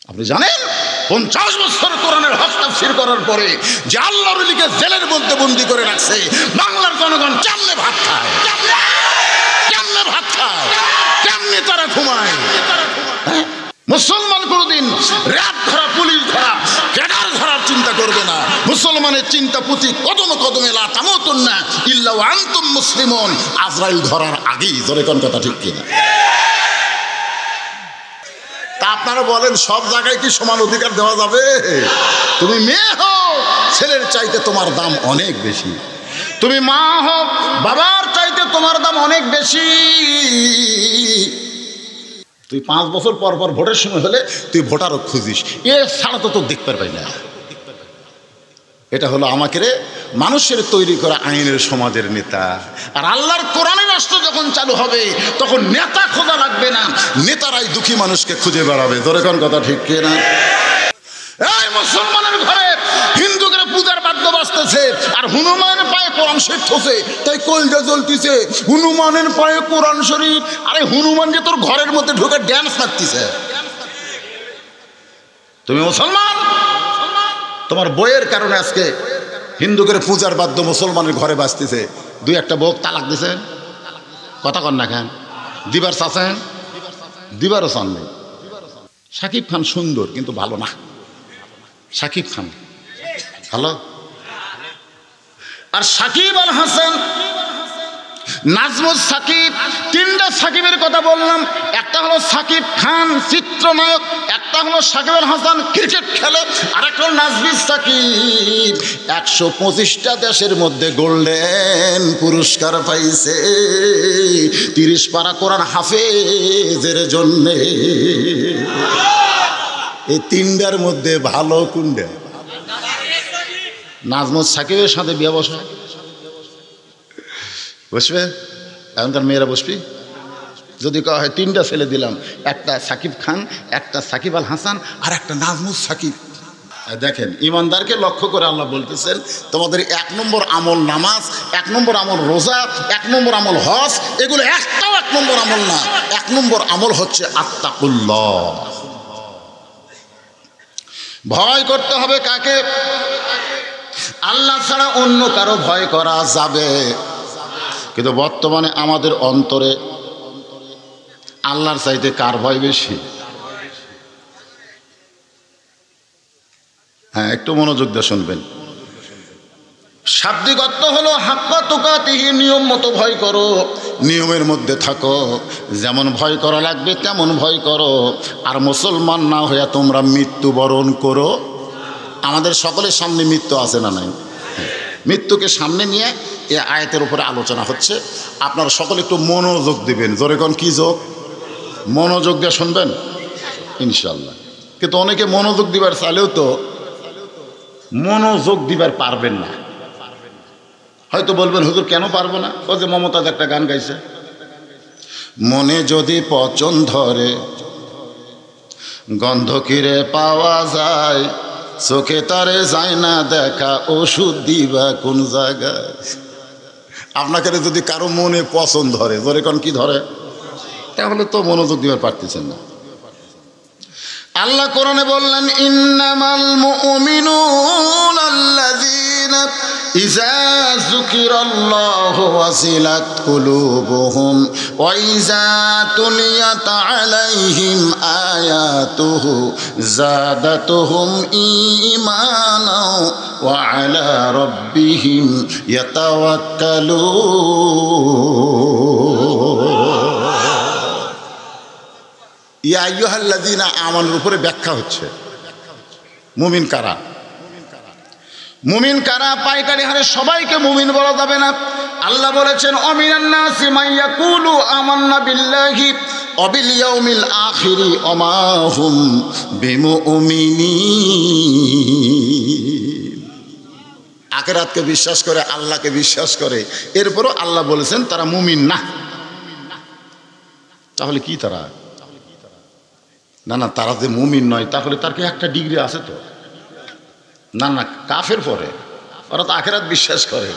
আপনি জানেন 50 বছর কোরআনের হক তাফসীর করার পরে যে আল্লাহর ওলিকে জেলের মধ্যে বন্দী করে রাখছে, বাংলার জনগণ কেমনে ভাত খায়, কেমনে ভাত খায়, কেমনে তারা ঘুমায়? মুসলমান কোনদিন রাত ধরা, পুলিশ ধরা, ক্যাডার ধরার চিন্তা করবে না। মুসলমানের চিন্তা প্রতি কদমে কদমে লা তামুতুন্না ইল্লা ওয়া আনতুম মুসলিমুন, আজরাইল ধরার আগেই। জোরে কোন কথা ঠিক কিনা? তা আপনারা বলেন সব জায়গায় কি সমান অধিকার দেওয়া যাবে? তুমি মেয়ে হও, ছেলের চাইতে তোমার দাম অনেক বেশি। তুমি মা হও, বাবার চাইতে তোমার দাম অনেক বেশি। তুই 5 বছর পর পর ভোটের সময় হলে তুই ভোটারও খুঁজিস, এ ছাড়া তো তোর দেখতে পারবি না। এটা হলো আমাকে রে মানুষের তৈরি করা আইনের সমাজের নেতা। আর আল্লাহর কোরআনের রাষ্ট্র যখন চালু হবে তখন নেতা খোঁজা লাগবে না, নেতারাই দুঃখী মানুষকে খুঁজে বেড়াবে। জোরে কোন কথা ঠিক কিনা? এই মুসলমানের ঘরে হিন্দুদের পূজার বাদ্য বাজতেছে আর হনুমানের পায়ে কোরআন শরীফ থসে, তাই কলজা জ্বলতিছে। হনুমানের পায়ে কোরআন শরীফ, আরে হনুমান যে তোর ঘরের মধ্যে ঢুকে ড্যান্স করতেছে। তুমি মুসলমান, তোমার বইয়ের কারণে আজকে হিন্দুদের পূজার বাদ্য মুসলমানের ঘরে বাজতেছে। 2-1টা বউ তালাক দিছে, কথা কন না কেন? দিবার চাচ্ছেন, দিবারও চান নেই। শাকিব খান সুন্দর কিন্তু ভালো না। শাকিব খান ভালো, আর সাকিব আল হাসান, নাজমুস সাকিব, 3টা সাকিবের কথা বললাম। একটা হলো সাকিব খান চিত্রনায়ক, একটা হলো সাকিব আল হাসান ক্রিকেট খেলে, আর একটা হলো নাজমুস সাকিব 125টা দেশের মধ্যে গোল্ডেন পুরস্কার পাইছে 30 পারা কোরআন হাফেজের জন্যে। এই 3টার মধ্যে ভালো কোনটা? নাজমুস সাকিবের সাথে বিয়ে বসবে? এখনকার মেয়েরা বসবি? যদি কওয়া হয় 3টা ছেলে দিলাম, একটা সাকিব খান, একটা সাকিব আল হাসান, আর একটা নাজমুস সাকিব। দেখেন, ইমানদারকে লক্ষ্য করে আল্লাহ বলতেছেন তোমাদের 1 নম্বর আমল নামাজ, 1 নম্বর আমল রোজা, 1 নম্বর আমল হজ, এগুলো একটাও 1 নম্বর আমল না। 1 নম্বর আমল হচ্ছে আত্তাকুল্লাহ। ভয় করতে হবে কাকে? আল্লাহ ছাড়া অন্য কারো ভয় করা যাবে, কিন্তু বর্তমানে আমাদের অন্তরে আল্লাহর চাইতে কার ভয় বেশি? হ্যাঁ, একটু মনোযোগ দিয়ে শুনবেন। শাব্দিক অর্থ হলো হাক্কা তুকাতিহি, নিয়ম মতো ভয় করো, নিয়মের মধ্যে থাকো, যেমন ভয় করা লাগবে তেমন ভয় করো। আর মুসলমান না হইয়া তোমরা মৃত্যুবরণ করো। আমাদের সকলের সামনে মৃত্যু আছে না নাই? মৃত্যুকে সামনে নিয়ে এই আয়াতের উপরে আলোচনা হচ্ছে। আপনারা সকলে একটু মনোযোগ দিবেন। জোরে কোন কি যোগ? মনোযোগ দিয়ে শুনবেন ইনশাল্লাহ। কিন্তু অনেকে মনোযোগ দিবার চাইলেও তো মনোযোগ দিবার পারবেন না। হয়তো বলবেন হুজুর কেন পারবো না? ও যে মমতাজ একটা গান গাইছে, মনে যদি পচন ধরে গন্ধ কিরে পাওয়া যায়, চোখে তারে যায় না দেখা, ওষুধ দিবা কোন জায়গায়? আপনাকে যদি কারো মনে পছন্দ ধরে, ধরে কোন কি ধরে, তাহলে তো মনোযোগ দিবার পারতেছেন না। আল্লাহ কোরআনে বললেন ইন্নামাল মুমিনুনা আল্লাযীনা ইযা যুকিরাল্লাহু ওয়াজিলাত কুলুবুহুম ওয়া ইযা তুলিয়াত আলাইহিম আয়াতুহু যাদাতুহুম ঈমানা ওয়া আলা রাব্বিহিম ইয়াতাওয়াক্কালুন। ইয়া আইয়ুহাল্লাযীনা আমানুর উপরে ব্যাখ্যা হচ্ছে মুমিন কারা। মুমিন কারা? পাইকারি হারে সবাইকে মুমিন বলা যাবে না। আল্লাহ বলেছেন অমিনান নাসি মাইয়াকুলু আমান্না বিল্লাহি ওয়া বিল ইয়াউমিল আখিরি ওয়া মা হুম বিমুমিনিন। আখিরাতকে বিশ্বাস করে, আল্লাহকে বিশ্বাস করে, এরপরও আল্লাহ বলেছেন তারা মুমিন না। তাহলে কি তারা? না না, তারা যে মুমিন নয় তাহলে তার কি একটা ডিগ্রি আছে? তো না না, কাফের পরে ওরা তো আখিরাত বিশ্বাস করে,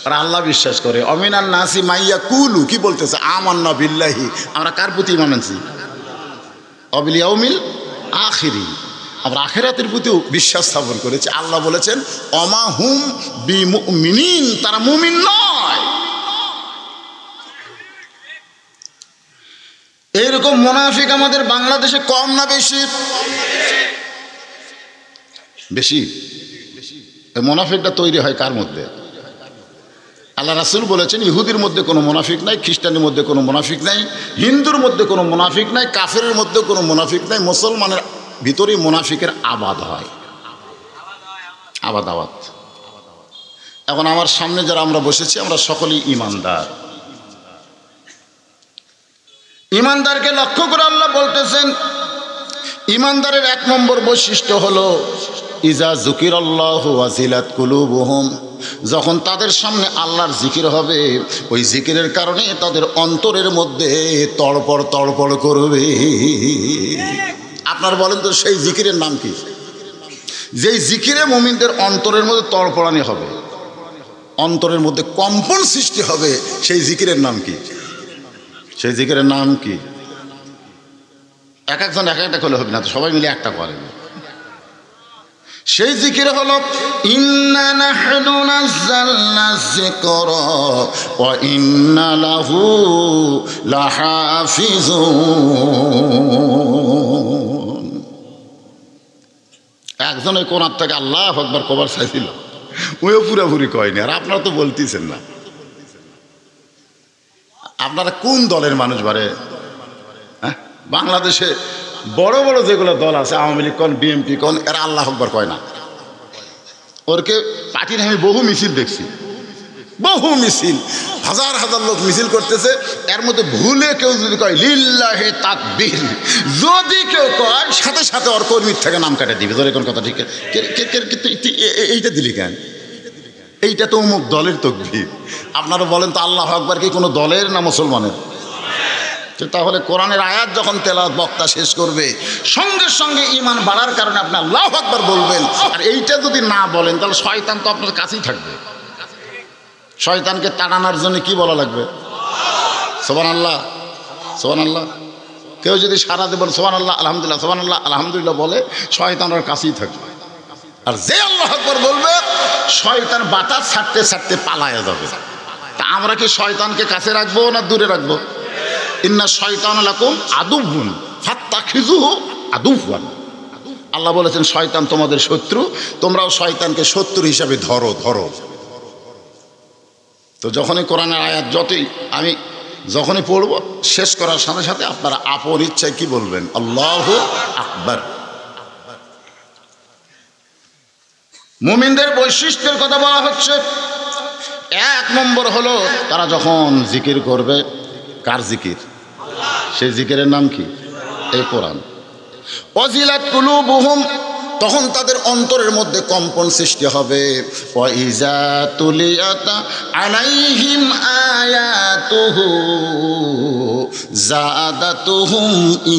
ওরা আল্লাহ বিশ্বাস করে। অমিনান নাসি মাইয়া কুলু কি বলতেছে? আমান্না বিল্লাহি, আমরা কার প্রতি ঈমান আনছি? ওয়া বিল ইয়াউমিল আখিরি, আমরা আখিরাতের প্রতিও বিশ্বাস স্থাপন করেছি। আল্লাহ বলেছেন অমা হুম বিমুমিনিন, তারা মুমিন নয়। এইরকম মুনাফিক আমাদের বাংলাদেশে কম না বেশি? বেশি। এই মুনাফিকটা তৈরি হয় কার মধ্যে? আল্লাহ রাসূল বলেছেন ইহুদির মধ্যে কোনো মুনাফিক নাই, খ্রিস্টানের মধ্যে কোনো মুনাফিক নাই, হিন্দুর মধ্যে কোনো মুনাফিক নাই, কাফেরের মধ্যে কোনো মুনাফিক নাই, মুসলমানের ভিতরেই মুনাফিকের আবাদ হয়। আবাদ। এখন আমার সামনে যারা আমরা বসেছি আমরা সকলেই ইমানদার। ইমানদারকে লক্ষ্য করে আল্লাহ বলতেছেন ইমানদারের 1 নম্বর বৈশিষ্ট্য হলো ইজা যুকিরাল্লাহু ওয়াজিলাত কুলুবুহুম, যখন তাদের সামনে আল্লাহর জিকির হবে ওই জিকিরের কারণে তাদের অন্তরের মধ্যে তড়পড় করবে। আপনার বলেন তো সেই জিকিরের নাম কি? যেই জিকিরে মুমিনদের অন্তরের মধ্যে তড়পড়ানি হবে, অন্তরের মধ্যে কম্পন সৃষ্টি হবে, সেই জিকিরের নাম কি? সেই জিকিরের নাম কি? এক একজন এক একটা করলে হবে না তো, সবাই মিলে একটা করেন। সেই জিকির হলো ইন্না নাহনু নাযালনা যিকরা ওয়া ইন্না লাহু লাহাফিজুন। একজন ওই কোণার থেকে আল্লাহু আকবার কবার চাইছিল, ওইও পুরোপুরি কয়নি। আর আপনারা তো বলতেছেন না। আপনারা কোন দলের মানুষ বারে? হ্যাঁ, বাংলাদেশে বড় বড় যেগুলো দল আছে, আওয়ামী লীগ কোন, বিএনপি কোন, এরা আল্লাহু আকবার কয় না। ওরকে পার্টির আমি বহু মিছিল দেখছি, বহু মিছিল, হাজার হাজার লোক মিছিল করতেছে। এর মধ্যে ভুলে কেউ যদি কয় লিল্লাহে তাকবীর, যদি কেউ কয় সাথে সাথে ওর কর্মীর থেকে নাম কাটে দিবে। ধরে কোন কথা ঠিক এইটা দিলি কেন? এইটা তো অমুক দলের তাকবীর। আপনারা বলেন তো আল্লাহু আকবার কি কোনো দলের না মুসলমানের? তাহলে কোরআনের আয়াত যখন তেলাওয়াত বক্তা শেষ করবে সঙ্গে সঙ্গে ঈমান বাড়ার কারণে আপনি আল্লাহু আকবার বলবেন। আর এইটা যদি না বলেন তাহলে শয়তান তো আপনার কাছেই থাকবে। শয়তানকে তাড়ানোর জন্য কি বলা লাগবে? সুবহানাল্লাহ, সুবহানাল্লাহ। কেউ যদি সারা দেবেন সুবহানাল্লাহ আলহামদুলিল্লাহ সুবহানাল্লাহ আলহামদুলিল্লাহ বলে, শয়তান ওর কাছেই থাকবে। আর যে আল্লাহু আকবার বলবে শয়তান বাতাস ছাড়তে ছাড়তে পালায়া যাবে। তা আমরা কি শয়তানকে কাছে রাখবো না দূরে রাখবো? ইন্না শয়তানা লাকুম আদুউন ফাত্তাখিযুহু আদুওয়ান। আল্লাহ বলেছেন শয়তান তোমাদের শত্রু, তোমরাও শয়তানকে শত্রু হিসাবে ধরো। তো যখনই কোরআনের আয়াত আমি যখনই পড়ব শেষ করার সাথে সাথে আপনারা আপন ইচ্ছায় কি বলবেন? আল্লাহু আকবার। মুমিনদের বৈশিষ্ট্যের কথা বলা হচ্ছে। 1 নম্বর হলো তারা যখন জিকির করবে, কার জিকির? সেই জিকিরের নাম কি? এই কোরআন। ওয়াজিলাত কুলুবুহুম, তখন তাদের অন্তরের মধ্যে কম্পন সৃষ্টি হবে। ওয়া ইজা তুলিয়াত আলাইহিম আয়াতুহু যাদাতুহুম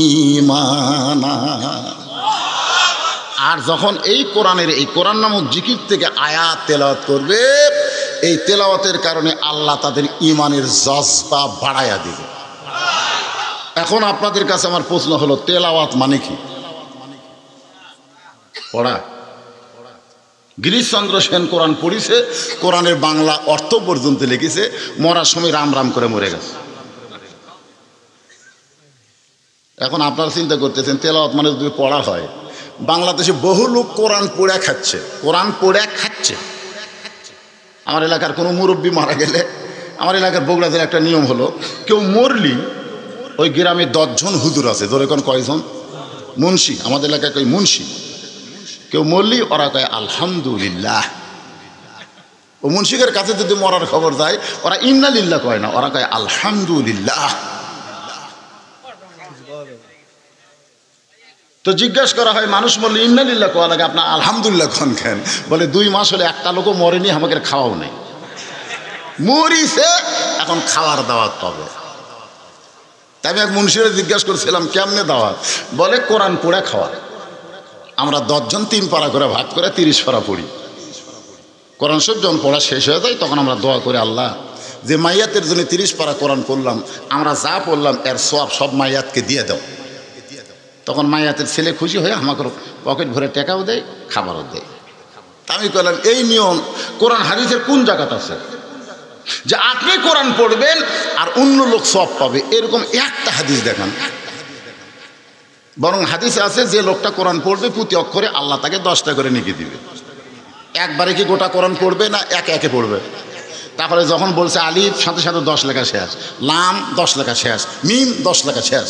ঈমানা। আর যখন এই কোরআন নামক জিকির থেকে আয়াত তেলাওয়াত করবে, এই তেলাওয়াতের কারণে আল্লাহ তাদের ঈমানের জজবা বাড়ায়া দিবে। এখন আপনাদের কাছে আমার প্রশ্ন হলো, তেলাওয়াত মানে কি? পড়া। গিরিশচন্দ্র সেন কোরআন পড়িছে, কোরআনের বাংলা অর্থ পর্যন্ত লিখেছে, মরার সময় রাম রাম করে মরে গেছে। এখন আপনারা চিন্তা করতেছেন তেলাওয়াত মানে যদি পড়া হয়, বাংলাদেশে বহু লোক কোরআন পড়ে খাচ্ছে। আমার এলাকার কোনো মুরব্বী মারা গেলে, আমার এলাকার বগুড়া জেলার একটা নিয়ম হলো, কেউ মরলি ওই গ্রামে 10 জন হুজুর আছে। ধরে কোন কয়জন? মুন্সি। আমাদের এলাকায় কই মুন্সি। কেউ মরলি ওরা কয় আলহামদুলিল্লাহ। ও মুন্সিকের কাছে যদি মরার খবর যায় ওরা ইন্না লিল্লাহ কয় না, ওরা কয় আলহামদুলিল্লাহ। তো জিজ্ঞাসা করা হয় মানুষ মরলে ইন্না লিল্লাহ কোয়া লাগে, আপনার আলহামদুলিল্লাহ খন কেন? বলে 2 মাস হলে একটা লোকও মরেনি, আমাকে খাওয়াও নেই। মরিছে, এখন খাওয়ার দাওয়াত পাবে। তাই আমি এক মুন্সিরে জিজ্ঞাসা করছিলাম কেমনে দাওয়াত? বলে কোরআন পড়ে খাওয়া। আমরা 10 জন 3 পারা করে ভাগ করে 30 পারা পড়ি। কোরআন শরীফ যখন পড়া শেষ হয়ে যায় তখন আমরা দোয়া করি, আল্লাহ যে মাইয়াতের জন্য 30 পারা কোরআন পড়লাম, আমরা যা পড়লাম এর সওয়াব সব মাইয়াতকে দিয়ে দাও। তখন মায়াতের ছেলে খুশি হয়ে আমাকে পকেট ভরে টাকাও দেয়, খাবারও দেয়। আমি বললাম এই নিয়ম কোরআন হাদিসের কোন জায়গাতে আছে যে আপনি কোরআন পড়বেন আর অন্য লোক সওয়াব পাবে? এরকম একটা হাদিস দেখান। বরং হাদিসে আছে যে লোকটা কোরআন পড়বে প্রতি অক্ষরে আল্লাহ তাকে 10টা করে নেকি দিবে। একবারে কি গোটা কোরআন পড়বে না একে একে পড়বে? তারপরে যখন বলছে আলিফ, সাথে সাথে 10 লেখা শেষ, লাম 10 লেখা শেষ, মিম 10 লেখা শেষ,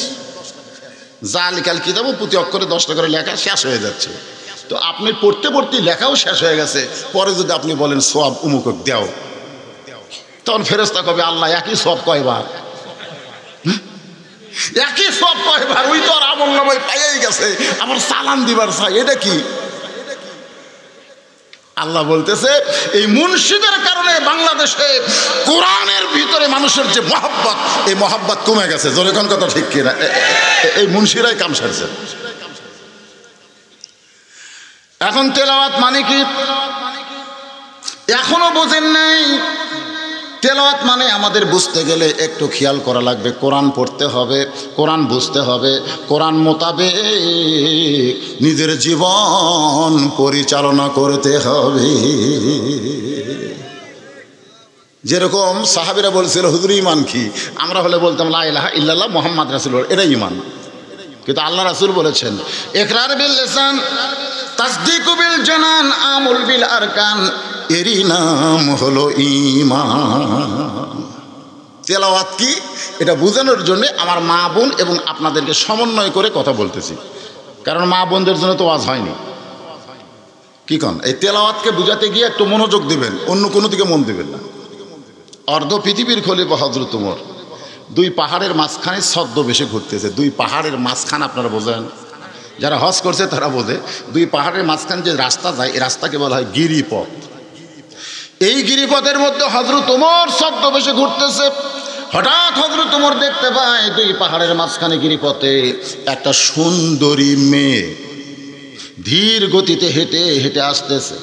জালিকাল কিতাব প্রতি অক্ষরে 10টা করে লেখা শেষ হয়ে যাচ্ছে। তো আপনি পড়তে পড়তে লেখাও শেষ হয়ে গেছে, পরে যদি আপনি বলেন সওয়াব উমুক দেও, তখন ফেরেশতা কবে আল্লাহ একই সওয়াব কয়বার? একই সওয়াব কয়বার? ওই তো আর আমল নামায় পাইয়াই গেছে, আবার সালাম দিবার চাই, এটা কি? আল্লাহ বলতেছে এই মুনশিদের কারণে বাংলাদেশে কোরআনের ভিতরে মানুষের যে মহব্বত, এই মহব্বত কমে গেছে। জোরে কোন কথা ঠিক কিনা? এই মুনশিরাই কাম সারছে। এখন তেলাওয়াত মানে কি এখনো বোঝেন নাই? তেলাওয়াত মানে আমাদের বুঝতে গেলে একটু খেয়াল করা লাগবে। কোরআন পড়তে হবে, কোরআন বুঝতে হবে, কোরআন মোতাবেক নিজের জীবন পরিচালনা করতে হবে। যেরকম সাহাবীরা বলছিল হুজুর ঈমান কি, আমরা হলে বলতাম লা ইলাহা ইল্লাল্লাহ মুহাম্মদ রাসূলুল্লাহ, এটাই ঈমান। কিন্তু আল্লাহ রাসূল বলেছেন ইকরার বিল লিসান তাসদীকু বিল জানান আমল বিল আরকান, এরই নাম হলো ঈমান। তেলাওয়াত কি এটা বোঝানোর জন্য আমার মা বোন এবং আপনাদেরকে সমন্বয় করে কথা বলতেছি, কারণ মা বোনদের জন্য তো ওয়াজ হয়নি। কি কন? এই তেলাওয়াতকে বুঝাতে গিয়ে একটু মনোযোগ দিবেন, অন্য কোনো দিকে মন দিবেন না। অর্ধ পৃথিবীর খলিফা হযরত ওমর 2 পাহাড়ের মাঝখানে ছদ্মবেশে ঘুরতেছে। 2 পাহাড়ের মাঝখান আপনারা বোঝেন, যারা হজ করছে তারা বোঝে। 2 পাহাড়ের মাঝখানে যে রাস্তা যায় এই রাস্তাকে বলা হয় গিরিপথ। এই গিরিপথের মধ্যে হযরত ওমর ছদ্মবেশে ঘুরতেছে। হঠাৎ হযরত ওমর দেখতে পায় 2 পাহাড়ের মাঝখানে গিরিপথে একটা সুন্দরী মেয়ে ধীর গতিতে হেঁটে হেঁটে আসতেছে।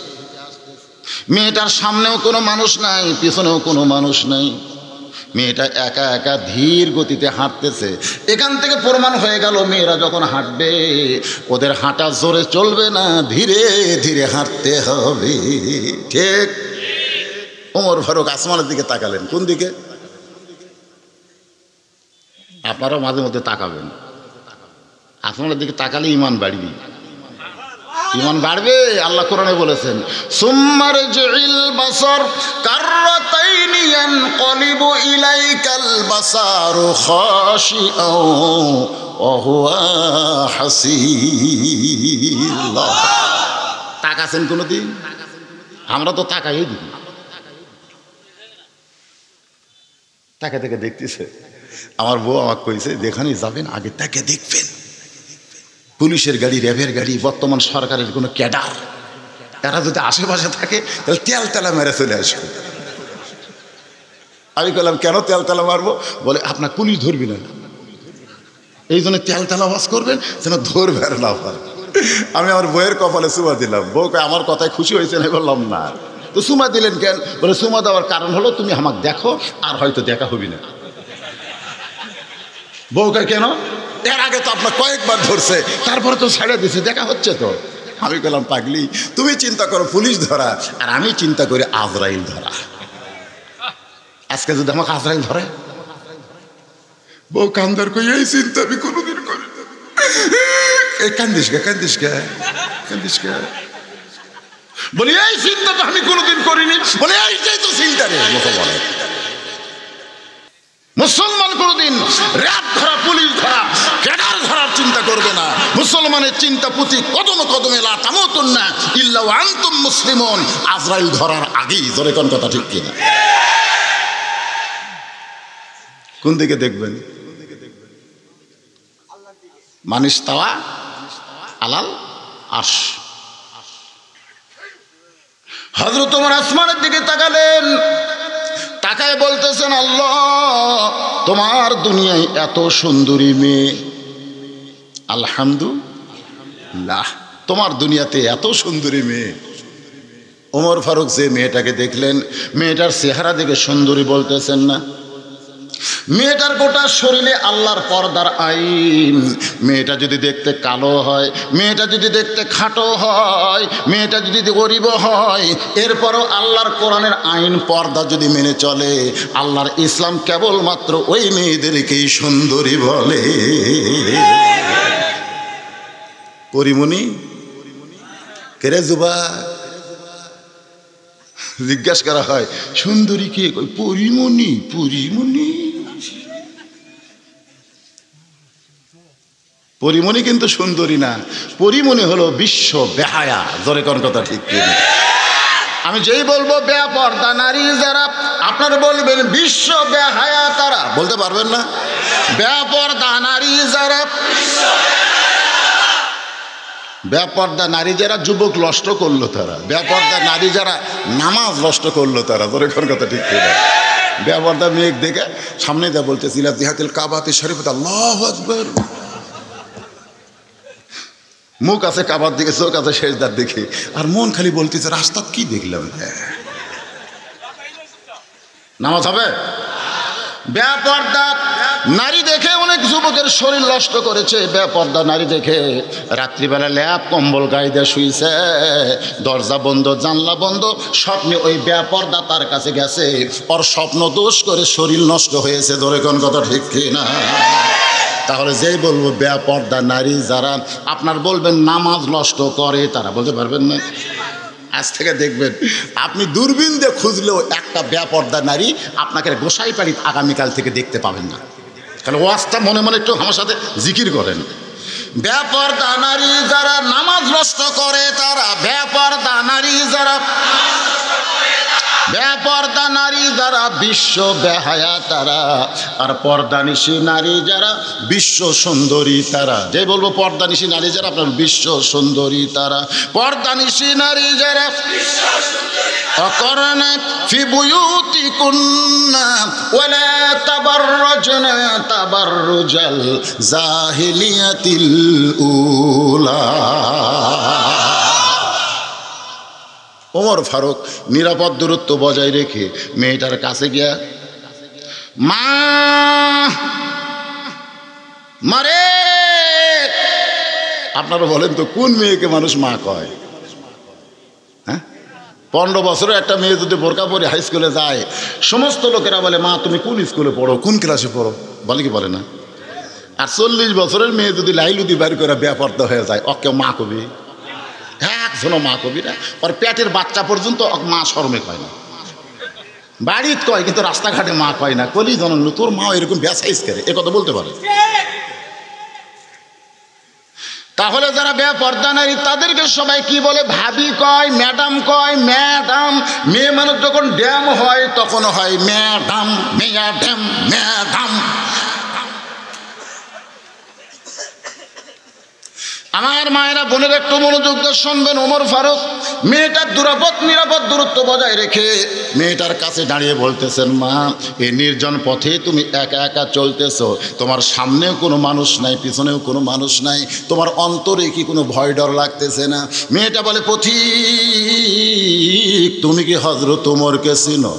মেয়েটার সামনেও কোনো মানুষ নাই, পিছনেও কোনো মানুষ নাই। মেয়েটা একা একা ধীর গতিতে হাঁটতেছে। এখান থেকে প্রমাণ হয়ে গেল মেয়েরা যখন হাঁটবে ওদের হাঁটা জোরে চলবে না, ধীরে ধীরে হাঁটতে হবে। ঠিক? ওমর ফারুক আসমানের দিকে তাকালেন। কোন দিকে? আপনারাও মাঝে মধ্যে তাকাবেন। আসমানের দিকে তাকালে ঈমান বাড়বে, ঈমান বাড়বে। আল্লাহ কোরআনে বলেছেন সুম্মারজিল বাসার কাররাতাইনি ইয়ানকালিবু ইলাইকাল বাসারু খাশিআও ওয়া হুয়া হাসীর। তাকাছেন কোনদিন? আমরা তো তাকাই দিই, তাকে থেকে দেখতেছে। আমার বউ আমাকে কইছে যেখানে যাবেন আগে তাকে দেখবেন। পুলিশের গাড়ি, র্যাবের গাড়ি, বর্তমান সরকারের কোনো ক্যাডার, এরা যদি আশেপাশে থাকে তাহলে তেল তেলা মেরে চলে আসবে। আমি বললাম কেন তেল তেলা মারবো? বলে আপনার পুলিশ ধরবি না, এই জন্য তেল তেলা বাস করবেন যেন ধরবে আর না পারে। আমি আমার বউয়ের কপালে চুমা দিলাম। বউ আমার কথায় খুশি হয়েছে না? বললাম না। তো চুমা দিলেন কেন? বলে চুমা দেওয়ার কারণ হলো তুমি আমাকে দেখো আর হয়তো দেখা হবি না। বউকে কেন? এর আগে তো আপনার কয়েকবার ধরছে, তারপরে তো ছাড়ে দিছে, দেখা হচ্ছে তো। আমি বললাম পাগলি, তুমি চিন্তা করো পুলিশ ধরা আর আমি চিন্তা করি আজরাইল ধরা। আজকে যদি আমাকে আজরাইল ধরে, বউ কান্দার কই এই চিন্তা আমি কোনোদিন করি না। কান্দিস গে, কান্দিস গে, কান্দিস গে। বলি এই চিন্তা তো আমি কোনোদিন করিনি। বলে এইটাই তো চিন্তা রে মতো বলে। মুসলমান কোনোদিন র্যাব ধরা, পুলিশ ধরা, ক্যাডার ধরার চিন্তা করবে না। মুসলমানের চিন্তা প্রতি কদমে কদমে লা তামুতুন্না ইল্লা ওয়া আনতুম মুসলিমুন, আজরাইল ধরার আগেই। জোরে কোন কথা ঠিক কিনা? কোন দিকে দেখবেন? মানিস তাওয়া আলাল আরশ। হযরত ওমর আসমানের দিকে তাকালেন, তাকায় বলতেছেন আল্লাহ তোমার দুনিয়ায় এত সুন্দরী মেয়ে, আলহামদুলিল্লাহ তোমার দুনিয়াতে এত সুন্দরী মেয়ে। ওমর ফারুক যে মেয়েটাকে দেখলেন, মেয়েটার চেহারা দেখে সুন্দরী বলতেছেন না, মেয়েটার গোটা শরীরে আল্লাহর পর্দার আইন। মেয়েটা যদি দেখতে কালো হয়, মেয়েটা যদি দেখতে খাটো হয়, মেয়েটা যদি গরিব হয়, এরপরও আল্লাহর কোরআনের আইন পর্দা যদি মেনে চলে, আল্লাহর ইসলাম কেবলমাত্র ওই মেয়েদেরকেই সুন্দরী বলে। পরিমণি কেরে যুবা জিজ্ঞাসা করা হয়, সুন্দরী কে? পরিমণি। পরিমণি পরিমণি কিন্তু সুন্দরী না, পরিমণি হলো বিশ্ব বেহায়া। জোরে কোন কথা ঠিক কিনা? আমি যেই বলবো বেপর্দা নারী যারা, আপনারা বলবেন বিশ্ব বেহায়া তারা, বলতে পারবেন না? বেপর্দা নারী যারা, বেপর্দা নারী যারা যুবক নষ্ট করলো তারা, বেপর্দা নারী যারা নামাজ নষ্ট করলো তারা। জোরে কোন কথা ঠিক কিনা? বেপর্দা মেয়ে দেখে সামনে যা বলতেছিল জিহাতিল কাবাতে শরীফত আল্লাহু আকবার, মুখ আছে কাবার দিকে, চোখ আছে সেজদার দিকে, আর মন খালি বলতেছে রাস্তা কি দেখলাম। নামাজ হবে? বেপর্দা নারী দেখে অনেক যুবকের শরীর নষ্ট করেছে। বেপর্দা নারী দেখে রাত্রিবেলা ল্যাপ কম্বল গায়ে দিয়ে শুইছে, দরজা বন্ধ জানলা বন্ধ, স্বপ্নে ওই বেপর্দা তার কাছে গেছে, ওর স্বপ্ন দোষ করে শরীর নষ্ট হয়েছে। ধরে কোন কথা ঠিক কিনা? তাহলে যেই বলবো বেপর্দা নারী যারা, আপনার বলবেন নামাজ নষ্ট করে তারা, বলতে পারবেন না? আজ থেকে দেখবেন আপনি দূরবীন দিয়ে খুঁজলেও একটা বেপর্দা নারী আপনাকে গোসাইপাড়ি আগামীকাল থেকে দেখতে পাবেন না। তাহলে ওয়াজটা মনে মনে একটু আমার সাথে জিকির করেন। বেপর্দা নারী যারা নামাজ নষ্ট করে তারা, বেপর্দা নারী যারা, বেপর্দা নারী যারা বিশ্ব বেহায়া তারা, আর পর্দানিশী নারী যারা বিশ্ব সুন্দরী তারা। যে বলবো পর্দানিশী নারী যারা, আপনার বিশ্ব সুন্দরী তারা। পর্দানিশী নারী যারা অকরনা ফি বুয়ুতিকুন্না ওয়ালা তাবাররাজনা তাবাররুজাল জাহিলিয়াতিল উলা। ওমর ফারুক নিরাপদ দূরত্ব বজায় রেখে মেয়েটার কাছে গিয়া, মা মারে। আপনারা বলেন তো কোন মেয়েকে মানুষ মা কয়? হ্যাঁ, 15 বছরের একটা মেয়ে যদি বোরকা পরে হাই স্কুলে যায়, সমস্ত লোকেরা বলে মা তুমি কোন স্কুলে পড়ো, কোন ক্লাসে পড়ো, বলে কি বলে না? আর 40 বছরের মেয়ে যদি লাইলুদি বাড়ি করে বেপর্দা হয়ে যায়, ওকে মা কবি? একজনও মা কবি না। ওর পেটের বাচ্চা পর্যন্ত মা শর্মে কয় না, বাড়িতে কয় কিন্তু রাস্তাঘাটে মা কয় না। কলি জনন তোর মা এরকম ব্যাসাইজ করে, এ কথা বলতে পারে? তাহলে যারা বেপর্দা নারী তাদেরকে সবাই কি বলে? ভাবি কয়, ম্যাডাম কয়। ম্যাডাম, মেয়ে মানুষ যখন ড্যাম হয় তখন হয় ম্যাডাম, ম্যাডাম, ম্যাডাম। আমার মায়েরা বোনের একটু মনোযোগ দিয়ে শুনবেন। ওমর ফারুক মেয়েটার নিরাপদ দূরত্ব বজায় রেখে মেয়েটার কাছে দাঁড়িয়ে বলতেছেন, মা এই নির্জন পথে তুমি একা একা চলতেছো, তোমার সামনেও কোনো মানুষ নাই, পিছনেও কোনো মানুষ নাই, তোমার অন্তরে কি কোনো ভয় ডর লাগতেছে না? মেয়েটা বলে, পথিক তুমি কি হযরত ওমরকে চিনো?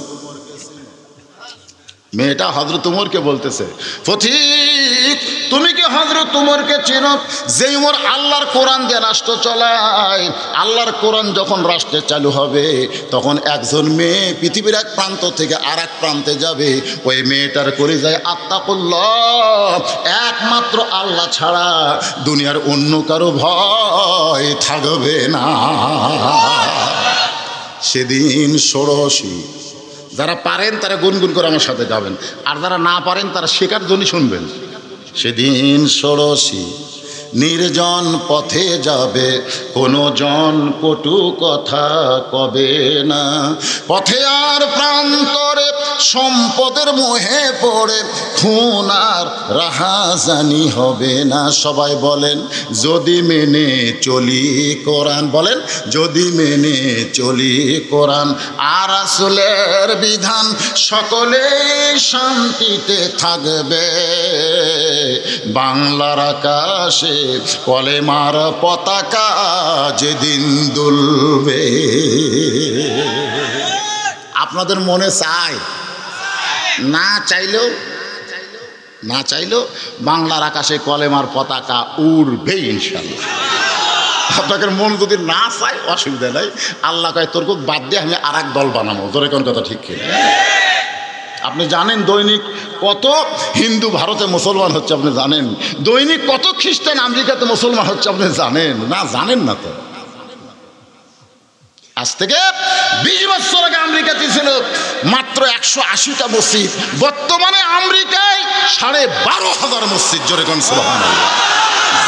মেয়েটা হযরত ওমরকে বলতেছে, পথিক তুমি কি হযরত ওমরকে চিনো? যে ওমর আল্লাহর কোরআন দিয়ে রাষ্ট্র চালায়। আল্লাহর কোরআন যখন রাষ্ট্রে চালু হবে তখন একজন মেয়ে পৃথিবীর এক প্রান্ত থেকে আর এক প্রান্তে যাবে, ওই মেয়েটার করে যায় আত্তাকুল্লাহ, একমাত্র আল্লাহ ছাড়া দুনিয়ার অন্য কারো ভয় থাকবে না। সেদিন ষোড়শী। যারা পারেন তারা গুনগুন করে আমার সাথে গাবেন, আর যারা না পারেন তারা শেখার জন্য শুনবেন। সেদিন ষোড়শী নির্জন পথে যাবে, কোনো জন কটু কথা কবে না। পথে আর প্রান্তরে সম্পদের মোহে পড়ে খুন আর রাহাজানি হবে না। সবাই বলেন যদি মেনে চলি কোরআন, বলেন যদি মেনে চলি কোরআন আর রাসূলের বিধান, সকলে শান্তিতে থাকবে। বাংলার আকাশে কলেমার পতাকা যেদিন দুলবে। আপনাদের মনে চায় না চাইলেও না চাইলেও বাংলার আকাশে কলেমার পতাকা উড়বেই ইনশাল্লাহ। আপনাদের মন যদি না চায় অসুবিধা নাই, আল্লাহ কয় তোর খুব বাদ দিয়ে আমি আর এক দল বানাবো। তোর কোন কথা ঠিক কিনা? আপনি জানেন দৈনিক কত হিন্দু ভারতে মুসলমান হচ্ছে? আপনি জানেন দৈনিক কত খ্রিস্টান আমেরিকাতে মুসলমান হচ্ছে? আপনি জানেন না? জানেন না তো। আজ থেকে 20 বছর আগে আমেরিকাতে ছিল মাত্র 180টা মসজিদ, বর্তমানে আমেরিকায় 12,500 মসজিদ। জোরে কোন সুবহানাল্লাহ।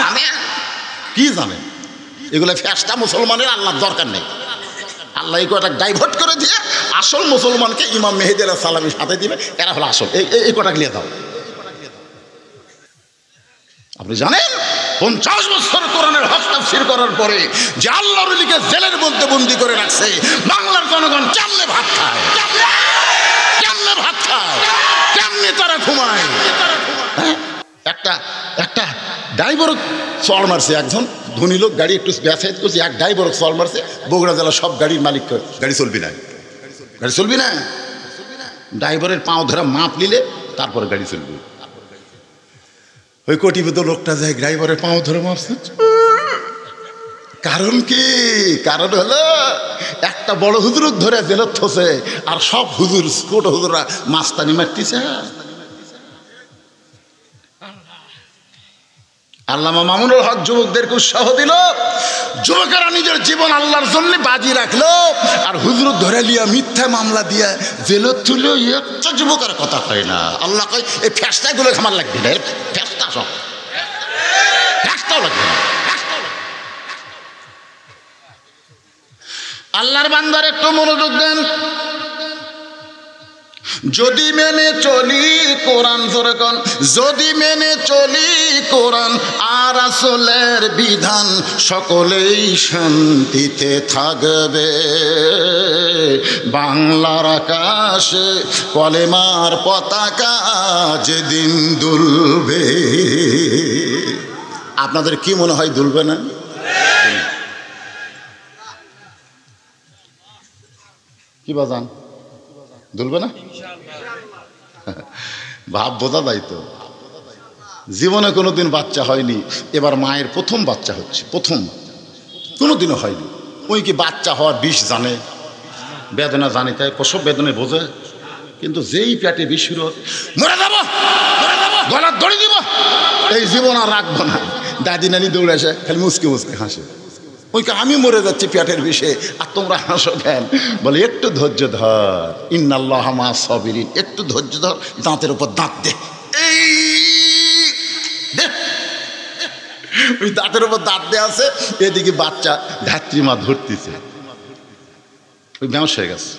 জানেন কি জানেন? এগুলো ফেস্টা মুসলমানের আল্লাহর দরকার নেই। আল্লাহ এই কটা ডাইভার্ট করে দিয়ে আসল মুসলমানকে ইমাম মেহেদী আলাইহিস সালামের সাথে দিবে, এরা হলো আসল। এই কটা নিয়ে দাও। আপনি জানেন 50 বছর কোরআনের হক তাফসীর করার পরে যে আল্লাহর ওলিকে জেলের মধ্যে বন্দী করে রাখছে, বাংলার জনগণ কেমনে ভাত খায়, কেমনে ভাত খায়, কেমনে তারা ঘুমায়? একটা ড্রাইভার চল মারছে, একজন ধনী লোক গাড়ি একটু ব্যাসাইজ করছে, এক ড্রাইভার চল মারছে। বগুড়া জেলার সব গাড়ির মালিক গাড়ি চলবি না, গাড়ি চলবি না। ড্রাইভারের পাও ধরে মাপ নিলে তারপরে গাড়ি চলবে। ওই কোটিপতি লোকটা যায় ড্রাইভারের পাও ধরে মাপছে। কারণ কি? কারণ হলো একটা বড় হুজুর ধরে জেলত থসে, আর সব হুজুর ছোট হুজুররা মাস্তানি মারতেছে। আল্লামা মামুনুল হক যুবকদেরকে উৎসাহ দিল, যুবকেরা নিজের জীবন আল্লাহর জন্য বাজি রাখলো, আর হুজুর ধরে লিয়া মিথ্যা মামলা দিয়া জেলত তুলো। একটা যুবকের কথা কয় না। আল্লাহ কয় এই ফেস্টাগুলো আমার লাগবে না, ফেস্টা সব ফেস্টাও লাগবে না। আল্লাহর বান্দার একটু মনোযোগ দেন। যদি মেনে চলি কোরআন, যেরকম যদি মেনে চলি কোরআন আর রাসূলের বিধান, সকলেই শান্তিতে থাকবে। বাংলার আকাশে কলেমার পতাকা যেদিন দুলবে। আপনাদের কি মনে হয় দুলবে না? কি বাজান, দুলবে না? ভাব বোঝা যায় তো। জীবনে কোনোদিন বাচ্চা হয়নি, এবার মায়ের প্রথম বাচ্চা হচ্ছে, প্রথম, কোনোদিনও হয়নি। ওই কি বাচ্চা হওয়ার বিষ জানে, বেদনা জানে, তাই প্রসব বেদনা বোঝে। কিন্তু যেই পেটে বিষ শুরু, মরে যাবো, গলার দড়ি দিব, এই জীবন আর রাখবো না। দাদি নানি দৌড়ে আসে, খালি মুসকে মুসকে হাসে। ওইকে আমি মরে যাচ্ছি পেটের বিষে, আর তোমরা হাসো কেন? বলে একটু ধৈর্য ধর, ইন্নাল্লাহা মা'আস সাবিরিন। একটু ধৈর্য ধর, দাঁতের উপর দাঁত দে, এই ওই দাঁতের উপর দাঁত দে আছে। এদিকে বাচ্চা ধাত্রীমা ধরতেছে, ওই বেঁস হয়ে গেছে,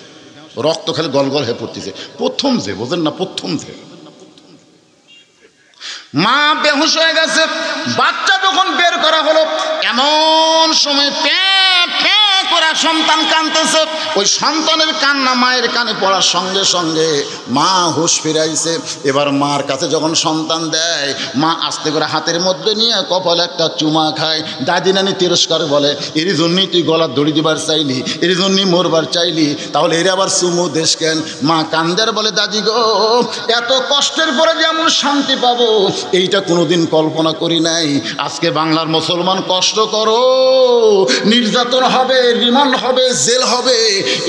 রক্ত খালি গলগল হয়ে পড়তেছে। প্রথম যে বোঝেন না, প্রথম যে মা বেহুশ হয়ে গেছে। বাচ্চা যখন বের করা হলো, এমন সময় করা সন্তান কাঁদতেছে। ওই সন্তানের কান্না মায়ের কানে পড়ার সঙ্গে সঙ্গে মা হুঁশ ফিরাইছে। এবার মার কাছে যখন সন্তান দেয়, মা আস্তে করে হাতের মধ্যে নিয়ে কপালে একটা চুমা খায়। দাদি নানি তিরস্কার বলে, এর জন্যই তুই গলার দড়ি দিবার চাইলি, এর জন্যই মরবার চাইলি, তাহলে এর আবার চুমু দেশ কেন? মা কান্দার বলে, দাদি গো, এত কষ্টের পরে যেমন শান্তি পাবো এইটা কোনোদিন কল্পনা করি নাই। আজকে বাংলার মুসলমান কষ্ট করো, নির্যাতন হবে, রিমান্ড হবে, জেল হবে,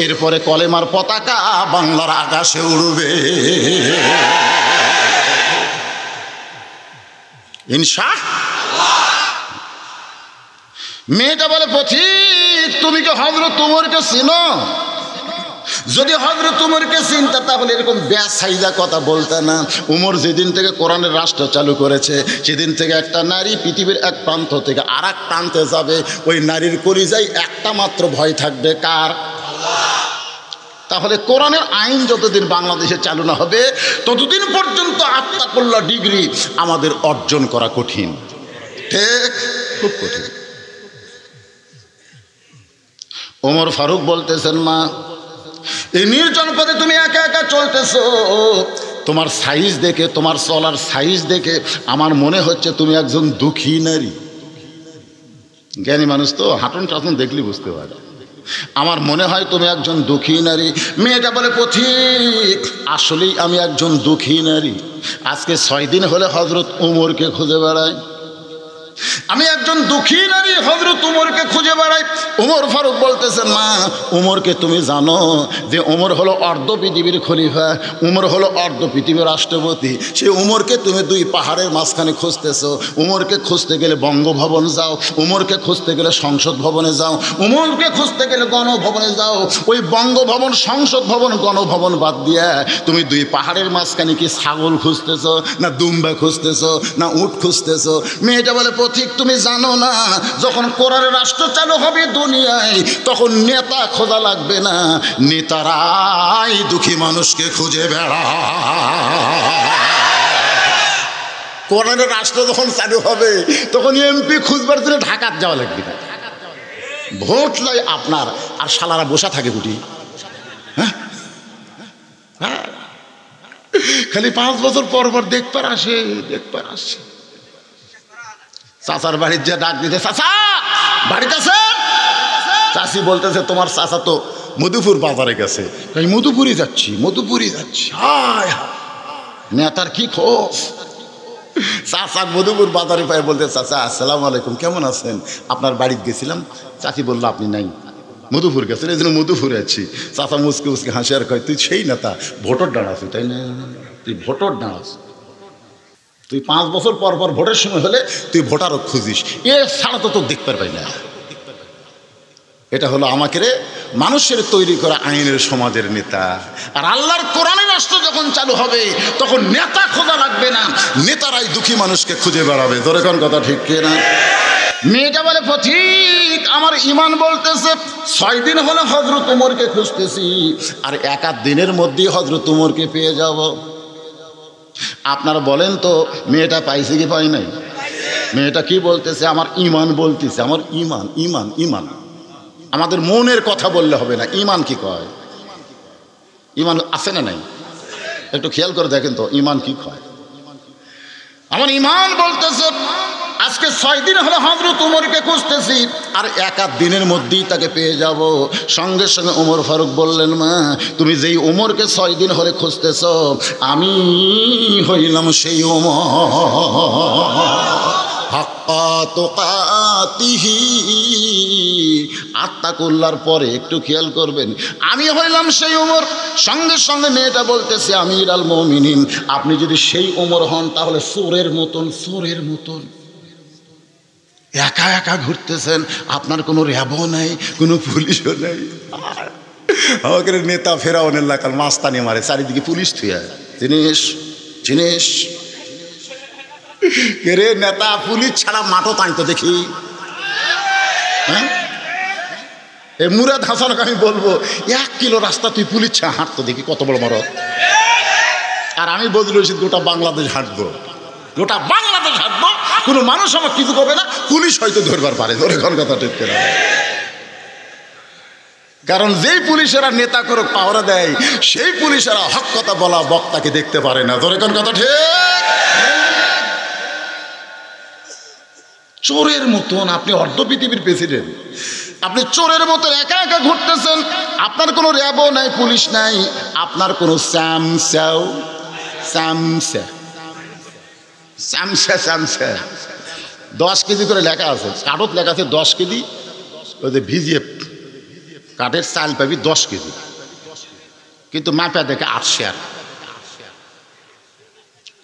এরপরে কলেমার পতাকা বাংলার আকাশে উড়বে ইনশাআল্লাহ। মেয়েটা বলে, পথিক তুমি কি হযরত উমরকে চিনো? যদি হযরত উমরকে চিনতা তাহলে এরকম বেসাইজা কথা বলতে না। উমর যেদিন থেকে কোরআনের রাষ্ট্র চালু করেছে, সেদিন থেকে একটা নারী পৃথিবীর এক প্রান্ত থেকে আর এক প্রান্তে যাবে, ওই নারীর কলিজায় একটা মাত্র ভয় থাকবে, কার? তাহলে কোরআনের আইন যতদিন বাংলাদেশে চালু না হবে ততদিন পর্যন্ত আত্মাকুল্লাহ ডিগ্রি আমাদের অর্জন করা কঠিন। ঠিক, খুব কঠিন। ওমর ফারুক বলতেছেন, মা এই নির্জন পথে তুমি একা একা চলতেছো, তোমার সাইজ দেখে, তোমার চলার সাইজ দেখে আমার মনে হচ্ছে তুমি একজন দুঃখী নারী। জ্ঞানী মানুষ তো হাঁটন টাটন দেখলে বুঝতে পারে। আমার মনে হয় তুমি একজন দুঃখী নারী। মেয়েটা বলে, পথিক আসলেই আমি একজন দুঃখী নারী। আজকে 6 দিন হলে হযরত উমরকে খুঁজে বেড়াই। আমি একজন দুঃখী নারী, হযরত উমরকে খুঁজে বেড়াই। উমর ফারুক বলতেছেন, মা উমরকে তুমি জানো যে উমর হলো অর্ধ পৃথিবীর খলিফা, উমর হলো অর্ধ পৃথিবীর রাষ্ট্রপতি। সেই উমরকে তুমি 2 পাহাড়ের মাঝখানে খুঁজতেছো। উমরকে খুঁজতে গেলে বঙ্গভবন যাও, উমরকে খুঁজতে গেলে সংসদ ভবনে যাও, উমরকে খুঁজতে গেলে গণভবনে যাও। ওই বঙ্গভবন, সংসদ ভবন, গণভবন বাদ দিয়া তুমি 2 পাহাড়ের মাঝখানে কি ছাগল খুঁজতেছো, না দুম্বা খুঁজতেছো, না উট খুঁজতেছো? মেয়েটা বলে, পথিক তুমি জানো না, যখন কোরআনের রাষ্ট্র চালু হবে দুনিয়ায় তখন নেতা খোঁজা লাগবে না, নেতারাই দুঃখী মানুষকে খুঁজে বেড়ায়। কোরআনের রাষ্ট্র যখন চালু হবে তখন এমপি খুঁজবার জন্য ঢাকার যাওয়া লাগবে না, ভোট লয় আপনার, আর শালারা বসা থাকে গুটি। হ্যাঁ, খালি 5 বছর পর পর দেখবার আসে। চাচার বাড়ির যে ডাক দিতে, চাচা বাড়িতে আছেন? চাচি বলতেছে, তোমার চাচা তো মধুপুর বাজারে গেছে। মধুপুরি যাচ্ছি। হায় নেতার কি খোঁজ। চাচা মধুপুর বাজারে পায় বলতে, চাচা আসসালামু আলাইকুম, কেমন আছেন? আপনার বাড়িতে গেছিলাম। চাচি বললো, আপনি নাই, মধুপুর গেছেন, এই জন্য মধুপুরে আছি। চাচা মুসকে হাসি আর কয়, তুই সেই নেতা, ভোটর দাঁড়াচ্ছি তাই না? তুই ভোটর দাঁড়াস, তুই 5 বছর পর পর ভোটের সময় হলে তুই ভোটারও খুঁজিস, এ ছাড়া তো তোর দেখতে পারবি না। এটা হলো আমাকে মানুষের তৈরি করা আইনের সমাজের নেতা। আর আল্লাহর কোরআনের রাষ্ট্র যখন চালু হবে তখন নেতা খোঁজা লাগবে না, নেতারাই দুঃখী মানুষকে খুঁজে বেড়াবে। তোর এখন কথা ঠিক কিনা? মেয়েটা বলে, পথিক আমার ইমান বলতেছে 6 দিন হলে হযরত উমরকে খুঁজতেছি, আর 1 দিনের মধ্যেই হযরত উমরকে পেয়ে যাব। আপনারা বলেন তো, মেয়েটা পাইছে কি পাই নাই? মেয়েটা কি বলতেছে? আমার ইমান বলতেছে, আমার ইমান। আমাদের মনের কথা বললে হবে না, ইমান কি কয়? ইমান আছে না নাই? একটু খেয়াল করে দেখেন তো, ইমান কি কয়? আমার ইমান বলতেছে আজকে 6 দিন হলো হযরত উমরকে খুঁজতেছি, আর 1 দিনের মধ্যেই তাকে পেয়ে যাব। সঙ্গে সঙ্গে উমর ফারুক বললেন, মা তুমি যেই উমরকে 6 দিন হলে খুঁজতেছ, আমি হইলাম সেই উমর, হাক্কা তুকাতিহি। আত্তাকুল্লার পরে একটু খেয়াল করবেন, আমি হইলাম সেই উমর। সঙ্গে সঙ্গে মেয়েটা বলতেছে, আমিরুল মুমিনিন আপনি যদি সেই উমর হন তাহলে চোরের মতন একা ঘুরতেছেন, আপনার কোনো র্যাবও নাই, কোনো পুলিশও নাই। আমাকে নেতা ফেরাউনের এলাকার মাস্তানি মারে, চারিদিকে পুলিশ থুয়া, জিনিস রে নেতা পুলিশ ছাড়া মাঠও তাইতো দেখি। হ্যাঁ, এই মুরাদ হাসানকে আমি বলবো, 1 কিলো রাস্তা তুই পুলিশ ছাড়া হাঁটতো দেখি, কত বড় মরদ। আর আমি বদরুল রশিদ গোটা বাংলাদেশ হাঁটবো, কোনো মানুষ আমার কিছু করবে না, পুলিশ হয়তো ধরবার পারে। ধরে কোন কথা ঠিক করে, কারণ যেই পুলিশেরা নেতা করে পাওয়ার দেয় সেই পুলিশেরা হক কথা বলা বক্তাকে দেখতে পারে না। ধরে কোন কথা ঠিক? চোরের মতন আপনি অর্ধ পৃথিবীর প্রেসিডেন্ট, আপনি চোরের মতন একা ঘুরতেছেন, আপনার কোনো র্যাবও নাই, পুলিশ নাই, আপনার কোনো স্যামসা 10 কেজি করে লেখা আছে, কাঠত লেখা আছে 10 কেজি, ওই যে ভিজিয়ে কাঠের চাল পাবি 10 কেজি, কিন্তু মাপা দেখে 8 শেয়ার।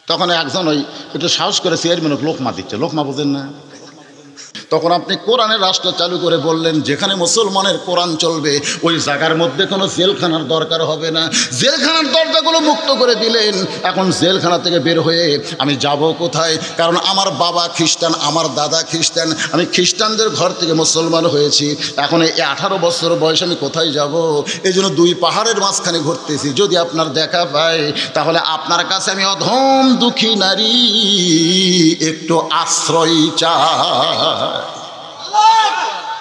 তখন একজন ওই একটু সাহস করে চেয়ারম্যান লোকমা দিচ্ছে, লোকমা বোঝেন না। তখন আপনি কোরআনের রাষ্ট্র চালু করে বললেন, যেখানে মুসলমানের কোরআন চলবে ওই জায়গার মধ্যে কোনো জেলখানার দরকার হবে না, জেলখানার দরজাগুলো মুক্ত করে দিলেন। এখন জেলখানা থেকে বের হয়ে আমি যাব কোথায়? কারণ আমার বাবা খ্রিস্টান, আমার দাদা খ্রিস্টান, আমি খ্রিস্টানদের ঘর থেকে মুসলমান হয়েছি। এখন এই 18 বছর বয়স আমি কোথায় যাব? এই জন্য 2 পাহাড়ের মাঝখানে ঘুরতেছি। যদি আপনার দেখা পাই তাহলে আপনার কাছে আমি অধম দুঃখী নারী একটু আশ্রয় চাই।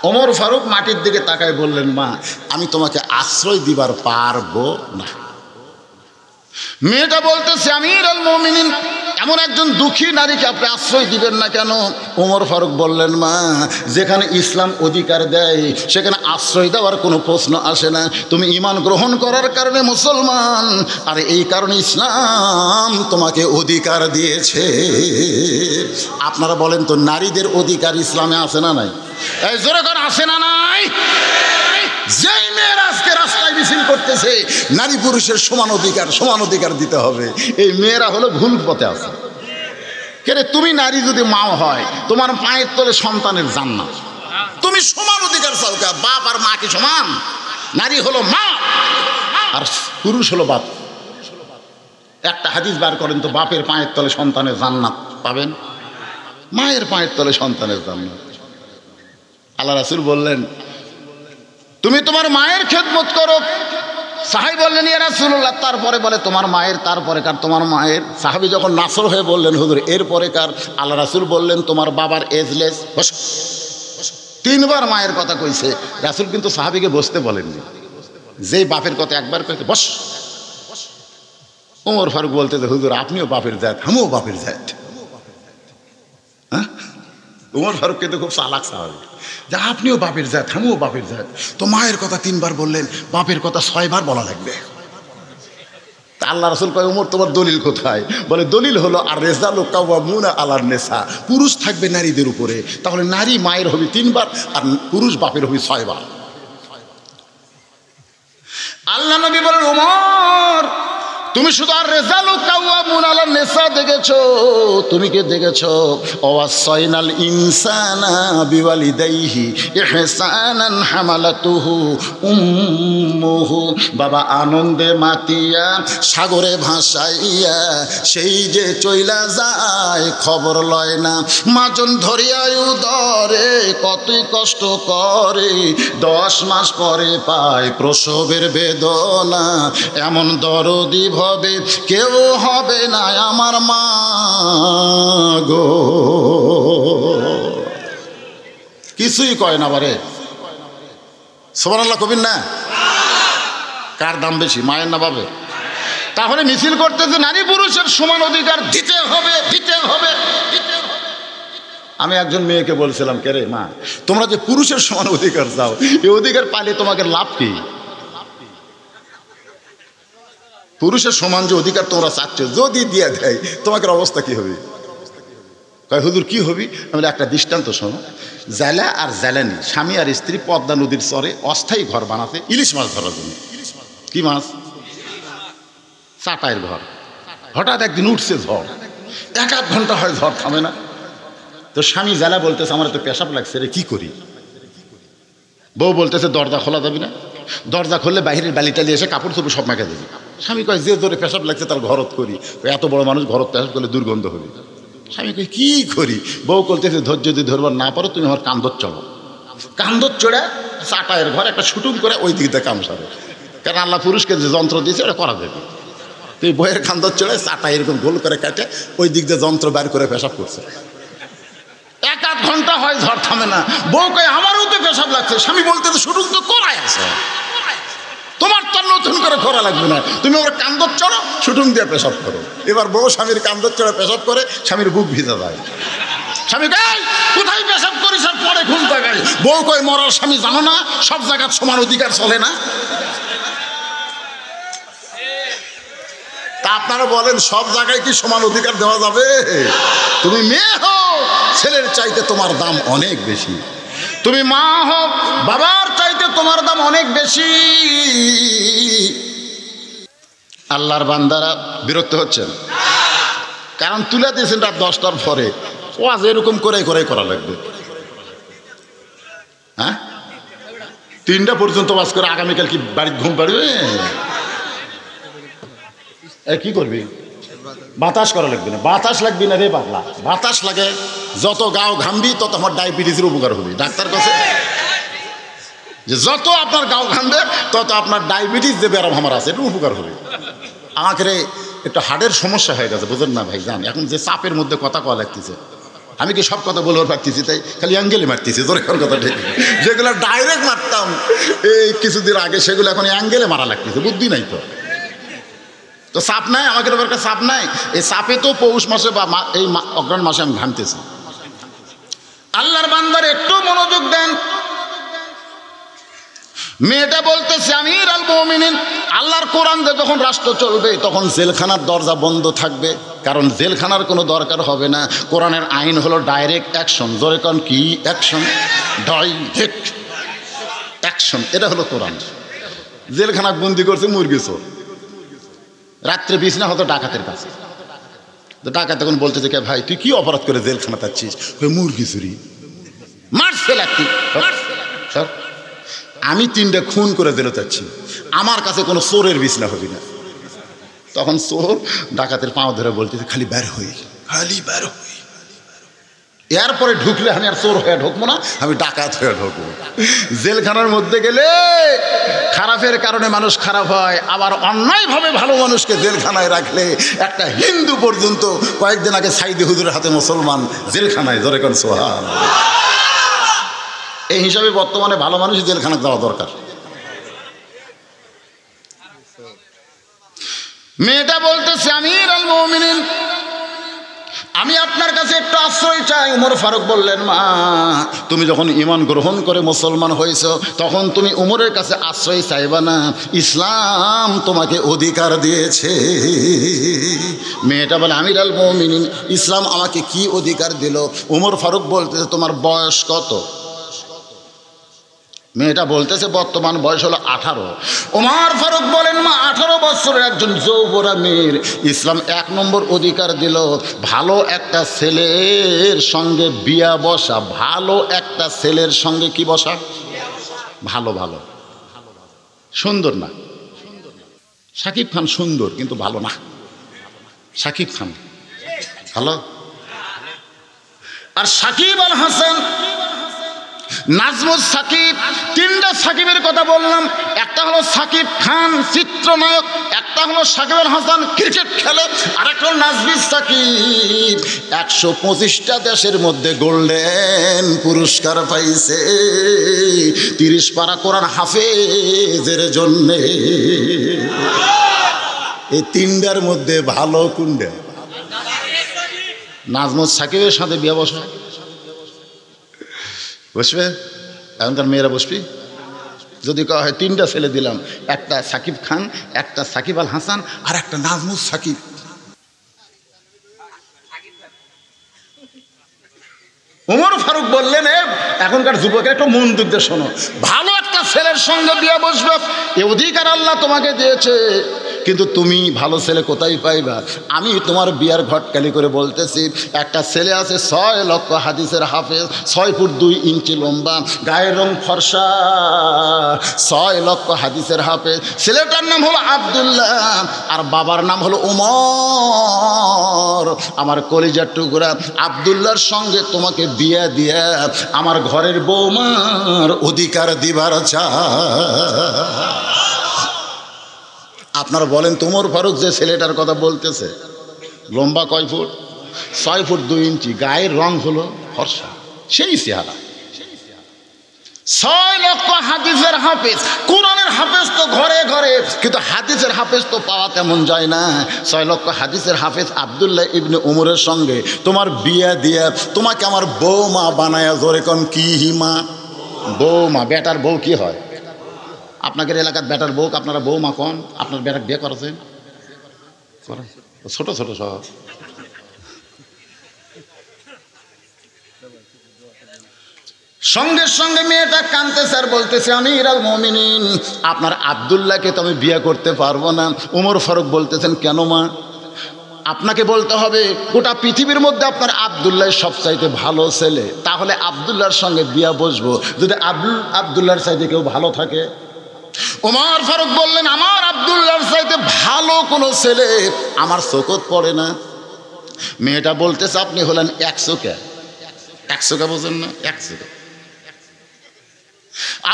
ওমর ফারুক মাটির দিকে তাকায় বললেন, মা আমি তোমাকে আশ্রয় দিবার পারবো না। মেয়েটা বলতেছে, আমিরুল মুমিনিন, এমন একজন দুঃখী নারীকে আপনি আশ্রয় দিবেন না কেন? ওমর ফারুক বললেন, মা, যেখানে ইসলাম অধিকার দেয় সেখানে আশ্রয় দেওয়ার কোনো প্রশ্ন আসে না। তুমি ঈমান গ্রহণ করার কারণে মুসলমান, আর এই কারণে ইসলাম তোমাকে অধিকার দিয়েছে। আপনারা বলেন তো, নারীদের অধিকার ইসলামে আছে না নাই? এই জোরে করে আছে না নাই? যেই মেয়েরা আজকে রাস্তায় মিছিল করতেছে নারী পুরুষের সমান অধিকার দিতে হবে, এই মেয়েরা হলো ভুল পথে আছে। কেরে, তুমি নারী যদি মা হয়, তোমার পায়ের তলে সন্তানের জান্নাত, তুমি সমান অধিকার চাও কে? বাপ আর মা কি সমান? নারী হলো মা আর পুরুষ হলো বাপ। একটা হাদিস বার করেন তো, বাপের পায়ের তলে সন্তানের জান্নাত পাবেন, মায়ের পায়ের তলে সন্তানের জান্নাত। আল্লাহ রাসূল বললেন, তুমি তোমার মায়ের খেদমত করো। সাহাবী বললেন, ইয়া রাসূলুল্লাহ, তারপরে বলে তোমার মায়ের, তারপরে কার? তোমার মায়ের। সাহাবী যখন নাসর হয়ে বললেন, হুজুর এরপরে কার? আল্লাহ রাসূল বললেন, তোমার বাবার এজলেস। তিনবার মায়ের কথা কইছে রাসূল, কিন্তু সাহাবীকে বসতে বলেননি। যেই বাপের কথা একবার কইতে বস। ওমর ফারুক বলতে, হুজুর আপনিও বাপের জাত, আমিও বাপের জাত। হ্যাঁ, ওমর ফারুক কিন্তু খুব চালাক সাহাবী, যে আপনিও বাপের জাত, আমিও বাপের জাত, তো মায়ের কথা তিনবার বললেন, বাপের কথা 6 বার বলা লাগবে। তা আল্লাহ রাসূল কয়, ওমর তোমার দলিল কোথায়? বলে, দলিল হলো আর রিজালু কাওয়ামুনা আলান নিসা, পুরুষ থাকবে নারীদের উপরে, তাহলে নারী মায়ের হবে 3 বার আর পুরুষ বাপের হবে 6 বার। আল্লাহ নবী বলেন, ওমর তুমি শুধু আর রিজালু কাওয়ামুনা আলান নিসা দেখেছো, তুমি কি দেখেছো ওয়াসাইনাল ইনসানা বিওয়ালিদাইহি ইহসানান হামালাতুহু উম্মুহু, বাবা আনন্দে মাতিয়া সাগরে ভাসাইয়া সেই যে চইলা যায় খবর লয় না, মাজন ধরিয়ায় উদরে কতই কষ্ট করে, 10 মাস পরে পায় প্রসবের বেদনা, এমন দরদি হবে কেউ হবে না আমার মা গো। কিছুই কয় না বারে, সুবহানাল্লাহ কবির না? কার দাম বেশি, মায়ের না বাপের? তাহলে মিছিল করতেছে নারী পুরুষের সমান অধিকার দিতে হবে, দিতে হবে, দিতে হবে। আমি একজন মেয়েকে বলছিলাম, কে রে মা, তোমরা যে পুরুষের সমান অধিকার চাও, এই অধিকার পাইলে তোমাকে লাভ কি? পুরুষের সমান যে অধিকার তোমরা চাচ্ছ, যদি দিয়ে দেয় তোমাকে অবস্থা কি হবে? কয় হুজুর কি হবি? আমি একটা দৃষ্টান্ত শোনো। জালা আর জালানি, স্বামী আর স্ত্রী পদ্মা নদীর চরে অস্থায়ী ঘর বানাতে ইলিশ মাছ ধরার জন্য। কি মাছ? চাটাইয়ের ঘর। হঠাৎ একদিন উঠছে ঝড়, 1-1 ঘন্টা হয় ঝড় থামে না। তো স্বামী জালা বলতেছে, আমার তো পেশাব লাগছে রে, কি করি? বউ বলতেছে, দরজা খোলা যাবে না, দরজা খুললে বাইরের বালিটালি এসে কাপড় চোপড় সব মেখে দেবে। স্বামী কয়, যে জোরে পেশাব লাগছে তার ঘরত করি। এত বড় মানুষ ঘরত পেশাব করলে দুর্গন্ধ হবে। স্বামী কয়, কি করি? বউ বলতেছে, ধৈর্য যদি ধরবার না পারো তুমি আমার কান্দর চলো। কান্দর চড়ে চাটায়ের ঘর একটা শুটুম করে ওই দিক দিয়ে কাম সারে, কারণ আল্লাহ পুরুষকে যে যন্ত্র দিয়েছে ওটা করা যাবে। তো এই বইয়ের কান্দর চড়ে চাটাই এরকম গোল করে কাটে ওই দিক দিয়ে যন্ত্র বের করে পেশাব করছে। 1-1 ঘন্টা হয় ঝড় থামে না। বউ কয়, আমারও তো পেশাব লাগছে। স্বামী বলতেছে, শুটুম তো করাই আছে, তোমার তো নতুন করে করা লাগবে না, তুমি ওর কান্দর চড়ো, শুটুং দিয়ে পেশাব করো। এবার বউ স্বামীর কান্দর চড়ে পেশাব করে, স্বামীর বুক ভিজা যায়। স্বামী কয়, কোথায় পেশাব করিস? আর পরে ঘুম পাকায়। বউ কয়, মরার স্বামী জানো না সব জায়গার সমান অধিকার চলে না? তা আপনারা বলেন, সব জায়গায় কি সমান অধিকার দেওয়া যাবে? তুমি মেয়ে হও, ছেলের চাইতে তোমার দাম অনেক বেশি। তুমি মা হও, বাবার চাইতে তোমার দাম অনেক বেশি। আল্লাহর বান্দারা বিরক্ত হচ্ছেন, কারণ তুলে দিয়েছেন রাত 10টার পরে। ওয়াজ এরকম করে করে করা লাগবে। হ্যাঁ, 3টা পর্যন্ত ওয়াজ করে আগামীকাল কি বাড়ির ঘুম পাড়বে? কি করবি? বাতাস করা লাগবে না, বাতাস লাগবে না রে পাগলা। বাতাস লাগে, যত গাও ঘামবি তত আমার ডায়াবেটিসের উপকার হবে। ডাক্তার কাছে যে যত আপনার গাও ঘামবে তত আপনার ডায়াবেটিস যে ব্যারাম আমার আছে এটা উপকার হবে। আমাকে রে একটু হার্টের সমস্যা হয়ে গেছে, বুঝলেন না ভাই? জান এখন যে চাপের মধ্যে কথা কওয়া লাগতেছে, আমি কি সব কথা বলবার পারতেছি? তাই খালি অ্যাঙ্গেলে মারতেছি, তোর এখন কথা ঠিক। যেগুলো ডাইরেক্ট মারতাম এই কিছুদিন আগে, সেগুলো এখন অ্যাঙ্গেলে মারা লাগতেছে, বুদ্ধি নাই তো। তো সাপ নাই, আমাকে একটা সাপ নাই। এই সাপে তো পৌষ মাসে বা এই অগ্রহণ মাসে আমি ঘামতেছি। আল্লাহর বান্দার একটু মনোযোগ দেন। মেয়েটা বলতেছে আমির আল মুমিনিন, আল্লাহর কোরআন দিয়ে যখন রাষ্ট্র চলবে তখন জেলখানার দরজা বন্ধ থাকবে, কারণ জেলখানার কোনো দরকার হবে না। কোরআনের আইন হলো ডাইরেক্ট অ্যাকশন। জোরে কোন কি অ্যাকশন? ডাইরেক্ট অ্যাকশন, এটা হলো কোরআন। জেলখানা বন্দি করছে মুরগি চোর, রাত্রে বিছনা হতো ডাকাতের কাছে। তো ডাকাত তখন বলতেছে কে ভাই তুই কি অপরাধ করে জেলখানা থাকছিস? মুরগি চুরি। মারছে লাগতি স্যার, আমি 3টা খুন করে জেলে যাচ্ছি, আমার কাছে কোনো চোরের বিছনা হবে না। তখন চোর ডাকাতের পাও ধরে বলতেছে খালি বের হই, খালি বের হই, এরপরে ঢুকলে আমি আর চোর হয়ে ঢুকবো না, আমি ডাকাত হয়ে ঢুকবো। জেলখানার মধ্যে গেলে খারাপের কারণে মানুষ খারাপ হয়, আবার অন্যায়ভাবে ভালো মানুষকে জেলখানায় রাখলে, একটা হিন্দু পর্যন্ত কয়েকদিন আগে সাইদি হুজুরের হাতে মুসলমান জেলখানায়, ধরে কোন সোহান। এই হিসাবে বর্তমানে ভালো মানুষ জেলখানা যাওয়া দরকার। মেয়েটা বলতেছে আমির আল মুমিনিন, আমি আপনার কাছে একটু আশ্রয় চাই। উমর ফারুক বললেন মা তুমি যখন ঈমান গ্রহণ করে মুসলমান হয়েছ তখন তুমি উমরের কাছে আশ্রয় চাইবা না, ইসলাম তোমাকে অধিকার দিয়েছে। মেয়েটা বলে আমির আল মুমিনিন ইসলাম আমাকে কি অধিকার দিল? উমর ফারুক বলতেছে তোমার বয়স কত? মেয়েটা বলতেছে বর্তমান বয়স হলো 18। ওমর ফারুক বলেন মা 18 বছরের একজন যৌবরা মেয়ের ইসলাম 1 নম্বর অধিকার দিল ভালো একটা ছেলের সঙ্গে বিয়া বসা। ভালো একটা ছেলের সঙ্গে কি বসা? ভালো ভালো সুন্দর না। শাকিব খান সুন্দর কিন্তু ভালো না। শাকিব খান ভালো, আর শাকিব আল হাসান, নাজমুস সাকিব, 3টা সাকিবের কথা বললাম। একটা হলো সাকিব খান চিত্রনায়ক, একটা হলো শাকিব আল হাসান ক্রিকেট খেলে, আর একটা হলো নাজমুস সাকিব 125টা দেশের মধ্যে গোল্ডেন পুরস্কার পাইছে 30 পারা কোরআন হাফেজের জন্যে। এই 3টার মধ্যে ভালো কোনটা? নাজমুস সাকিবের সাথে বিয়ে বসা বসবে? এখনকার মেয়েরা বসবি? যদি কওয়া হয় 3টা ছেলে দিলাম, একটা সাকিব খান, একটা সাকিব আল হাসান, আর একটা নাজমুস সাকিব। উমর ফারুক বললেন এখনকার যুবকের একটু মন দিতে শোনো, ভালো একটা ছেলের সঙ্গে বিয়ে বসবে এ অধিকার আল্লাহ তোমাকে দিয়েছে, কিন্তু তুমি ভালো ছেলে কোথায় পাইবা? আমি তোমার বিয়ার ঘটকালি করে বলতেছি, একটা ছেলে আছে 6 লক্ষ হাদিসের হাফেজ, 6 ফুট 2 ইঞ্চি লম্বা, গায়ের রং ফর্সা, 6 লক্ষ হাদিসের হাফেজ। ছেলেটার নাম হলো আব্দুল্লাহ আর বাবার নাম হলো উমর। আমার কলিজার টুকরা আব্দুল্লাহর সঙ্গে তোমাকে বিয়া দিয়া আমার ঘরের বৌমার অধিকার দিবার চা। আপনারা বলেন উমর ফারুক যে ছেলেটার কথা বলতেছে লম্বা কয় ফুট? 6 ফুট 2 ইঞ্চি, গায়ের রং হলো ফর্সা, সেই চেহারা। 6 লক্ষ হাদিসের হাফেজ, কোরআনের হাফেজ তো ঘরে ঘরে, কিন্তু হাদিসের হাফেজ তো পাওয়া তেমন যায় না। 6 লক্ষ হাদিসের হাফেজ আব্দুল্লাহ ইবনে উমরের সঙ্গে তোমার বিয়া দিয়া তোমাকে আমার বৌমা বানায়া, জোরে কোন কি হিমা? বৌমা। বেটার বউ কি হয়? আপনাদের এলাকার বেটার বউ আপনারা বৌমা কোন? আপনার বেটার বিয়ে করেছেন? ছোট ছোট সব। সঙ্গে সঙ্গে মেয়েটা কাঁদতেছে আর বলতেছে আমির আল মুমিনিন আপনার আব্দুল্লাহকে তো আমি বিয়ে করতে পারবো না। উমর ফারুক বলতেছেন কেন মা? আপনাকে বলতে হবে গোটা পৃথিবীর মধ্যে আপনার আব্দুল্লাহ সবচাইতে ভালো ছেলে, তাহলে আব্দুল্লাহর সঙ্গে বিয়া বসবো যদি আব্দুল্লাহর চাইতে কেউ ভালো থাকে। উমর ফারুক বললেন আমার আব্দুল্লাহর চাইতে ভালো কোনো ছেলে আমার চোখত পড়ে না। মেয়েটা বলতেছে আপনি হলেন 100 বোঝেন না? 100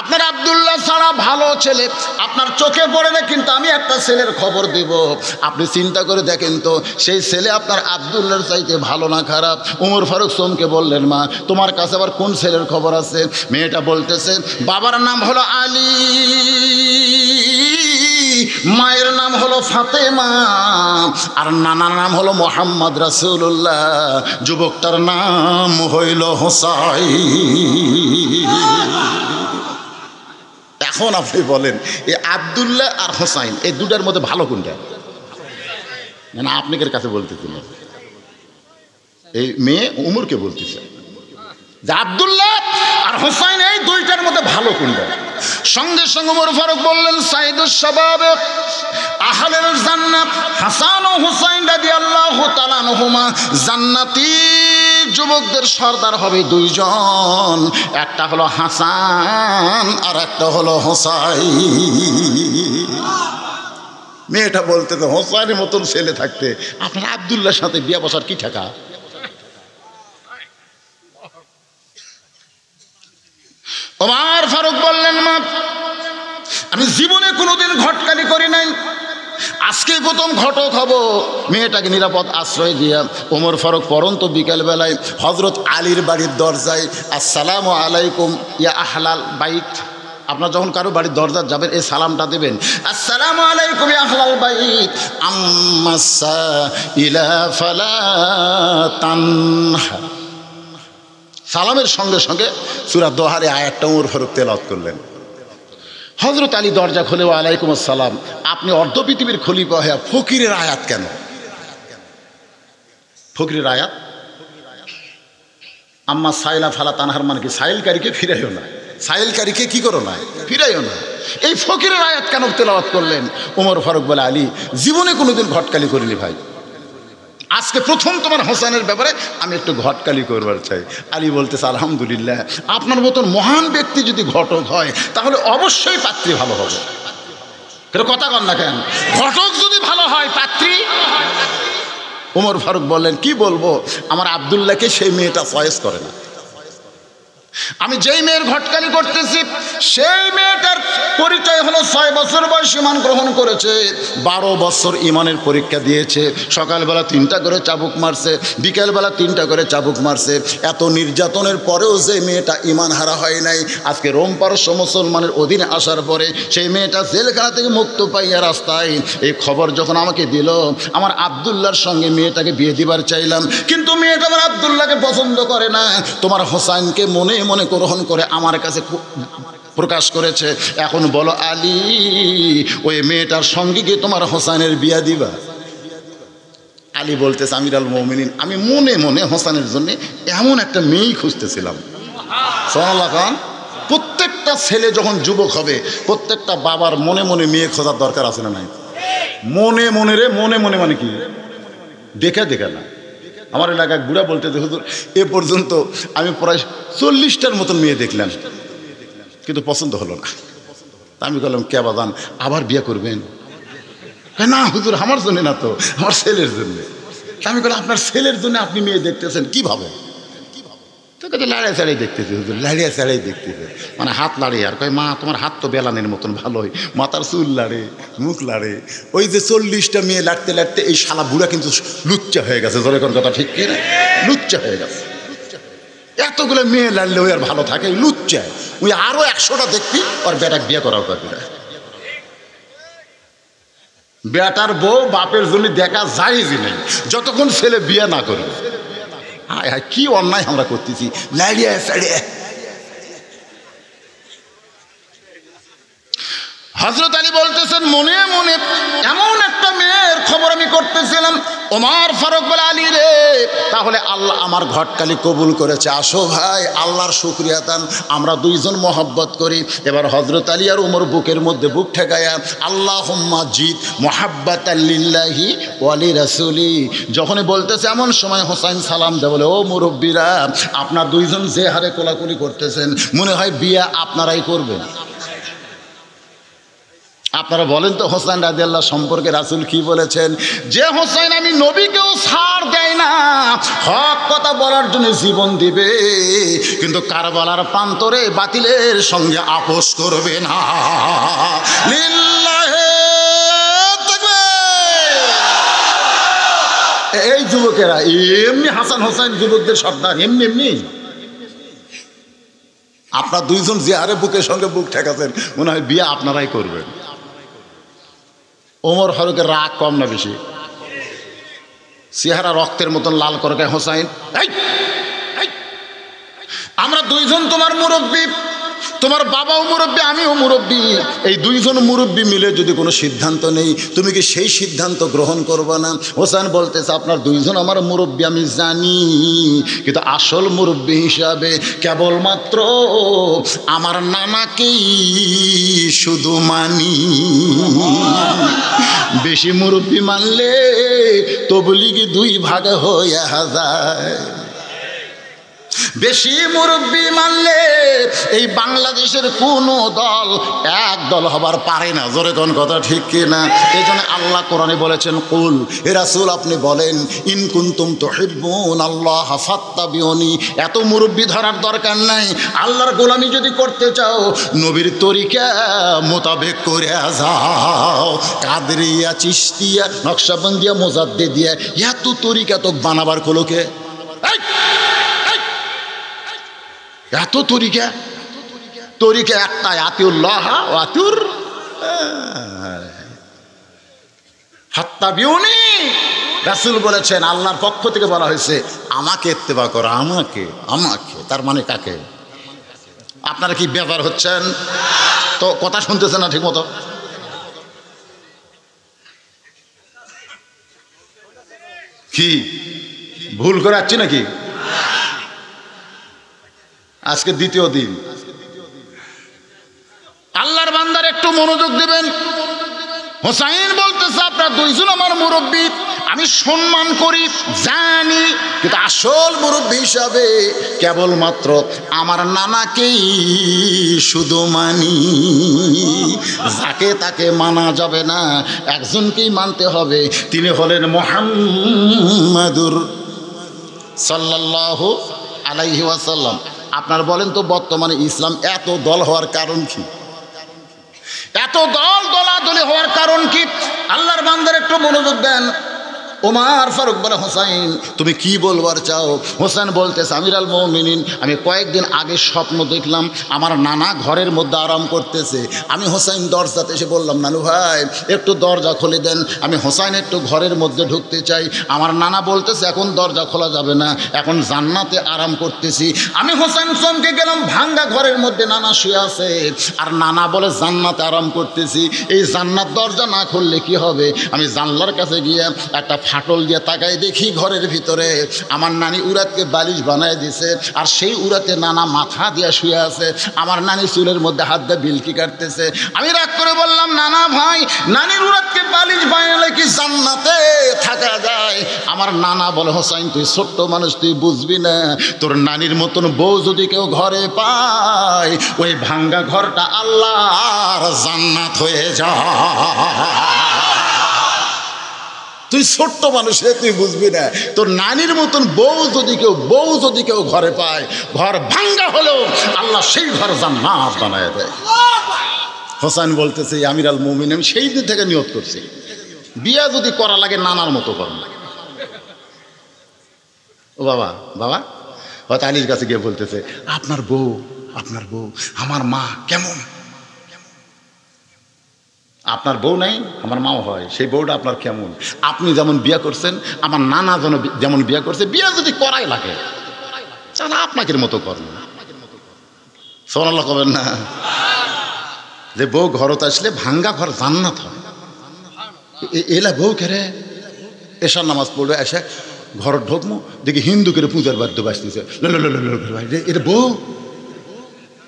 আপনার আব্দুল্লাহ ছাড়া ভালো ছেলে আপনার চোখে পড়ে না, কিন্তু আমি একটা ছেলের খবর দিব, আপনি চিন্তা করে দেখেন তো সেই ছেলে আপনার আব্দুল্লাহর চাইতে ভালো না খারাপ? উমর ফারুক সোমকে বললেন মা তোমার কাছে আবার কোন ছেলের খবর আছে? মেয়েটা বলতেছে বাবার নাম হলো আলী, মায়ের নাম হলো ফাতেমা আর নানার নাম হলো মোহাম্মদ রাসূলুল্লাহ, যুবকটার নাম হইল হোসাইন। এখন আপনি বলেন এই আব্দুল্লাহ আর হোসাইন এই দুটার মধ্যে ভালো কোনটা? না আপনাদের কাছে বলতেছি না, এই মেয়ে উমরকে বলতেছে যে আব্দুল্লাহ আর হোসাইন এই দুইটার মধ্যে ভালো কোনটা? সঙ্গে সঙ্গে ওমর ফারুক বললেন সাইদুস শাবাব আহলের জান্নাত হাসান ও হুসাইন রাদিয়াল্লাহু তাআলা আনহুমা জান্নাতি যুবকদের সর্দার হবে দুইজন, একটা হলো হাসান আর একটা হলো হোসাইন। মেয়েটা বলতে তো হোসাইনের মতন ছেলে থাকতে আপনার আব্দুল্লাহর সাথে বিয়ে বসার কি ঠেকা? ওমর ফারুক বললেন মা আমি জীবনে কোনোদিন ঘটকালি করি নাই, আজকে প্রথম ঘটক হব। মেয়েটাকে নিরাপদ আশ্রয় দিয়া ওমর ফারুক পরন্ত বিকেলবেলায় হজরত আলীর বাড়ির দরজায় আসসালামু আলাইকুম ইয়া আহলাল বাইত, আপনার যখন কারো বাড়ির দরজা যাবেন এই সালামটা দেবেন, আসসালামু আলাইকুম ইয়া আহলাল বাইত আম্মাসা ইলা ফালা তানহা। সালামের সঙ্গে সঙ্গে সূরা দোহারে আয়াতটা ওমর ফারুক তেলাওয়াত করলেন। হযরত আলী দরজা খুলে ওয়ালাইকুম আসসালাম, আপনি অর্ধ পৃথিবীর খলিফা হয়ে ফকিরের আয়াত কেন? ফকিরের আয়াত আম্মা সাইলা ফালা তানহার মানে কি সাইলকারীকে ফিরাইও না, সাইলকারীকে কি করো না ফিরাইও না, এই ফকিরের আয়াত কেন তেলাওয়াত করলেন? ওমর ফারুক বলে আলী জীবনে কোনোদিন ঘটকালি করিনি ভাই, আজকে প্রথম তোমার হোসেনের ব্যাপারে আমি একটু ঘটকালি করবার চাই। আলী বলতেছে আলহামদুলিল্লাহ, আপনার মতন মহান ব্যক্তি যদি ঘটক হয় তাহলে অবশ্যই পাত্রী ভালো হবে। কথা কন না কেন? ঘটক যদি ভালো হয় পাত্রী। ওমর ফারুক বললেন কি বলবো, আমার আব্দুল্লাহকে সেই মেয়েটা চয়েস করে না। আমি যেই মেয়ের ঘটকালি করতেছি সেই মেয়েটার পরিচয় হলো 6 বছর বয়স ইমান গ্রহণ করেছে, 12 বছর ইমানের পরীক্ষা দিয়েছে, সকালবেলা 3টা করে চাবুক মারছে, বিকেলবেলা 3টা করে চাবুক মারছে। এত নির্যাতনের পরেও যে মেয়েটা ইমান হারা হয় নাই, আজকে রোম পারস্য মুসলমানের অধীনে আসার পরে সেই মেয়েটা জেলখানা থেকে মুক্ত পাইয়া রাস্তায়, এই খবর যখন আমাকে দিল আমার আব্দুল্লাহর সঙ্গে মেয়েটাকে বিয়ে দিবার চাইলাম, কিন্তু মেয়েটা আমার আব্দুল্লাহকে পছন্দ করে না, তোমার হোসাইনকে মনে মনে গ্রহণ করে আমার কাছে প্রকাশ করেছে। এখন বলো আলী ওই মেয়েটার সঙ্গে গিয়ে তোমার হোসাইনের বিয়া দিবা? আলী বলতেছে আমিরুল মুমিনিন আমি মনে মনে হোসাইনের জন্য এমন একটা মেয়েই খুঁজতেছিলাম। সুবহানাল্লাহ খান, প্রত্যেকটা ছেলে যখন যুবক হবে প্রত্যেকটা বাবার মনে মনে মেয়ে খোঁজার দরকার আছে না নাই? মনে মনে রে, মনে মনে মানে কি দেখে দেখে না। আমার এলাকায় বুড়া বলতে হুজুর এ পর্যন্ত আমি প্রায় 40টার মতন মেয়ে দেখলাম কিন্তু পছন্দ হলো না। আমি বললাম কে বাদান আবার বিয়ে করবেন? না হুজুর আমার জন্য না, তো আমার ছেলের জন্য। আমি বললাম আপনার ছেলের জন্য আপনি মেয়ে দেখতেছেন কিভাবে? তো কাছে লাড়িয়ে চাড়িয়ে দেখতেছি হুজুর, লাড়িয়ে চাড়িয়ে দেখতেছে মানে হাত লাড়িয়ে, আর কয় মা তোমার হাত তো বেলানের মতন ভালোই, মাথার চুল লাড়ে, মুখ লাড়ে। ওই যে 40টা মেয়ে লাড়তে লাড়তে এই শালা বুড়া কিন্তু লুচ্চা হয়ে গেছে, ধরে কোন কথা ঠিক কি না? লুচ্চা হয়ে গেছে। এতগুলো মেয়ে লাড়লে ওই আর ভালো থাকে? লুচ্চা ওই আরো 100টা দেখবি আর বেটাকে বিয়ে করাও পারবি না। বেটার বউ বাপের জন্য দেখা যায়ই নেই যতক্ষণ ছেলে বিয়ে না করবে। হায় হায় কি অন্যায় আমরা করতেছি, লাড়িয়ে সাড়িয়ে। হযরত আলী বলতেছেন মনে মনে এমন একটা মেয়ের খবর আমি করতেছিলাম। ওমর ফারুক বলে আলী রে তাহলে আল্লাহ আমার ঘটকালি কবুল করেছে, আসো ভাই আল্লাহর শুকরিয়া দান, আমরা দুইজন মহব্বত করি। এবার হযরত আলী আর ওমর বুকের মধ্যে বুক ঠেকায়া আল্লাহুম্মা জিদ মুহাব্বাতাল লিল্লাহি ওয়া লিরাসূলি যখনই বলতেছে এমন সময় হোসাইন সালাম দেয় বলে ও মুরব্বীরা আপনার দুইজন যে হারে কোলাকুলি করতেছেন মনে হয় বিয়ে আপনারাই করবেন। আপনারা বলেন তো হোসেন রাদিয়াল্লাহু সম্পর্কে রাসূল কি বলেছেন? যে হোসেন আমি নবীকেও ছাড় দেয় না, হক কথা বলার জন্য জীবন দিবে কিন্তু কারবালার প্রান্তরে বাতিলের সঙ্গে আপোষ করবে না। লিল্লাহি তাকবীর। এই যুবকেরা এমনি হাসান হোসেন যুবকদের সর্দার, এমনি এমনি আপনার দুইজন যে হারে বুকের সঙ্গে বুক ঠেকাচ্ছেন মনে হয় বিয়ে আপনারাই করবেন। ওমর ফারুকের রাগ কম না বেশি? চেহারা রক্তের মতন লাল করে কে হোসাইন? আমরা দুইজন তোমার মুরব্বী, তোমার বাবাও মুরব্বী, আমিও মুরব্বী, এই দুইজন মুরব্বী মিলে যদি কোনো সিদ্ধান্ত নেই, তুমি কি সেই সিদ্ধান্ত গ্রহণ করবে না? হোসেন বলতেছে আপনার দুইজন আমার মুরব্বী আমি জানি, কিন্তু আসল মুরব্বী হিসাবে কেবলমাত্র আমার নানাকেই শুধু মানি। বেশি মুরব্বী মানলে তবলিগি দুই ভাগে হয়ে যায়। বেশি মুরব্বী মানলে এই বাংলাদেশের কোনো দল এক দল হবার পারে না। জোরে কোন কথা ঠিক কিনা? এই জন্য আল্লাহ কোরআনে বলেছেন, কুল, হে রাসূল আপনি বলেন, ইন কুনতুম তুহিব্বুন আল্লাহ ফাত্তাবিউনি। এত মুরব্বী ধরার দরকার নাই। আল্লাহর গোলামি যদি করতে চাও নবীর তরিকা মোতাবেক করে যাও। কাদরিয়া, চিশতিয়া, নকশবন্দিয়া, মোজাদ্দেদিয়া, এত তরিকা তো বানাবার কোলোকে, এত তরিকা, তরিকা একটাই, আতিউল্লাহ ও আতিউর ফাত্তাবিউনি। রাসূল বলেছেন, আল্লাহর পক্ষ থেকে বলা হয়েছে আমাকে ইত্তেবা করো, আমাকে, আমাকে, তার মানে কাকে? আপনারা কি বেজার হচ্ছেন? তো কথা শুনতেছেন না ঠিক মতো? কি ভুল করে যাচ্ছি নাকি? আজকে দ্বিতীয় দিন, আল্লাহর বান্দার একটু মনোযোগ দিবেন। হোসাইন বলতেছে আপনার দুইজন আমার মুরব্বী, আমি সম্মান করি, জানি, কিন্তু আসল মুরব্বী হিসাবে কেবলমাত্র আমার নানাকেই শুধু মানি। যাকে তাকে মানা যাবে না, একজনকেই মানতে হবে, তিনি হলেন মুহাম্মাদুর সাল্লাল্লাহু আলাইহি ওয়াসাল্লাম। আপনার বলেন তো বর্তমানে ইসলাম এত দল হওয়ার কারণ কি? এত দল দলাদলি হওয়ার কারণ কি? আল্লাহর বান্দার একটু মনোযোগ দেন। ওমর ফারুক বলে, হোসাইন তুমি কি বলবার চাও? হোসেন বলতেছে, আমির আল মুমিনিন, আমি কয়েকদিন আগে স্বপ্ন দেখলাম আমার নানা ঘরের মধ্যে আরাম করতেছে। আমি হোসাইন দরজাতে এসে বললাম, নানু ভাই একটু দরজা খুলে দেন, আমি হোসাইন একটু ঘরের মধ্যে ঢুকতে চাই। আমার নানা বলতেছে এখন দরজা খোলা যাবে না, এখন জান্নাতে আরাম করতেছি। আমি হোসাইন চমকে গেলাম, ভাঙ্গা ঘরের মধ্যে নানা শুয়ে আছে, আর নানা বলে জান্নাতে আরাম করতেছি। এই জান্নাত দরজা না খুললে কি হবে? আমি জানলার কাছে গিয়ে একটা ফাটল দিয়ে তাকাই, দেখি ঘরের ভিতরে আমার নানি উরাতকে বালিশ বানায় দিছে, আর সেই উরাতে নানা মাথা দিয়ে শুয়ে আছে। আমার নানি চুলের মধ্যে হাত দিয়ে বিলকি কাটতেছে। আমি রাগ করে বললাম, নানা ভাই, নানির উরাতকে বালিশ বানালে কি জান্নাতে থাকা যায়? আমার নানা বলে, হোসাইন তুই ছোট্ট মানুষ, তুই বুঝবি না, তোর নানির মতন বউ যদি কেউ ঘরে পায়, ওই ভাঙ্গা ঘরটা আল্লাহর জান্নাত হয়ে যায়। তুই ছোট্ট মানুষ, তুই বুঝবি না, তোর নানির মতন বউ যদি কেউ ঘরে পায়, ঘর ভাঙ্গা হলেও আল্লাহ সেই ঘর জান্নাত বানায় দেয়। হোসেন বলতেছে, আমির আল মুমিনিন, আমি সেই দিন থেকে নিয়ত করছি বিয়া যদি করা লাগে নানার মতো করব। ও বাবা, বাবা হয়তো আলীর কাছে গিয়ে বলতেছে, আপনার বউ আমার মা কেমন? আপনার বউ নাই, আমার মাও হয়, সেই বউটা আপনার কেমন? আপনি যেমন বিয়ে করছেন, আমার নানা যেমন বিয়ে করছে, বিয়ে যদি করাই লাগে তাহলে আপনাকে মতো করবেন। সুবহানাল্লাহ করবেন না? যে বউ ঘরত আসলে ভাঙ্গা ঘর জান্নাত হয়। এলা বউ কেরে এসার নামাজ পড়বে, এসে ঘর ঢোকমো, দেখি হিন্দু করে পূজার বাদ্য বাজতেছে, এটা বউ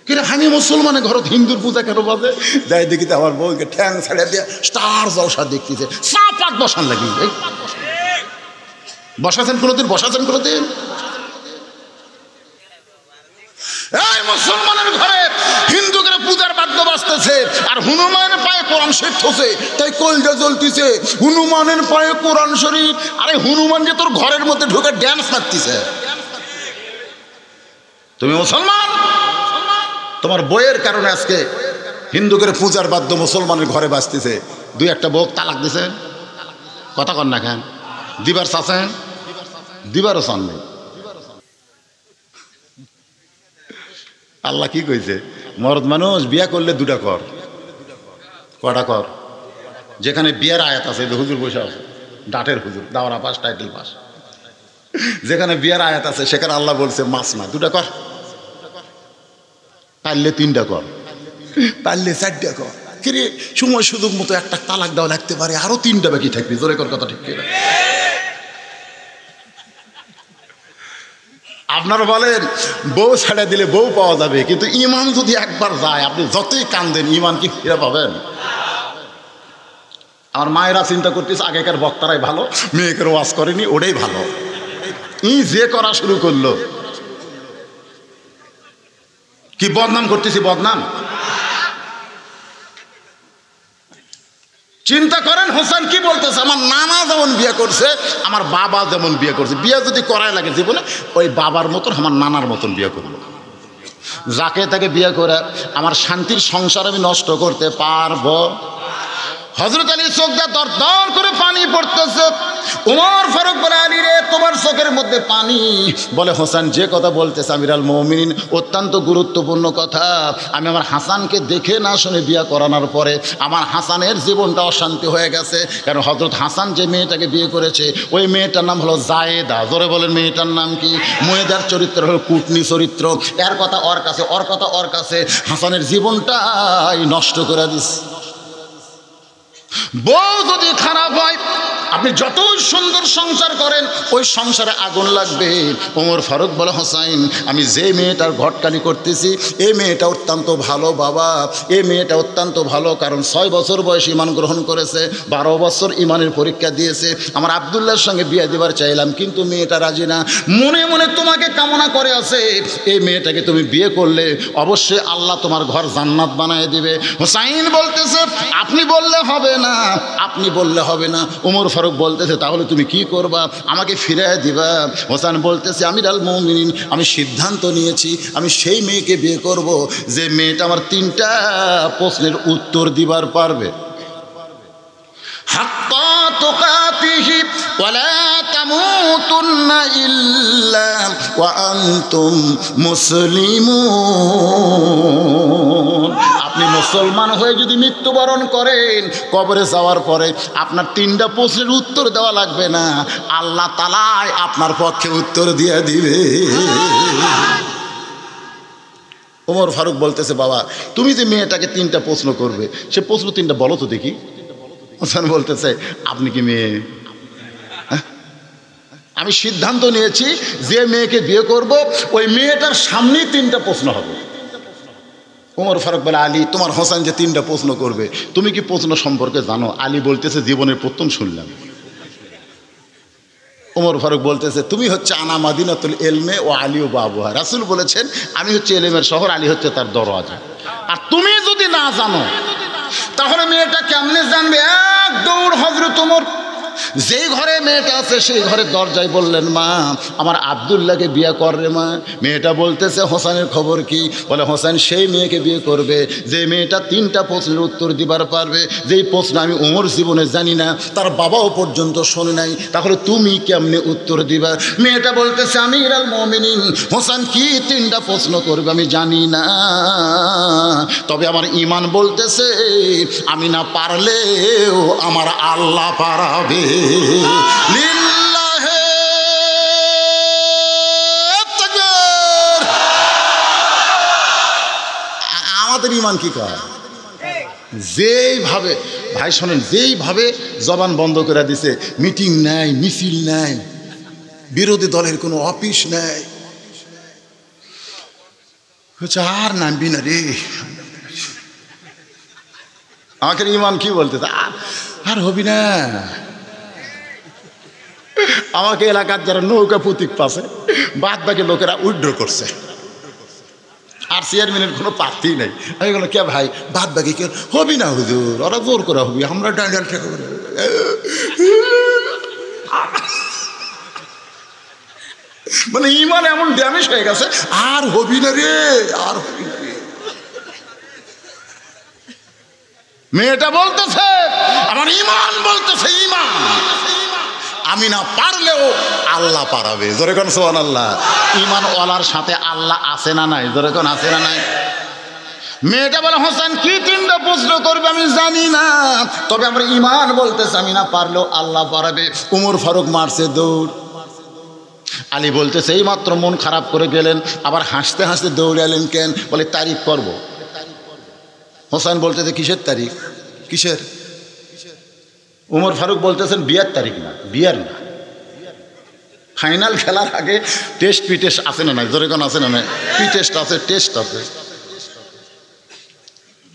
কিরে? আমি মুসলমানের ঘরত হিন্দুর পূজা কেন বাজে? যাই দেখি তো আমার বউকে ঠ্যাং ছাড়িয়ে দিয়ে স্টার জলসা দেখতেছে, চাপাত বসান লাগি। বসাছেন কোনোদিন? এই মুসলমানের ঘরে হিন্দু করে পূজার বাদ্য বাজতেছে, আর হনুমানের পায়ে কোরআন শরীফ থসে, তাই কলজা জ্বলতিছে। হনুমানের পায়ে কোরআন শরীফ, আরে হনুমান যে তোর ঘরের মধ্যে ঢুকে ড্যান্স মারতিছে। তুমি মুসলমান, তোমার বইয়ের কারণে আজকে হিন্দু করে পূজার বাদ্য মুসলমানের ঘরে বাজতেছে। দুই একটা বউ তালাক দিছে, কথা কন না কেন? দিবার চাচ্ছেন, দিবারও চান নেই। আল্লাহ কি কইছে? মরদ মানুষ বিয়া করলে দুটা কর। কটা কর? যেখানে বিয়ের আয়াত আছে, হুজুর বসে আছে, ডাটের হুজুর, দাওরা পাস, টাইটেল পাস, যেখানে বিয়ের আয়াত আছে সেখানে আল্লাহ বলছে মাস না, দুটা কর, পারলে তিনটা কর, পারলে চারটা কর। কিরে সময় সুযোগ মতো একটা তালাক দেওয়া লাগতে পারে, আরো তিনটা বাকি থাকবে, জোরে কর কথা ঠিক কিনা? আপনারা বলেন বউ ছেড়ে দিলে বউ পাওয়া যাবে, কিন্তু ইমান যদি একবার যায় আপনি যতই কান্দেন ইমান কি ফিরে পাবেন? আমার মায়েরা চিন্তা করতেছে আগেকার বক্তারাই ভালো, মেয়েকে ওয়াজ করেনি, ওটাই ভালো। যে করা শুরু করলো, কি বদনাম করতেছি, বদনাম। চিন্তা করেন হোসেন কি বলতেছে, আমার নানা যেমন বিয়ে করছে, আমার বাবা যেমন বিয়ে করছে, বিয়ে যদি করাই লাগে জীবনে ওই বাবার মতন আমার নানার মতন বিয়ে করবো। যাকে তাকে বিয়ে করে আমার শান্তির সংসার আমি নষ্ট করতে পারবো? হযরত আলী চোখ দিয়ে দর দর করে পানি পড়তেছে। উমর ফারুক বলে, আলী রে তোমার চোখের মধ্যে পানি। বলে হোসেন যে কথা বলতেছে আমিরুল মুমিনিন অত্যন্ত গুরুত্বপূর্ণ কথা। আমি আমার হাসানকে দেখে না শুনে বিয়ে করানোর পরে আমার হাসানের জীবনটা অশান্তি হয়ে গেছে। কারণ হযরত হাসান যে মেয়েটাকে বিয়ে করেছে ওই মেয়েটার নাম হলো জায়েদা। জোরে বলেন মেয়েটার নাম কি? মুয়েদার চরিত্র হলো কুটনি চরিত্র। এর কথা ওর কাছে, ওর কথা ওর কাছে, হাসানের জীবনটাই নষ্ট করে দিস। বউ যদি খারাপ হয় আপনি যতই সুন্দর সংসার করেন ওই সংসারে আগুন লাগবে। ওমর ফারুক বলে, হোসাইন আমি যে মেয়েটার ঘটকালি করতেছি এই মেয়েটা অত্যন্ত ভালো বাবা, এই মেয়েটা অত্যন্ত ভালো, কারণ 6 বছর বয়স ইমান গ্রহণ করেছে, 12 বছর ইমানের পরীক্ষা দিয়েছে। আমার আবদুল্লাহর সঙ্গে বিয়ে দেবার চাইলাম কিন্তু মেয়েটা রাজি না, মনে মনে তোমাকে কামনা করে আছে, এই মেয়েটাকে তুমি বিয়ে করলে অবশ্যই আল্লাহ তোমার ঘর জান্নাত বানায় দিবে। হোসাইন বলতেছে আপনি বললে হবে না, আপনি বললে হবে না। ওমর ফারুক বলতেছে তাহলে তুমি কি করবা, আমাকে ফিরিয়ে দিবা? হোসেন বলতেছে আমিরুল মুমিনিন আমি সিদ্ধান্ত নিয়েছি আমি সেই মেয়েকে বিয়ে করব যে মেয়েটা আমার 3টা প্রশ্নের উত্তর দিবার পারবে। হাত্তা তুকাতিহি ওয়ালা তামুতুন্না ইল্লা ওয়া আনতুম মুসলিমুন। আপনি মুসলমান হয়ে যদি মৃত্যুবরণ করেন কবরে যাওয়ার পরে আপনার 3টা প্রশ্নের উত্তর দেওয়া লাগবে না, আল্লাহ তাআলাই আপনার পক্ষে উত্তর দিয়ে দিবে। ওমর ফারুক বলতেছে বাবা তুমি যে মেয়েটাকে 3টা প্রশ্ন করবে সে প্রশ্ন 3টা বলো তো দেখি। হোসেন বলতেছে আপনি কি মেয়ে? আমি সিদ্ধান্ত নিয়েছি যে মেয়েকে বিয়ে করব ওই মেয়েটার সামনেই 3টা প্রশ্ন হবে। ওমর ফারুক বলে আলী তোমার হোসেন যে 3টা প্রশ্ন করবে তুমি কি প্রশ্ন সম্পর্কে জানো? আলী বলতেছে জীবনের প্রথম শুনলাম। ওমর ফারুক বলতেছে তুমি হচ্ছে আনা মাদিনাতুল ইলমে ও আলী ও বাবুহা। রাসূল বলেছেন আমি হচ্ছে ইলমের শহর, আলী হচ্ছে তার দরওয়াজা। আর তুমি যদি না জানো তাহলে মেয়েটা কেমনে জানবে? এক দৌড় হযরত ওমর যেই ঘরে মেয়েটা আছে সেই ঘরের দরজায় বললেন মা আমার আব্দুল্লাহকে বিয়ে কর রে মা। মেয়েটা বলতেছে হোসেনের খবর কি? বলে হোসেন সেই মেয়েকে বিয়ে করবে যে মেয়েটা 3টা প্রশ্নের উত্তর দিবার পারবে, যেই প্রশ্ন আমি ওমর জীবনে জানি না, তার বাবাও পর্যন্ত শোনে নাই, তাহলে তুমি কেমনে উত্তর দিবা? মেয়েটা বলতেছে আমিরুল মুমিনিন হোসেন কি 3টা প্রশ্ন করবে আমি জানি না, তবে আমার ঈমান বলতেছে আমি না পারলেও আমার আল্লাহ পারাবে। লিল্লাহে তাকবীর। আমাদের ঈমান কি কয়? যেইভাবে ভাই শোনেন যেইভাবে জবান বন্ধ করে দিছে, মিটিং নাই, মিছিল নাই, বিরোধী দলের কোনো অফিস নাই, আর নামবি না রে। আমাকে ঈমান কি বলতেছে আর হবি না। আমাকে এলাকার যারা নৌকা প্রতীক পাশে বাদ বাকি লোকেরা উইথড্র করছে, আর চেয়ারম্যানের কোনো প্রার্থী নেই। আমি বললাম কে ভাই বাদ বাকি কে? হবি না হুজুর, ওরা জোর করে হবি, আমরা ডান্ডাল ঠেকা করে। মানে ঈমান এমন ড্যামেজ হয়ে গেছে আর হবি না রে, আর হবি না রে। মেয়েটা বলতেছে আমার ঈমান বলতেছে ঈমান আমি না পারলেও আল্লাহ পারাবে। জোরে কোন সুবহানাল্লাহ। ঈমান ওয়ালার সাথে আল্লাহ আছে না নাই? জোরে কোন আছে না নাই? মেয়েটা বলে হোসেন কি তিনটা প্রশ্ন করবে আমি জানি না, তবে আমরা ইমান বলতেছে আমি না পারলেও আল্লাহ পারাবে। উমর ফারুক মারছে দৌড়। আলী বলতেছে এই মাত্র মন খারাপ করে গেলেন, আবার হাসতে হাসতে দৌড়ে এলেন কেন? বলে তারিখ করব। হোসেন বলতেছে কিসের তারিখ? কিসের? উমর ফারুক বলতেছেন বিয়ার তারিখ না, বিয়ার না, ফাইনাল খেলার আগে টেস্ট পিটেস্ট আছে না নাই? জোরে কোন আছে না নাই? পিটেস্ট আছে, টেস্ট আছে।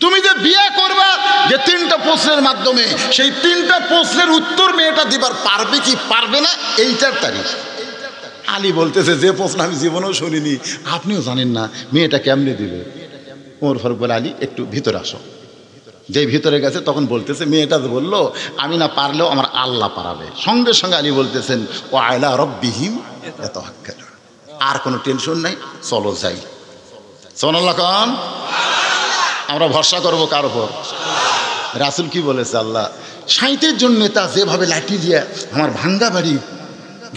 তুমি যে বিয়ে করবা যে তিনটা প্রশ্নের মাধ্যমে, সেই তিনটা প্রশ্নের উত্তর মেয়েটা দিবার পারবে কি পারবে না, এইটার তারিখ। আলী বলতেছে যে প্রশ্ন আমি জীবনেও শুনিনি, আপনিও জানেন না, মেয়েটা কেমনে দিবে? ওমর ফারুক বলে আলী একটু ভিতরে আসো। যেই ভিতরে গেছে তখন বলতেছে মেয়েটা বললো আমি না পারলেও আমার আল্লাহ পারাবে। সঙ্গে সঙ্গে আলী বলতেছেন ও আয়লা রব্বিহিম এত হাক্কার, আর কোনো টেনশন নাই, চলো যাই। সোনাল্লাহ খান, আমরা ভরসা করবো কার উপর? রাসূল কি বলেছে? আল্লাহ 37 জন নেতা যেভাবে লাঠি দিয়ে আমার ভাঙ্গা বাড়ি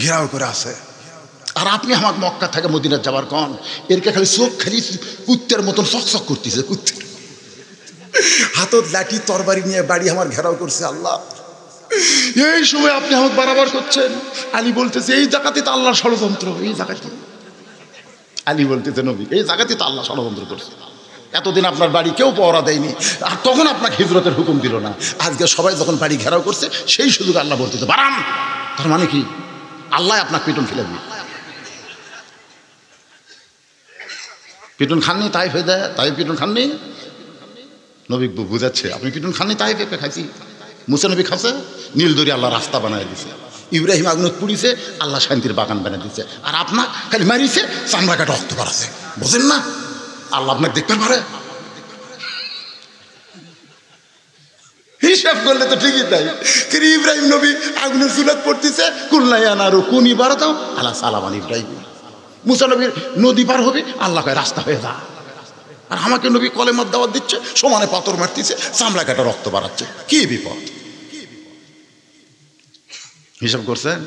ঘেরাও করে আছে, আর আপনি আমার মক্কা থেকে মদিনা যাবার কন, এরকে খালি চোখ খালি কুত্তের মতন চকচক করতেছে, কুত্তের হাতত লাঠি তরবারি নিয়ে বাড়ি আমার ঘেরাও করছে। আল্লাহ এই সময় আপনি আমাকে বাড়াবার করছেন। আলী বলতেছে এই জায়গাতে তো আল্লাহর ষড়যন্ত্র, এই জায়গাতে। আলী বলতেছে নবী এই জায়গাতে তো আল্লাহ ষড়যন্ত্র করছে, এতদিন আপনার বাড়ি কেউ পহরা দেয়নি, আর তখন আপনাকে হিজরতের হুকুম দিল না, আজকে সবাই যখন বাড়ি ঘেরাও করছে সেই সুযোগ আল্লাহ বলতেছে বাড়ান। তার মানে কি? আল্লাহ আপনাকে পিটন ফেলে দিবে। পিটন খাননি তাই হয়ে দেয়, তাই পিটন খাননি। নবী বুঝাচ্ছে আপনি পিটন খাননি তাই পেঁপে খাইছি। মুসা নবী খাচ্ছে, নীলদরি আল্লাহ রাস্তা বানায় দিছে, ইব্রাহিম আগুনত পুড়িছে, আল্লাহ শান্তির বাগান বানিয়ে দিচ্ছে, আর আপনার খালি মারিছে, চামড়া কাটা রক্ত বাড়াছে। বোঝেন না আল্লাহ আপনাকে দেখতে পারে? হিসাব করলে তো ঠিকই তাই। কিন্তু ইব্রাহিম নবী আগুনের চুলাত পড়তেছে, কুল্লাই আনারু কুনি বাড়াতাম আল্লাহ সালামান ইব্রাহিম। মুসা নবীর নদী পার হবে, আল্লাহ কয় রাস্তা হয়ে যা, আর আমাকে নবী কলেমার দাওয়াত দিচ্ছে, সমানে পাথর মারতেছে, চামড়া কাটা রক্ত বাড়াচ্ছে, কি বিপদ! হিসাব করছেন?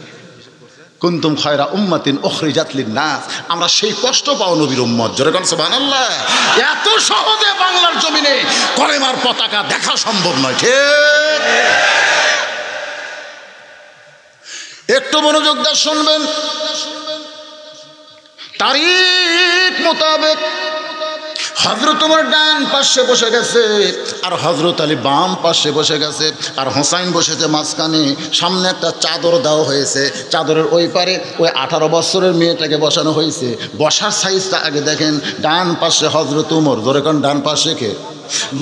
কুনতুম খায়রা উম্মাতিন উখরিজাত লিন-নাস, আমরা সেই কষ্ট পাও নবীর উম্মত। জোরে কোন সুবহানাল্লাহ। এত সহজে বাংলার জমিনে কলেমার পতাকা দেখা সম্ভব নয়, ঠিক? একটু মনোযোগ দিয়ে শুনবেন। তারিখ মোতাবেক হযরত ওমর ডান পাশে বসে গেছে, আর হযরত আলী বাম পাশে বসে গেছে, আর হোসাইন বসেছে মাঝখানে। সামনে একটা চাদর দেওয়া হয়েছে, চাদরের ওই পারে ওই 18 বছরের মেয়েটাকে বসানো হয়েছে। বসার সাইজটা আগে দেখেন। ডান পাশে হযরত ওমর, ধরে কোন ডান পাশে কে?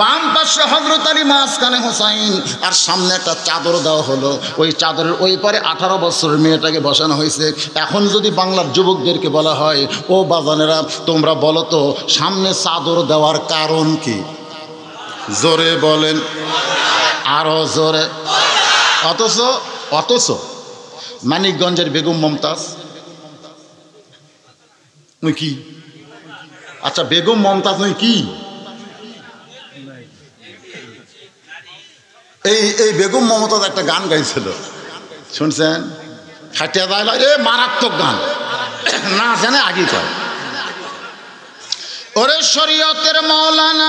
বাম পাশে হযরত আলী, মাঝখানে হোসাইন, আর সামনে একটা চাদর দেওয়া হলো। ওই চাদরের ওই পারে 18 বছরের মেয়েটাকে বসানো হয়েছে। এখন যদি বাংলার যুবকদেরকে বলা হয় ও বাজানেরা তোমরা বলো তো সামনে চাদর দেওয়ার কারণ কি? জোরে বলেন, আরো জোরে। অথচ মানিকগঞ্জের বেগম মমতাজ ওই কি? আচ্ছা বেগম মমতাজ ওই কি? এই বেগম মমতাজ একটা গান গাইছিল, শুনছেন? খাটিয়া যায় এ মারাত্মক গান, না জানে আগে কয় ওরে শরীয়তের মৌলানা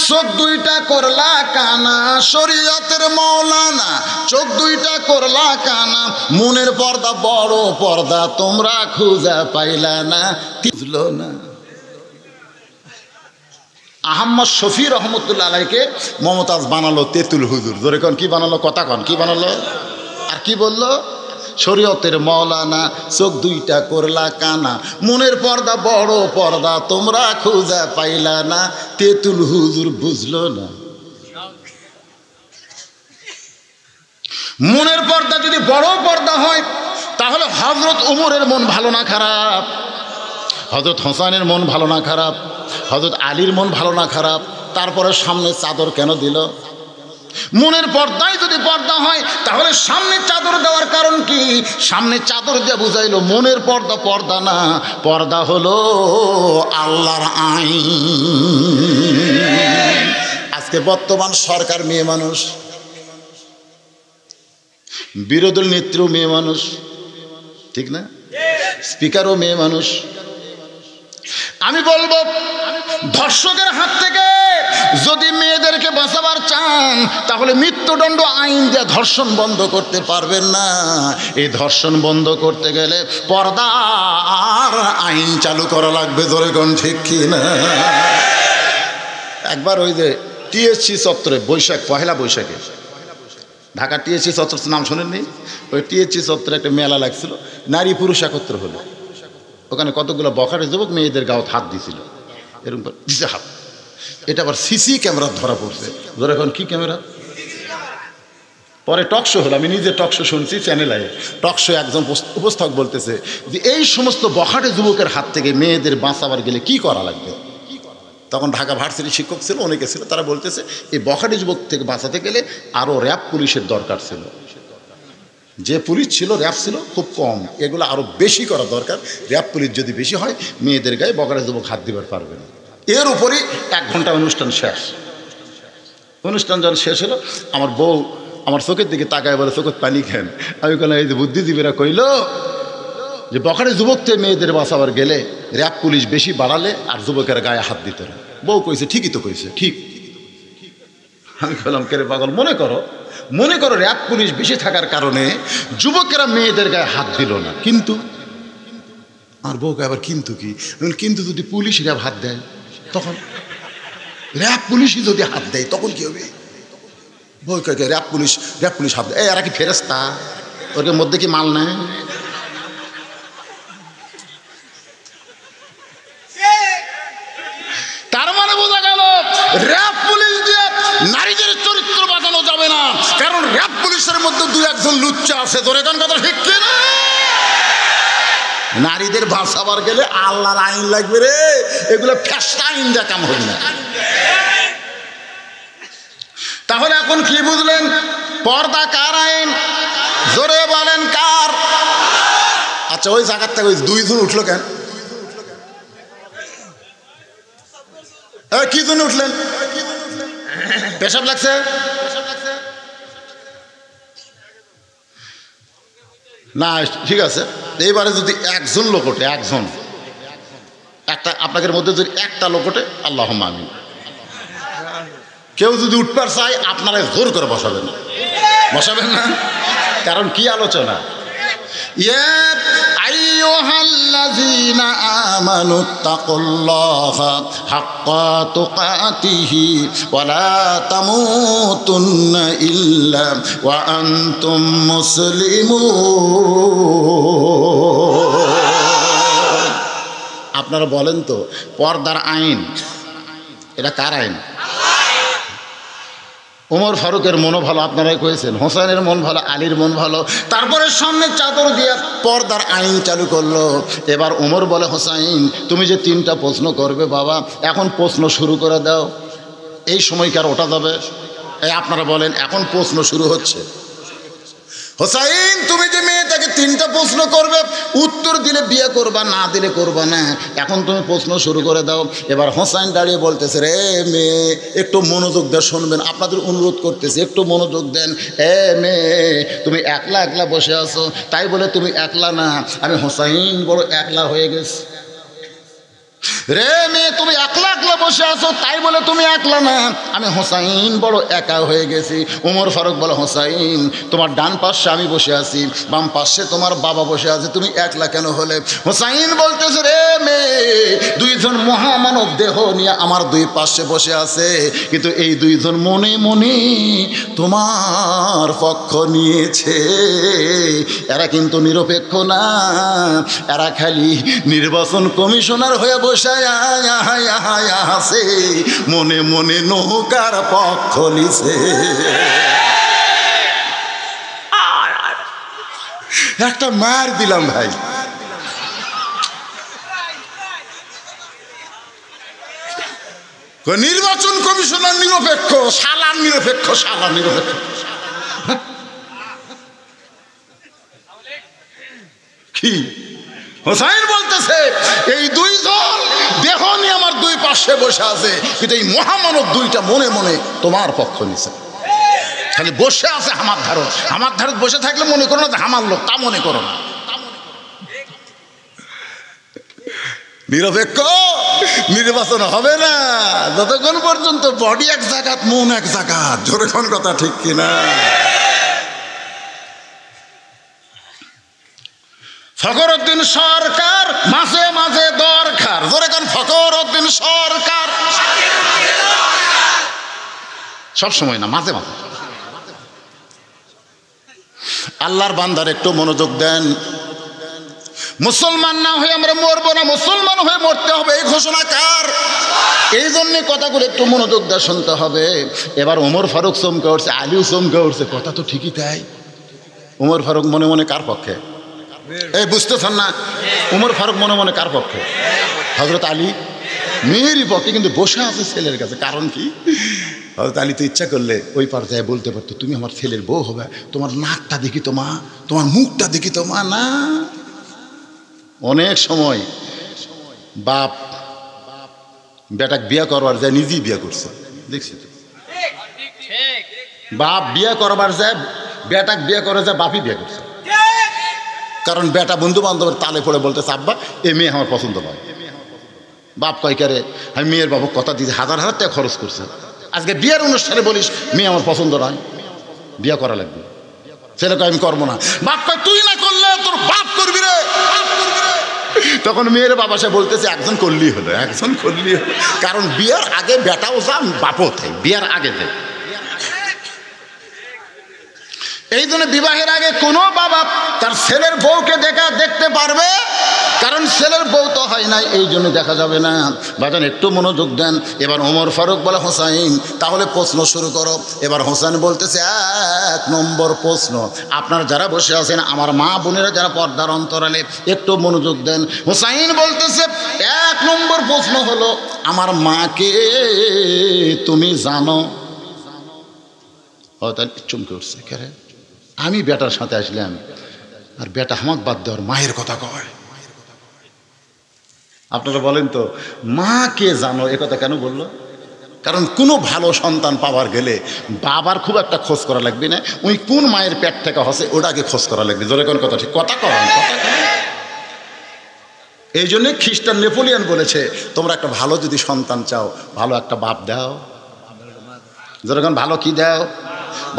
চোখ দুইটা করলা কানা, শরীয়তের মৌলানা চোখ দুইটা করলা কানা, মনের পর্দা বড় পর্দা তোমরা খুঁজা পাইলা না, বুঝলো না? আহম্মদ শফি রহমতুল্লাহ আলাইকে মমতাজ বানালো তেতুল হুজুর। ধরে কন কি বানালো? কথা কন কি বানালো? আর কি বললো? শরীয়তের মৌলানা চোখ দুইটা করলা কানা, মনের পর্দা বড় পর্দা তোমরা খুঁজা পাইলা না, তেতুল হুজুর বুঝলো না? মনের পর্দা যদি বড় পর্দা হয় তাহলে হযরত ওমরের মন ভালো না খারাপ? হযরত হোসেনের মন ভালো না খারাপ? হযরত আলীর মন ভালো না খারাপ? তারপরে সামনে চাদর কেন দিল? মনের পর্দায় যদি পর্দা হয় তাহলে সামনে চাদর দেওয়ার কারণ কি? সামনে চাদর দিয়ে বুঝাইলো মনের পর্দা পর্দা না, পর্দা হলো আল্লাহর আইন। আজকে বর্তমান সরকার মেয়ে মানুষ, বিরোধী নেত্রীও মেয়ে মানুষ, ঠিক না? স্পিকারও মেয়ে মানুষ, আমি বলবো ধর্ষকের হাত থেকে যদি মেয়েদেরকে বাঁচাবার চান তাহলে মৃত্যুদণ্ড আইন দিয়ে ধর্ষণ বন্ধ করতে পারবেন না। এই ধর্ষণ বন্ধ করতে গেলে পর্দার আইন চালু করা লাগবে। ধরে কোন ঠিক কি না? একবার ওই যে টিএসসি চত্বরে পহেলা বৈশাখে ঢাকা টিএসসি চত্বর নাম শোনেননি? ওই টিএসসি চত্বরে একটা মেলা লাগছিল, নারী পুরুষ একত্র হলো। ওখানে কতগুলো বখাটে যুবক মেয়েদের গাঁত হাত দিছিল, এরকম দিছে হাত। এটা আবার সিসি ক্যামেরা ধরা পড়ছে। ধরে এখন কি ক্যামেরা? পরে টকশো হলো, আমি নিজে টকশো শুনছি চ্যানেলে। টকশো একজন উপস্থাপক বলতেছে যে এই সমস্ত বখাটে যুবকের হাত থেকে মেয়েদের বাঁচাবার গেলে কি করা লাগবে। তখন ঢাকা ভার্সিটির শিক্ষক ছিল, অনেকে ছিল, তারা বলতেছে এই বখাটে যুবক থেকে বাঁচাতে গেলে আরও র্যাব পুলিশের দরকার ছিল। যে পুলিশ ছিল, র্যাব ছিল খুব কম, এগুলো আরও বেশি করা দরকার। র্যাব পুলিশ যদি বেশি হয় মেয়েদের গায়ে বখাটে যুবক হাত দিবার পারবে না। এর উপরই 1 ঘন্টা অনুষ্ঠান শেষ। অনুষ্ঠান যখন শেষ হলো আমার বউ আমার চোখের দিকে তাকায় বলে, চোখের পানি খেন। আমি বললাম এই যে বুদ্ধিজীবীরা কইল যে বখাটে যুবক থেকে মেয়েদের বাঁচাবার গেলে র্যাব পুলিশ বেশি বাড়ালে আর যুবকের গায়ে হাত দিতে না। বউ কইছে ঠিকই তো কইছে, ঠিক। আমি বললাম কেরে পাগল, মনে করো র্যাব পুলিশ বেশি থাকার কারণে যুবকেরা মেয়েদের গায়ে হাত দিল না, কিন্তু আর বউকে আবার কিন্তু কি, কিন্তু যদি পুলিশ র্যাব হাত দেয় তখন, র্যাব পুলিশই যদি হাত দেয় তখন কি হবে? বউ কে র্যাব পুলিশ হাত দেয়, এরা কি ফেরেস্তা? ওর মধ্যে কি মাল নেয়? তার মানে বোঝা গেল র্যাব পুলিশ দিয়ে নারীদের চরিত্র বাঁচানো যাবে না, কারণ র্যাব পুলিশের মধ্যে 2-1 লুচ্চা আছে। তোর এখন কথা ঠিক কিনা? নারীদের বাঁচাবার গেলে আল্লাহর আইন লাগবে রে, এগুলো ফেসলা আইন দিয়ে কাম হবে না। তাহলে এখন কি বুঝলেন? পর্দা কার আইন? জোরে বলেন কার? আচ্ছা ওই জায়গার থেকে ওই 2 জন উঠলো কেন? কি জন্য উঠলেন? পেশাব লাগছে? না ঠিক আছে, এইবারে যদি 1 জন লোক ওঠে, 1 জন, একটা আপনাদের মধ্যে যদি 1টা লোক ওঠে, আল্লাহুম্মা আমিন। কেউ যদি উঠবার চায় আপনারা জোর করে বসাবেন না। কারণ কি আলোচনা? ইয়া আইয়ুহাল্লাযীনা আমানুত্তাকুল্লাহা হাক্কা তুকাতিহি ওয়া লা তামুতুন্না ইল্লা ওয়া আনতুম মুসলিমুন। আপনারা বলেন তো পর্দার আইন এটা কার আইন? ওমর ফারুকের মনও ভালো, আপনারাই কয়েছেন। হোসেনের মন ভালো, আলীর মন ভালো, তারপরে সামনে চাদর দিয়ে পর্দার আইন চালু করলো। এবার ওমর বলে, হোসাইন তুমি যে 3টা প্রশ্ন করবে বাবা, এখন প্রশ্ন শুরু করে দাও। এই সময় কি আর ওঠা যাবে? এই আপনারা বলেন, এখন প্রশ্ন শুরু হচ্ছে। হোসাইন তুমি যে মেয়েটাকে 3টা প্রশ্ন করবে, উত্তর দিলে বিয়ে করবা, না দিলে করবা না, এখন তুমি প্রশ্ন শুরু করে দাও। এবার হোসাইন দাঁড়িয়ে বলতেছে, রে মেয়ে একটু মনোযোগ দিয়ে শুনবেন, আপনাদের অনুরোধ করতেছি একটু মনোযোগ দেন। মেয়ে তুমি একলা বসে আছো, তাই বলে তুমি একলা না, আমি হোসাইন বড় একলা হয়ে গেছি। রে মেয়ে তুমি একলা বসে আছো, তাই বলে তুমি একলা না, আমি হোসাইন বড় একা হয়ে গেছি। ওমর ফারুক বলে, হোসাইন তোমার ডান পাশে আমি বসে আছি, বাম পাশে তোমার বাবা বসে আছে, তুমি একলা কেন হলে? হোসাইন বলতেছে, রে মেয়ে 2 জন মহামানব দেহ নিয়ে আমার 2 পাশে বসে আছে, কিন্তু এই 2 জন মনে মনে তোমার পক্ষ নিয়েছে। এরা কিন্তু নিরপেক্ষ না, এরা খালি নির্বাচন কমিশনার হয়ে বসে আছে, মনে মনে নৌকার পক্ষ নিছে। একটা মার দিলাম ভাই। নির্বাচন কমিশনার নিরপেক্ষ, শালার নিরপেক্ষ। কি হোসাইন বলতেছে, এই 2 জন দেহ নিয়ে আমার 2 পাশে বসে আছে, কিন্তু এই মহামানব 2টা মনে মনে তোমার পক্ষ নিছে। খালি বসে আছে আমার ধারত বসে থাকলে মনে করো না যে আমার লোক, তা মনে করো না। নিরপেক্ষ নির্বাচন হবে না যতক্ষণ পর্যন্ত বডি এক জায়গাত মন এক জায়গাত। জোরে কোন কথা ঠিক কিনা? ফখরুদ্দিন সরকার মাঝে মাঝে দরকার। জোরে কোন ফখরুদ্দিন সরকার সব সময় না, মাঝে মাঝে। আল্লাহর বান্দার একটু মনোযোগ দেন। মুসলমান না হয়ে আমরা মরবো না, মুসলমান হয়ে মরতে হবে, এই ঘোষণা কার? এই জন্যে কথাগুলো একটু মনোযোগ দিয়ে শুনতে হবে। এবার ওমর ফারুক চমকে উঠছে, আলীও চমকে উঠছে। কথা তো ঠিকই তাই। ওমর ফারুক মনে মনে কার পক্ষে? এই বুঝতেছেন না? ওমর ফারুক মনে মনে কার পক্ষে? হযরত আলী মেয়েরই পক্ষে, কিন্তু বসে আছে ছেলের কাছে। কারণ কি? হযরত আলী তো ইচ্ছা করলে ওই পর্যায়ে বলতে পারতো, তুমি আমার ছেলের বউ হবে, তোমার নাকটা দেখি তো মা, তোমার মুখটা দেখি তো মা। না, অনেক সময় বাপ বেটাকে বিয়ে করবার যায় নিজেই বিয়ে করছে, দেখছি তো। বাপ বিয়ে করবার যায়, বেটাকে বিয়ে করে যায় বাপই বিয়ে করছে। কারণ বেটা বন্ধু বান্ধবের তালে পড়ে বলতেছে, আব্বা এই মেয়ে আমার পছন্দ নয়। বাপ কয় কারে, আমি মেয়ের বাবু কথা দিয়েছি, হাজার হাজার টাকা খরচ করছে, আজকে বিয়ের অনুষ্ঠানে বলিস মেয়ে আমার পছন্দ নয়, বিয়ে করা লাগবে। ছেলে কয় আমি করবো না। বাপ কয় তুই না করলে তোর বাপ করবি রে। তখন মেয়ের বাবা সে বলতেছে, একজন করলেই হলো, একজন করলেই হলো। কারণ বিয়ের আগে বেটাও যান বাপও থাই, বিয়ের আগে দেয়। এই জন্য বিবাহের আগে কোনো বাবা তার ছেলের বউকে দেখতে পারবে, কারণ ছেলের বউ তো হয় নাই, এই জন্য দেখা যাবে না। বাজান একটু মনোযোগ দেন। এবার ওমর ফারুক বলে, হোসাইন তাহলে প্রশ্ন শুরু করো। এবার হোসেন বলতেছে, 1 নম্বর প্রশ্ন, আপনার যারা বসে আছেন আমার মা বোনেরা যারা পর্দার অন্তরালে একটু মনোযোগ দেন। হোসাইন বলতেছে 1 নম্বর প্রশ্ন হলো, আমার মাকে তুমি জানো? হয়তো চমকে উঠছে, কেরে আমি বেটার সাথে আসলাম আর বেটা হামাক বাদ দেওয়ার মায়ের কথা কয়। আপনারা বলেন তো, মা কে জানো এ কথা কেন বললো? কারণ কোনো ভালো সন্তান পাওয়ার গেলে বাবার খুব একটা খোঁজ করা লাগবে না, ওই কোন মায়ের পেট থেকে হসে ওটাকে খোঁজ করা লাগবে। জোরে কোন কথা ঠিক কথা কন। এই জন্যে খ্রিস্টান নেপোলিয়ান বলেছে, তোমরা একটা ভালো যদি সন্তান চাও, ভালো একটা বাপ দাও। জোরে কোন ভালো কি দাও?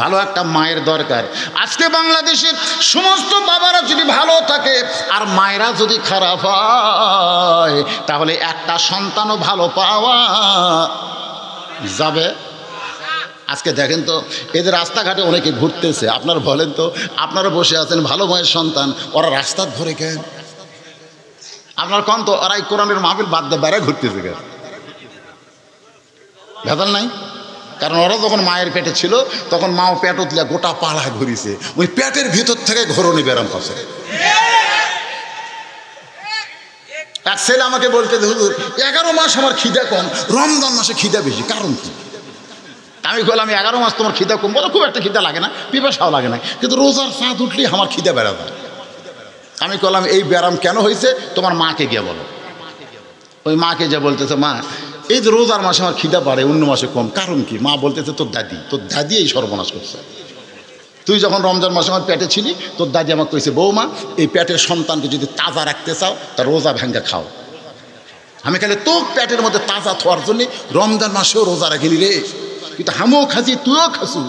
ভালো একটা মায়ের দরকার। আজকে বাংলাদেশের সমস্ত বাবারা যদি ভালো থাকে আর মায়েরা যদি খারাপ হয়, তাহলে একটা সন্তানও ভালো পাওয়া যাবে। আজকে দেখেন তো, এদের রাস্তাঘাটে অনেকে ঘুরতেছে, আপনারা বলেন তো, আপনারা বসে আছেন ভালো মায়ের সন্তান, ওরা রাস্তার ধরে কেন? আপনার কন তো ওরা এই কোরআনের মাহফিল বাদ দিয়ে বেড়ে ঘুরতেছে কেন? ভেজাল নাই? কারণ ওরা যখন মায়ের পেটে ছিল তখন মাও পেট উতলে গোটা পাড়ায় ঘুরিছে, ওই পেটের ভিতর থেকে ঘরণী ব্যারাম করছে। এক ছেলে আমাকে বলতে, হুজুর 11 মাস আমার খিদা কম, রমজান মাসে খিদা বেশি, কারণ কি? আমি বললাম 11 মাস তোমার খিদা কম, বলো খুব একটা খিদা লাগে না, পিপাসাও লাগে না, কিন্তু রোজার চাঁদ উঠলেই আমার খিদা বেড়া যায়। আমি বললাম এই ব্যারাম কেন হয়েছে? তোমার মাকে গিয়ে বলো। ওই মাকে যা বলতেছে, মা এই যে রোজার মাসে আমার খিদা বাড়ে, অন্য মাসে কম, কারণ কি? মা বলতেছে, তোর দাদি এই সর্বনাশ করছে। তুই যখন রমজান মাসে আমার পেটে ছিলি, তোর দাদি আমাকে কইছে, বৌমা এই পেটের সন্তানকে যদি তাজা রাখতে চাও তা রোজা ভেঙ্গা খাও। আমি খালি তোর পেটের মধ্যে তাজা থাকার জন্য রমজান মাসেও রোজা রাখিলি রে, কিন্তু আমিও খাসি তুইও খাসু।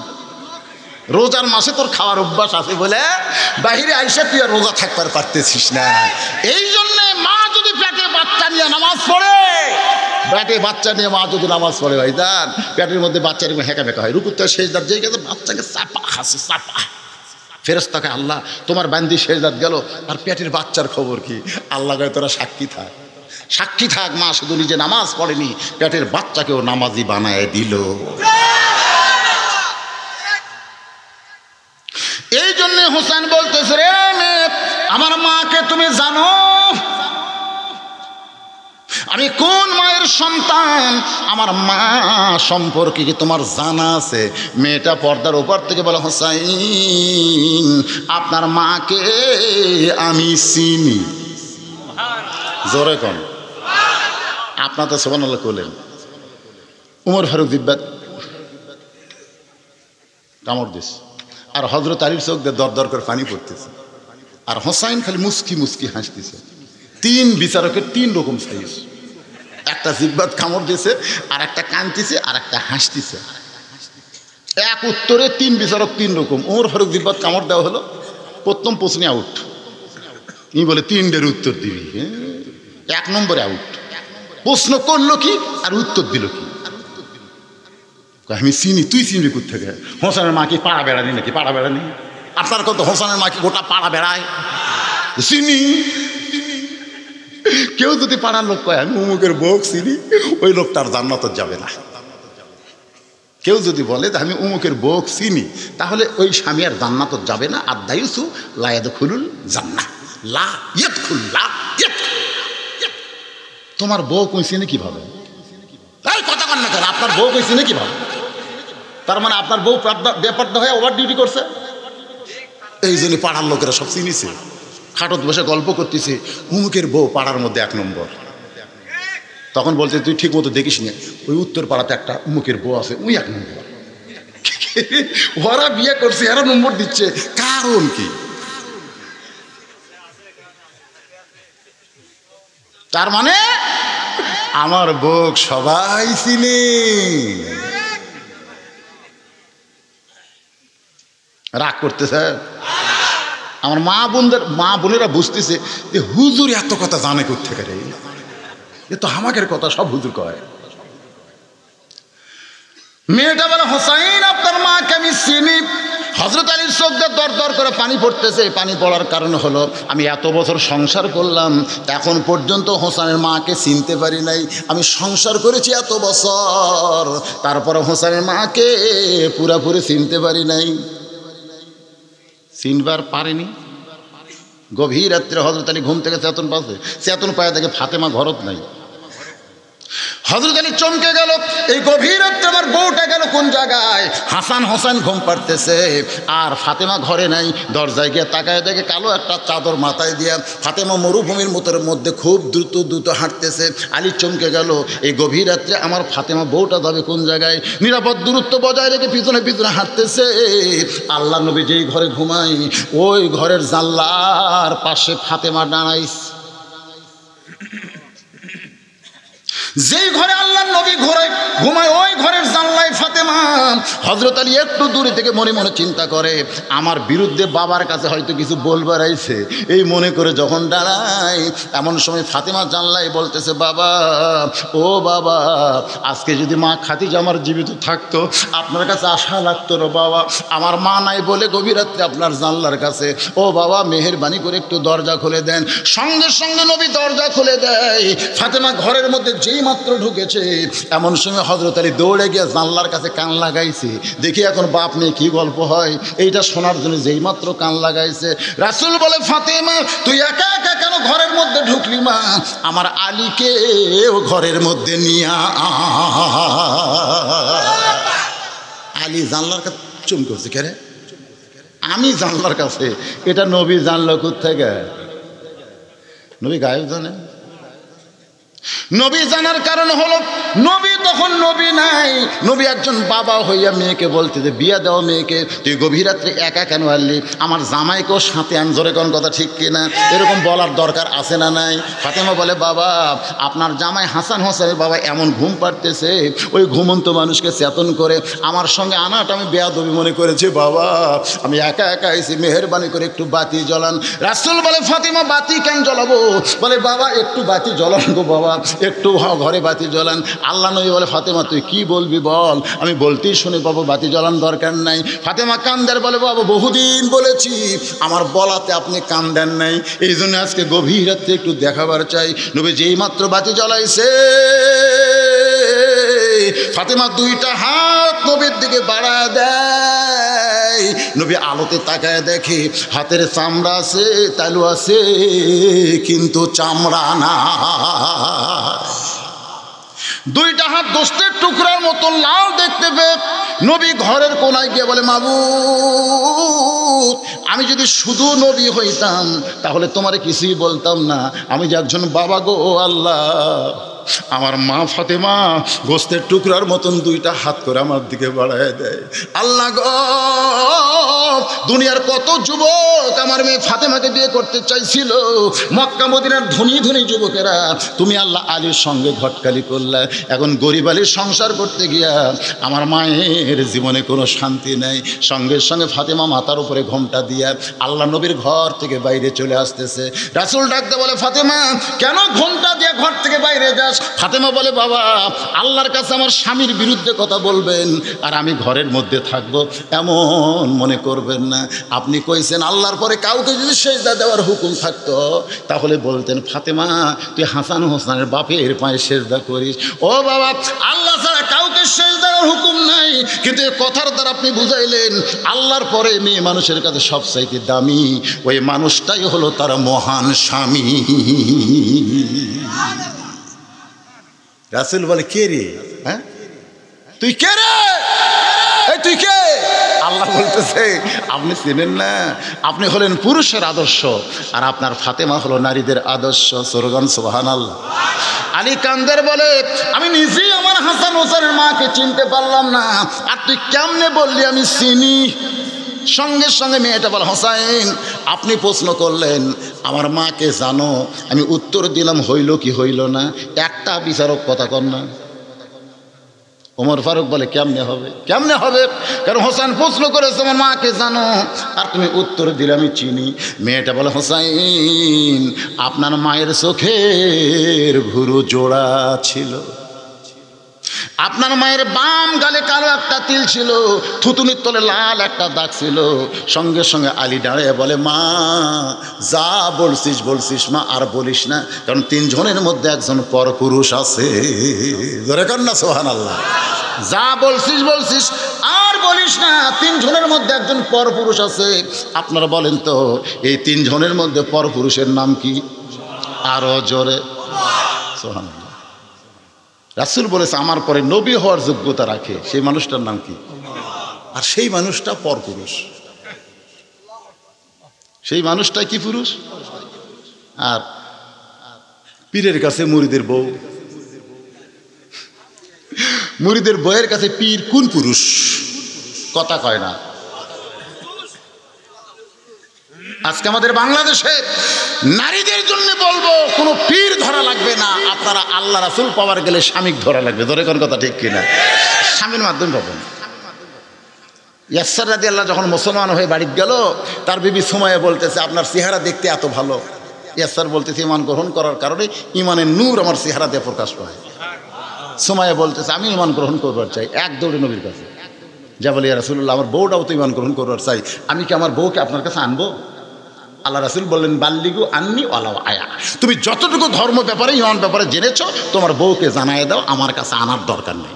রোজার মাসে তোর খাওয়ার অভ্যাস আছে বলে বাহিরে আইসা তুই আর রোজা থাকবার পারতেছিস না। এই জন্যে মা যদি পেটে বাচ্চা নিয়ে নামাজ পড়ে, পেটে বাচ্চা নিয়ে মা যদি নামাজ পড়ে, ভাই যান পেটের মধ্যে বাচ্চার হেঁকা বেঁকা হয়, রুকুতে সেজদার যেই গেছে বাচ্চাকে চাপা খাসে চাপা। ফেরেশতাকে, আল্লাহ তোমার বান্দি সেজদাত গেল আর পেটের বাচ্চার খবর কি? আল্লাহ কয় তোরা সাক্ষী থাক, সাক্ষী থাক, মা শুধু নিজে নামাজ পড়েনি, পেটের বাচ্চাকেও নামাজি বানায় দিল। এই জন্যে হোসেন বলতেছে, রে মেয়ে আমার মাকে তুমি জানো? আমি কোন মায়ের সন্তান, আমার মা সম্পর্কে কি তোমার জানা আছে? মেয়েটা পর্দার ওপর থেকে বলে, হোসাইন আপনার মাকে আমি চিনি। জোরে কন, আপনার তো সুবহানাল্লাহ করলেন। উমর ফারুক জিব্বাত কামড় দিস, আর হযরত আলীর চোখ দিয়ে দর দর করে পানি পড়তেছে, আর হোসাইন খালি মুস্কি মুস্কি হাসতেছে। তিন বিচারকের তিন রকম সাইজ, একটা জিহ্বাত কামড় দিছে, আর একটা কাঁদতেছে, আর একটা হাসতেছে। এক উত্তরে তিন বিচারক তিন রকম। ওমর ফারুক জিহ্বাত কামড় দেওয়া হলো, প্রথম প্রশ্নে আউট। ই বলে তিনটের উত্তর দিবি, এক নম্বরে আউট। প্রশ্ন করলো কি আর উত্তর দিল কি? আমি চিনি, তুই চিনবি কোত্থেকে? হোসেনের মা কি পাড়া বেড়ানি নাকি? পাড়া বেড়ানি? আপনার কত হোসেনের মা কি গোটা পাড়া বেড়ায়? চিনি। কেউ যদি পাড়ার লোক কয় আমি অমুকের বউ চিনি, ওই লোকটার জান্নাতে যাবে না। কেউ যদি বলে যে আমি অমুকের বউ চিনি, তাহলে ওই স্বামী আর জান্নাতে যাবে না। আর দায়ুসু লায়াদখুলুল জান্নাহ, লা ইয়াদখুল, লা ইয়াদখুল। তোমার বউ কই চিনি কিভাবে? এই কথা কন না কেন? আপনার বউ কই চিনি কিভাবে? তার মানে আপনার বউ বেপর্দা হয়ে ওভার ডিউটি করছে। এই জন্য পাড়ার লোকেরা সব চিনিছে। খাটত বসে গল্প করতেছে, অমুকের বউ পাড়ার মধ্যে এক নম্বর। তখন বলছে তুই ঠিক মতো দেখিস না, ওই উত্তর পাড়াতে একটা অমুকের বউ আছে, ওই এক নম্বর। ওরা বিয়ে করছে, এরা নম্বর দিচ্ছে, কারণ কি? তার মানে আমার বউ সবাই চিনে। রাগ করতেছে আমার মা বোনেরা বুঝতেছে যে হুজুর এত কথা জানে কোত্থেকে রে, এ তো আমাদের কথা সব হুজুর কয়। মেয়েটা বলে হোসাইন আপনার মাকে আমি চিনি। হযরত আলীর চোখ দিয়ে দর দর করে পানি পড়তেছে। পানি পড়ার কারণ হলো আমি এত বছর সংসার করলাম, এখন পর্যন্ত হোসেনের মাকে চিনতে পারি নাই। আমি সংসার করেছি এত বছর, তারপরে হোসেনের মাকে পুরাপুরি চিনতে পারি নাই। চিনবার পারেনি। গভীর রাত্রে হযরত আলী ঘুম থেকে চেতন পায় দেখে ফাতেমা ঘরত নাই। হযরত আলী চমকে গেল, এই গভীর রাত্রে আমার বউটা গেল কোন জায়গায়? হাসান হোসেন ঘুম পাড়তেছে আর ফাতেমা ঘরে নাই। দরজায় গিয়ে তাকায় দেখে কালো একটা চাদর মাথায় দিয়া ফাতেমা মরুভূমির মধ্যে খুব দ্রুত হাঁটতেছে। আলী চমকে গেল, এই গভীর রাত্রে আমার ফাতেমা বউটা যাবে কোন জায়গায়? নিরাপদ দূরত্ব বজায় রেখে পিছনে হাঁটতেছে। আল্লাহ নবী যেই ঘরে ঘুমাই, ওই ঘরের জানলার পাশে ফাতেমা দাঁড়াইছে। যেই ঘরে আল্লাহর নবী ঘুমায়, ওই ঘরের জানলায় ফাতেমা। হযরত আলী একটু দূরে থেকে মনে মনে চিন্তা করে, আমার বিরুদ্ধে বাবার কাছে হয়তো কিছু বলবার আইছে, এই মনে করে যখন দাঁড়ায়, এমন সময় ফাতেমা জানলায় বলতেছে, বাবা, ও বাবা, আজকে যদি মা খাদিজা আমার জীবিত থাকতো, আপনার কাছে আশা লাগতো না বাবা। আমার মা নাই বলে গভীর রাত্রে আপনার জানলার কাছে। ও বাবা, মেহেরবানি করে একটু দরজা খুলে দেন। সঙ্গে সঙ্গে নবী দরজা খুলে দেয়। ফাতেমা ঘরের মধ্যে যেই মাত্র ঢুকেছে, এমন সময় হযরত আলী দৌড়ে গিয়ে জানলার কাছে কান লাগাইছে। দেখি এখন বাপ নিয়ে কি গল্প হয়, এইটা শোনার জন্য যেই মাত্র কান লাগাইছে, রাসূল বলে, ফাতেমা তুই একা একা কেন ঘরের মধ্যে ঢুকলি মা? আমার আলীকে ঘরের মধ্যে নিয়ে আলী জানলার কাছে চুম করছে, কে রে? আমি জানলার কাছে। এটা নবী জানলো কোত্থেকে? নবী গায়েব জানে। নবী জানার কারণ হলো, নবী তখন নবী নাই। নবী একজন বাবা হইয়া মেয়েকে বলতে যে বিয়া দেওয়া মেয়েকে, তুই গভীর রাত্রে একা কেন আনলি? আমার জামাইকেও সাথে আন। জোরে কোন কথা ঠিক কিনা? এরকম বলার দরকার আছে না নাই? ফাতেমা বলে, বাবা, আপনার জামাই হাসান হোসেনের বাবা এমন ঘুম পাড়তেছে, ওই ঘুমন্ত মানুষকে চেতন করে আমার সঙ্গে আনাটা আমি বেয়াদবি মনে করেছি বাবা। আমি একা একা এসে, মেহেরবানি করে একটু বাতি জ্বলান। রাসূল বলে, ফাতেমা বাতি কেন জ্বলাবো? বলে, বাবা একটু বাতি জ্বলান গো বাবা, একটু ঘরে বাতি জ্বলান। আল্লাহ নবী বলে, ফাতেমা তুই কি বলবি বল, আমি বলতেই শুনে বাবা বাতি জ্বলান দরকার নাই। ফাতেমা কান্দার বলে, বাবা বহুদিন বলেছি, আমার বলাতে আপনি কান দেন নাই, এই জন্য আজকে গভীর রাত্রে একটু দেখাবার চাই। নবী যেই মাত্র বাতি জ্বলাইছে, ফাতেমা দুইটা হাত নবীর দিকে বাড়ায় দেয়। নবী আলোতে তাকায় দেখে হাতের চামড়া আছে, তালু আছে, কিন্তু চামড়া না। দুইটা হাত গোস্তের টুকরার মতো লাল দেখতে পেয়ে নবী ঘরের কোনায় গিয়ে বলে, মাবুদ, আমি যদি শুধু নবী হইতাম তাহলে তোমারে কিছুই বলতাম না। আমি যে একজন বাবা গো আল্লাহ, আমার মা ফাতেমা গোস্তের টুকরার মতন দুইটা হাত করে আমার দিকে বাড়ায় দেয়। আল্লাহ গো, দুনিয়ার কত যুবক আমার মেয়ে ফাতেমাকে বিয়ে করতে চাইছিল, মক্কা মদিনার ধনী ধনী যুবকেরা, তুমি আল্লাহ আলীর সঙ্গে ঘটকালি করলে। এখন গরিব আলীর সংসার করতে গিয়া আমার মায়ের জীবনে কোনো শান্তি নেই। সঙ্গে সঙ্গে ফাতেমা মাথার উপরে ঘোমটা দিয়া আল্লাহ নবীর ঘর থেকে বাইরে চলে আসতেছে। রাসূল ডাকতে বলে, ফাতেমা কেন ঘোমটা দিয়ে ঘর থেকে বাইরে যাস? ফাতেমা বলে, বাবা আল্লাহর কাছে আমার স্বামীর বিরুদ্ধে কথা বলবেন আর আমি ঘরের মধ্যে থাকবো, এমন মনে করবেন না। আপনি কইছেন আল্লাহর পরে কাউকে যদি সেজদা দেওয়ার হুকুম থাকতো তাহলে বলতেন, ফাতেমা তুই হাসান হোসেনের বাপের পায়ে সেজদা করিস। ও বাবা, আল্লাহ ছাড়া কাউকে সেজদা দেওয়ার হুকুম নাই, কিন্তু এই কথার দ্বারা আপনি বুঝাইলেন আল্লাহর পরে মেয়ে মানুষের কাছে সবচাইতে দামি ওই মানুষটাই হলো তার মহান স্বামী। রাসূল বলে, কে রে? হ্যাঁ, তুই কে রে? এই তুই কে? আল্লাহ বলতেছে, আপনি চিনেন না, আপনি হলেন পুরুষের আদর্শ আর আপনার ফাতেমা হলো নারীদের আদর্শ। সুরগান সুবহানাল্লাহ। আলী কান্দের বলে, আমি নিজেই আমার হাসান হোসেনের মাকে চিনতে পারলাম না, আর তুই কেমনে বললি আমি চিনি? সঙ্গে সঙ্গে মেয়েটা বলে, হোসাইন আপনি প্রশ্ন করলেন আমার মাকে জানো? আমি উত্তর দিলাম, হইল কি হইল না, একটা বিচারক কথা কর না। ওমর ফারুক বলে, কেমনে হবে? কেমনে হবে? কারণ হোসেন প্রশ্ন করেছে আমার মাকে জানো, আর তুমি উত্তর দিলে আমি চিনি। মেয়েটা বলে, হোসাইন আপনার মায়ের চোখের ভুরু জোড়া ছিল, আপনার মায়ের বাম গালে কালো একটা তিল ছিল, থুতুনির তলে লাল একটা দাগ ছিল। সঙ্গে সঙ্গে আলী দাঁড়িয়ে বলে, মা যা বলছিস বলছিস মা, আর বলিস না, কারণ তিনজনের মধ্যে একজন পরপুরুষ আছে। ধরে কর না সুবহানাল্লাহ। যা বলছিস বলছিস, আর বলিস না, তিনজনের মধ্যে একজন পরপুরুষ আছে। আপনারা বলেন তো এই তিনজনের মধ্যে পরপুরুষের নাম কি? আরো জোরে সুবহানাল্লাহ। রাসূল বলেছে আমার পরে নবী হওয়ার যোগ্যতা রাখে সেই মানুষটার নাম কি? আর সেই মানুষটা পরপুরুষ। সেই মানুষটা কি পুরুষ? আর পীরের কাছে মুরিদের বউ, মুরিদের বউয়ের কাছে পীর কোন পুরুষ? কথা কয় না। আজকে আমাদের বাংলাদেশে নারীদের জন্য বলবো কোনো পীর ধরা লাগবে না, আপনারা আল্লাহ রাসূল পাওয়ার গেলে স্বামীক ধরা লাগবে। ধরে কোন কথা ঠিক কিনা? স্বামীর মাধ্যমে পাবেন। ইয়াসসার রাদিয়াল্লাহু যখন মুসলমান হয়ে বাড়ি গেল, তার বিবি সুমাইয়া বলতেছে আপনার চেহারা দেখতে এত ভালো। ইয়াসসার বলতেছে ঈমান গ্রহণ করার কারণে ঈমানের নূর আমার চেহারা দিয়ে প্রকাশ পায়। সুমাইয়া বলতেছে আমি ঈমান গ্রহণ করবার চাই। এক দৌড়ে নবীর কাছে যা বলে, ইয়া রাসূলুল্লাহ আমার বউটাও তো ঈমান গ্রহণ করবার চাই, আমি কি আমার বউকে আপনার কাছে আনবো? আল্লাহ রাসূল বললেন, বাল্লিগু আন্নি ওয়ালাউ আয়া, তুমি যতটুকু ধর্ম ব্যাপারে ঈমান ব্যাপারে জেনেছো তোমার বউকে জানায় দাও, আমার কাছে আনার দরকার নেই।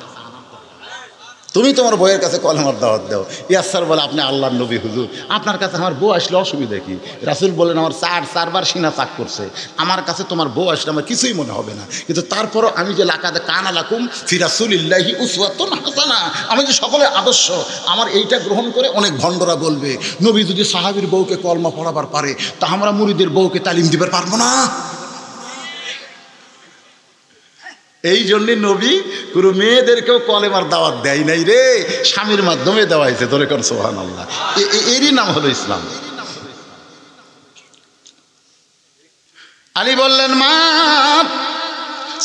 তুমি তোমার বউয়ের কাছে কলেমার দাওয়াত দাও। ইয়াসসার বলে, আপনি আল্লাহর নবী হুজুর, আপনার কাছে আমার বউ আসলে অসুবিধা কি? রাসূল বললেন, আমার চারবার সিনা চাক করছে, আমার কাছে তোমার বউ আসলে আমার কিছুই মনে হবে না, কিন্তু তারপরও আমি যে লাকাদ কানা লাকুম ফি রাসূলিল্লাহি উসওয়াতুন হাসানা, আমি যে সকলের আদর্শ, আমার এইটা গ্রহণ করে অনেক ভণ্ডরা বলবে নবী যদি সাহাবীর বউকে কলমা পড়াবার পারে তা আমরা মুরিদের বউকে তালিম দিবার পারবো না। এই জন্যে নবী কোনো মেয়েদেরকেও কলেমার দাওয়াত দেয় নাই রে, স্বামীর মাধ্যমে দেওয়াইছে। ধরে কর সুবহানাল্লাহ। এরই নাম হলো ইসলাম। আলী বললেন, মা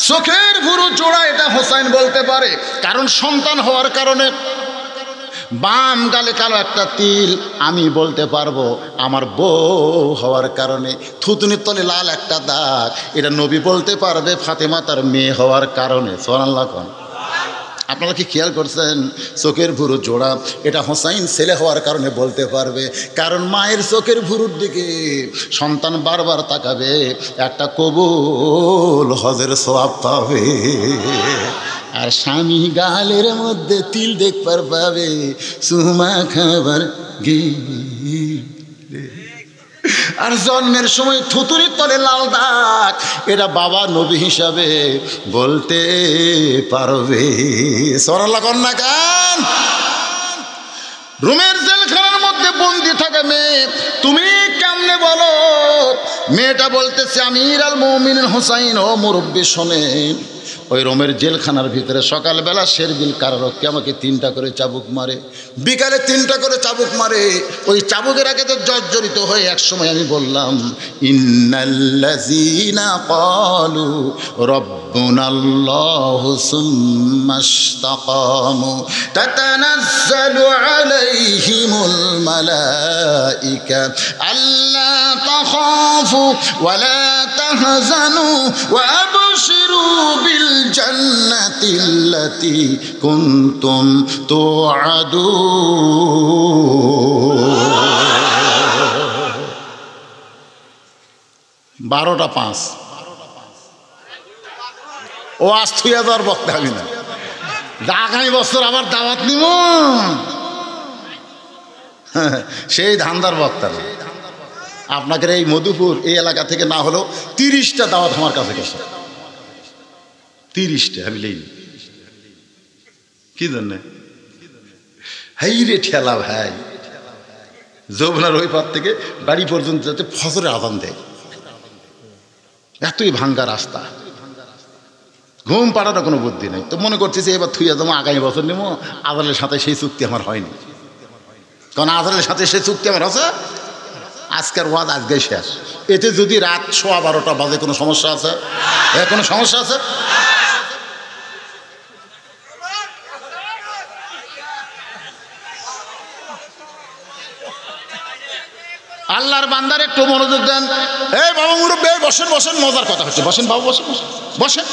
চোখের ভুরু জোড়া এটা হোসাইন বলতে পারে, কারণ সন্তান হওয়ার কারণে। বাম গালে কালো একটা তিল আমি বলতে পারবো আমার বউ হওয়ার কারণে। থুতুনির তলে লাল একটা দাগ এটা নবী বলতে পারবে ফাতেমা তার মেয়ে হওয়ার কারণে। সুবহানাল্লাহ। আপনারা কি খেয়াল করছেন? চোখের ভুরু জোড়া এটা হোসাইন ছেলে হওয়ার কারণে বলতে পারবে, কারণ মায়ের চোখের ভুরুর দিকে সন্তান বারবার তাকাবে, একটা কবুল হজের সওয়াব পাবে। আর স্বামী গালের মধ্যে তিল দেখবার পাবে, সুমা খাবার গে। আর জন্মের সময় থুতুরির তলে লাল দাগ এটা বাবা নবী হিসাবে বলতে পারবে। সরাল্লা কন্যা গান। রুমের জেলখানার মধ্যে বন্দি থাকে মেয়ে, তুমি কেমনে বলো? মেয়েটা বলতেছে, আমির আল মুমিনিন হোসাইন ও মুরব্বী শোনেন, ওই রোমের জেলখানার ভিতরে সকালবেলা শেরবিল কারারক্ষী আমাকে 3টা করে চাবুক মারে, বিকালে 3টা করে চাবুক মারে। ওই চাবুকের আগে তো জর্জরিত হয়ে একসময় আমি বললাম, ইন্নাল্লাযীনা ক্বালু রাব্বুনাল্লাহু সুম্মা ইসতাকামু তাতানাজ্জালু আলাইহিমুল মালাইকা আল্লা তাখাফু ওয়া লা তাহজানু ওয়া আবশিরু বিল জান্নাতিল্লাতী কুনতুম তুআদুন। 12টা 5 ও আজ থুয়া দেওয়ার বক্তা আমি না, আগামী বছর আবার দাওয়াত নিব সেই ধান্দার বক্তা না। আপনাদের এই মধুপুর এই এলাকা থেকে না হলেও 30টা দাওয়াত আমার কাছে গেছে, 30টা আমি লইনি। কি জন্যে? হাই রে ঠেলা ভাই, যৌবনার ওই পথ থেকে বাড়ি পর্যন্ত যাতে ফজরে আজান দেয়, এতই ভাঙ্গা রাস্তা, ঘুম পাড়াটা কোনো বুদ্ধি নেই। তো মনে করতেছি এবার থুইয়া যাবো, আগামী বছর নেবো। আদালের সাথে সেই চুক্তি আমার হয়নি, কারণ আদালের সাথে সেই চুক্তি আমার আছে। আজকের ওয়াদ আজকেই শেষ। এতে যদি রাত 12:15 বাজে কোনো সমস্যা আছে? কোনো সমস্যা আছে? আল্লাহর বান্দার একটু মনোযোগ দেন। এই বাবা মুরব্বী, বসেন বসেন, মজার কথা হচ্ছে, বসেন বাবু, বসেন বসেন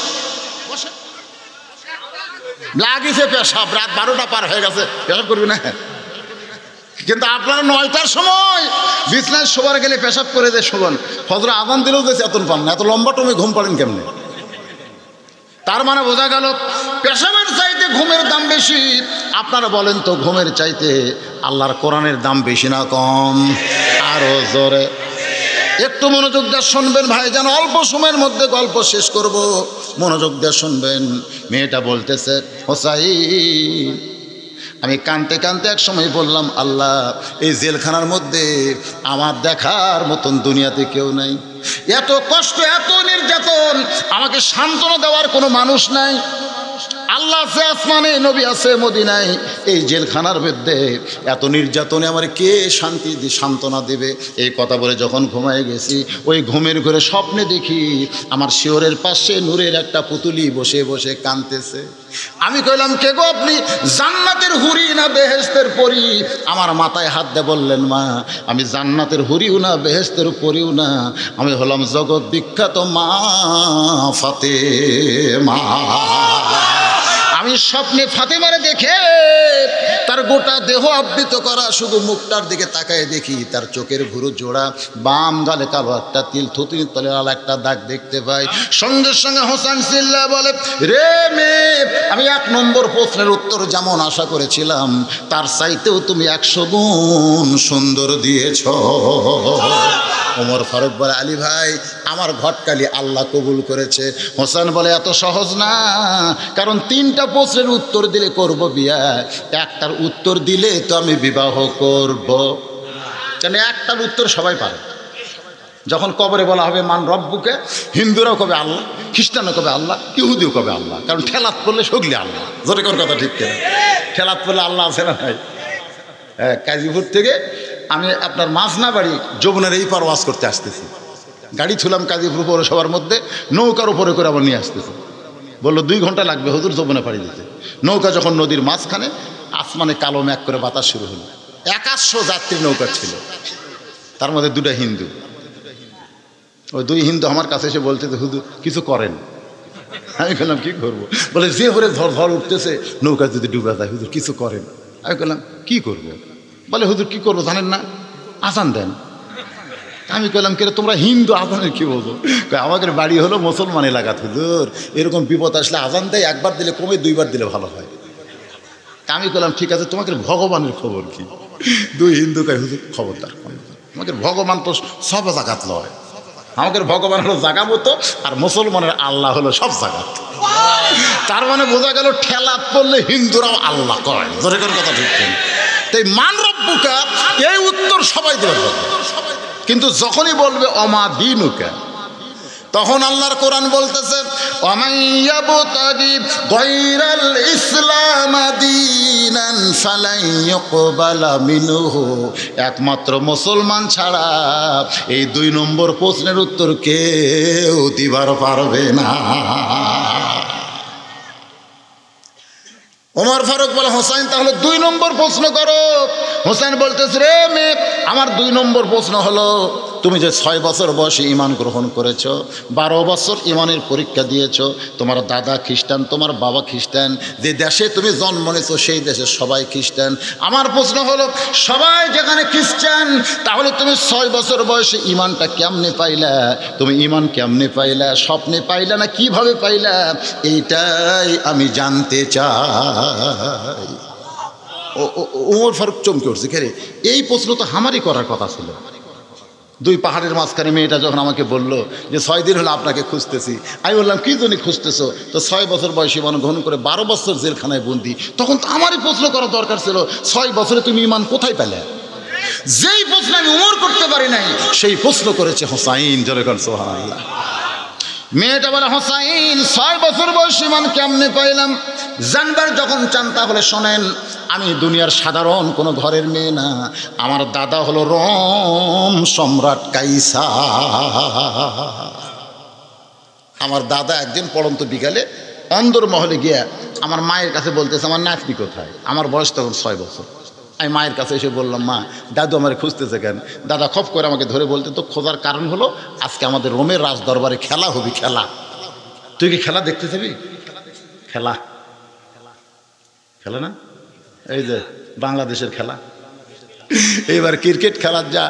বসেন। লাগিছে পেশাব, রাত 12টা পার হয়ে গেছে, পেশাব করবি না? কিন্তু আপনারা 9টার সময় বিছনায় শোবার গেলে পেশাব করে যে শোবেন, ফজর আজান দিলেও যে চেতন পান না, এত লম্বা টমে ঘুম পাড়েন কেমনে? তার মানে বোঝা গেল পেশাবের চাইতে ঘুমের দাম বেশি। আপনারা বলেন তো, ঘুমের চাইতে আল্লাহর কোরআনের দাম বেশি না কম? আরো জোরে একটু মনোযোগ দিয়ে শুনবেন ভাই, যেন অল্প সময়ের মধ্যে গল্প শেষ করব। মনোযোগ দিয়ে শুনবেন। মেয়েটা বলতেছে, হোসাইন, আমি কানতে কানতে এক সময় বললাম, আল্লাহ, এই জেলখানার মধ্যে আমার দেখার মতন দুনিয়াতে কেউ নাই। এত কষ্ট, এত নির্যাতন, আমাকে সান্ত্বনা দেওয়ার কোনো মানুষ নাই। আল্লাহ আছে আসমানে, নবী আছে মদিনায়, এই জেলখানার মধ্যে এত নির্যাতনে আমার কে সান্ত্বনা দেবে? এই কথা বলে যখন ঘুমায় গেছি, ওই ঘুমের ঘরে স্বপ্নে দেখি আমার শিওরের পাশে নূরের একটা পুতুলি বসে বসে কাঁদতেছে। আমি কইলাম, কে গো আপনি? জান্নাতের হুরি না বেহেশতের পরী? আমার মাথায় হাত দিয়ে বললেন, মা, আমি জান্নাতের হুরিও না বেহেশতের পরীও না, আমি হলাম জগৎ বিখ্যাত মা ফাতেমা। আমি স্বপ্নে ফাতেমারে দেখে তার গোটা দেহ আবৃত করা, শুধু মুখটার দিকে তাকায় দেখি তার চোখের ভুরু জোড়া, বাম গালে কালো একটা তিল, থুতুনির তলে লাল একটা দাগ দেখতে পাই। সঙ্গে সঙ্গে হোসেন চিল্লা বলে, রে মেয়ে, আমি 1 নম্বর প্রশ্নের উত্তর যেমন আশা করেছিলাম, তার চাইতেও তুমি 100 গুণ সুন্দর দিয়েছ। ওমর ফারুক বলে, আলী ভাই, আমার ঘটকালি আল্লাহ কবুল করেছে। হোসেন বলে, এত সহজ না, কারণ 3টা প্রশ্নের উত্তর দিলে করব বিয়া, একটার উত্তর দিলে তো আমি বিবাহ করব। কেন? একটার উত্তর সবাই পারে। যখন কবরে বলা হবে মান রব্বুকে, হিন্দুরাও কবে আল্লাহ, খ্রিস্টানও কবে আল্লাহ, ইহুদিও কবে আল্লাহ, কারণ ঠেলাত পড়লে সগলি আল্লাহ। জোরে কোন কথা ঠিক কেন? ঠেলাত পড়লে আল্লাহ আছে না ভাই? কাজীপুর থেকে আমি আপনার মাঝনা বাড়ি যমুনার এই পার ওয়াজ করতে আসতেছি, গাড়ি ছুলাম কাজীপুর পৌরসভার মধ্যে, নৌকার উপরে করে আবার নিয়ে আসতেছি। বললো 2 ঘন্টা লাগবে হুজুর যমুনা পাড়ি দিতে। নৌকা যখন নদীর মাঝখানে, আসমানে কালো মেঘ করে বাতাস শুরু হলো। 100 যাত্রী নৌকা ছিল, তার মধ্যে 2টা হিন্দু। ওই 2 হিন্দু আমার কাছে এসে বলতে, হুজুর কিছু করেন। আমি বললাম, কি করবো? বলে, যে ভরে ঝড় উঠতেছে, নৌকা যদি ডুবে যায়, হুজুর কিছু করেন। আমি বললাম, কি করবো? বলে, হুজুর কি করবো জানেন না, আজান দেন। আমি কইলাম, কে তোমরা হিন্দু, আজানের কি বলবো? আমাদের বাড়ি হলো মুসলমান এলাকা, হুজুর এরকম বিপদ আসলে আজান দেয়, 1বার দিলে কমে 2বার দিলে ভালো হয়। আমি কইলাম, ঠিক আছে, তোমাকে ভগবানের খবর কি? 2 হিন্দু কয়, হুজুর খবরদার, আমাদের ভগবান তো সব জাগাত লয়, আমাদের ভগবান হলো জাগা মতো, আর মুসলমানের আল্লাহ হলো সব জাগাত। তার মানে বোঝা গেল ঠেলাত পড়লে হিন্দুরাও আল্লাহ কয়। ধরে কোন কথা ঠিক কেন? তাই মান রব্বুকা, এই উত্তর সবাই দেবে, কিন্তু যখনই বলবে অমা দিনুকা, তখন আল্লাহর কোরআন বলতেছে, ওয়ামান ইয়াবতাগি গায়রাল ইসলাম দীনান ফালান ইউকবালা মিনহু, একমাত্র মুসলমান ছাড়া এই 2 নম্বর প্রশ্নের উত্তর কেউ দিবার পারবে না। ওমর ফারুক বলে, হোসেন তাহলে 2 নম্বর প্রশ্ন করো। হোসেন বলতেছে, রে মেয়ে, আমার 2 নম্বর প্রশ্ন হলো, তুমি যে 6 বছর বয়সে ঈমান গ্রহণ করেছো, 12 বছর ঈমানের পরীক্ষা দিয়েছো, তোমার দাদা খ্রিস্টান, তোমার বাবা খ্রিস্টান, যে দেশে তুমি জন্ম নিয়েছো সেই দেশে সবাই খ্রিস্টান। আমার প্রশ্ন হলো, সবাই যেখানে খ্রিস্টান, তাহলে তুমি 6 বছর বয়সে ঈমানটা কেমনে পাইলা? তুমি ঈমান কেমনে পাইলা? স্বপ্নে পাইলা না কিভাবে পাইলা? এইটাই আমি জানতে চাই। ওমর ফারুক চমকে উঠছে, কে রে, এই প্রশ্ন তো আমারই করার কথা ছিল। 2 পাহাড়ের মাঝখানে মেয়েটা যখন আমাকে বলল যে 6 দিন হলো আপনাকে খুঁজতেছি, আমি বললাম কি জন্য খুঁজতেছো? তো 6 বছর বয়সে ঈমান গ্রহণ করে 12 বছর জেলখানায় বন্দি। তখন তো আমারই প্রশ্ন করা দরকার ছিল, 6 বছরে তুমি ঈমান কোথায় পেলে? যেই প্রশ্ন আমি ওমর করতে পারি নাই, সেই প্রশ্ন করেছে হোসাইন। জোরে কর সুবহানাল্লাহ। মেয়েটা বলে, হোসাইন 6 বছর বয়সে ঈমান কেমনে পাইলাম? জানবার যখন চান তাহলে শোনেন, আমি দুনিয়ার সাধারণ কোনো ঘরের মেয়ে না। আমার দাদা হলো রোম সম্রাট কাইসার। আমার দাদা একদিন পড়ন্ত বিকালে অন্দরমহলে গিয়া আমার মায়ের কাছে বলতেছে, আমার নাতনি কোথায়? আমার বয়স তখন 6 বছর। আমি মায়ের কাছে এসে বললাম, মা, দাদু আমার খুঁজতেছে কেন? দাদা খপ করে আমাকে ধরে বলতে, তো খোঁজার কারণ হলো আজকে আমাদের রোমের রাজ দরবারে খেলা হবি। খেলা? তুই কি খেলা দেখতে যাবি? খেলা খেলা না, এই যে বাংলাদেশের খেলা। এইবার ক্রিকেট খেলার যা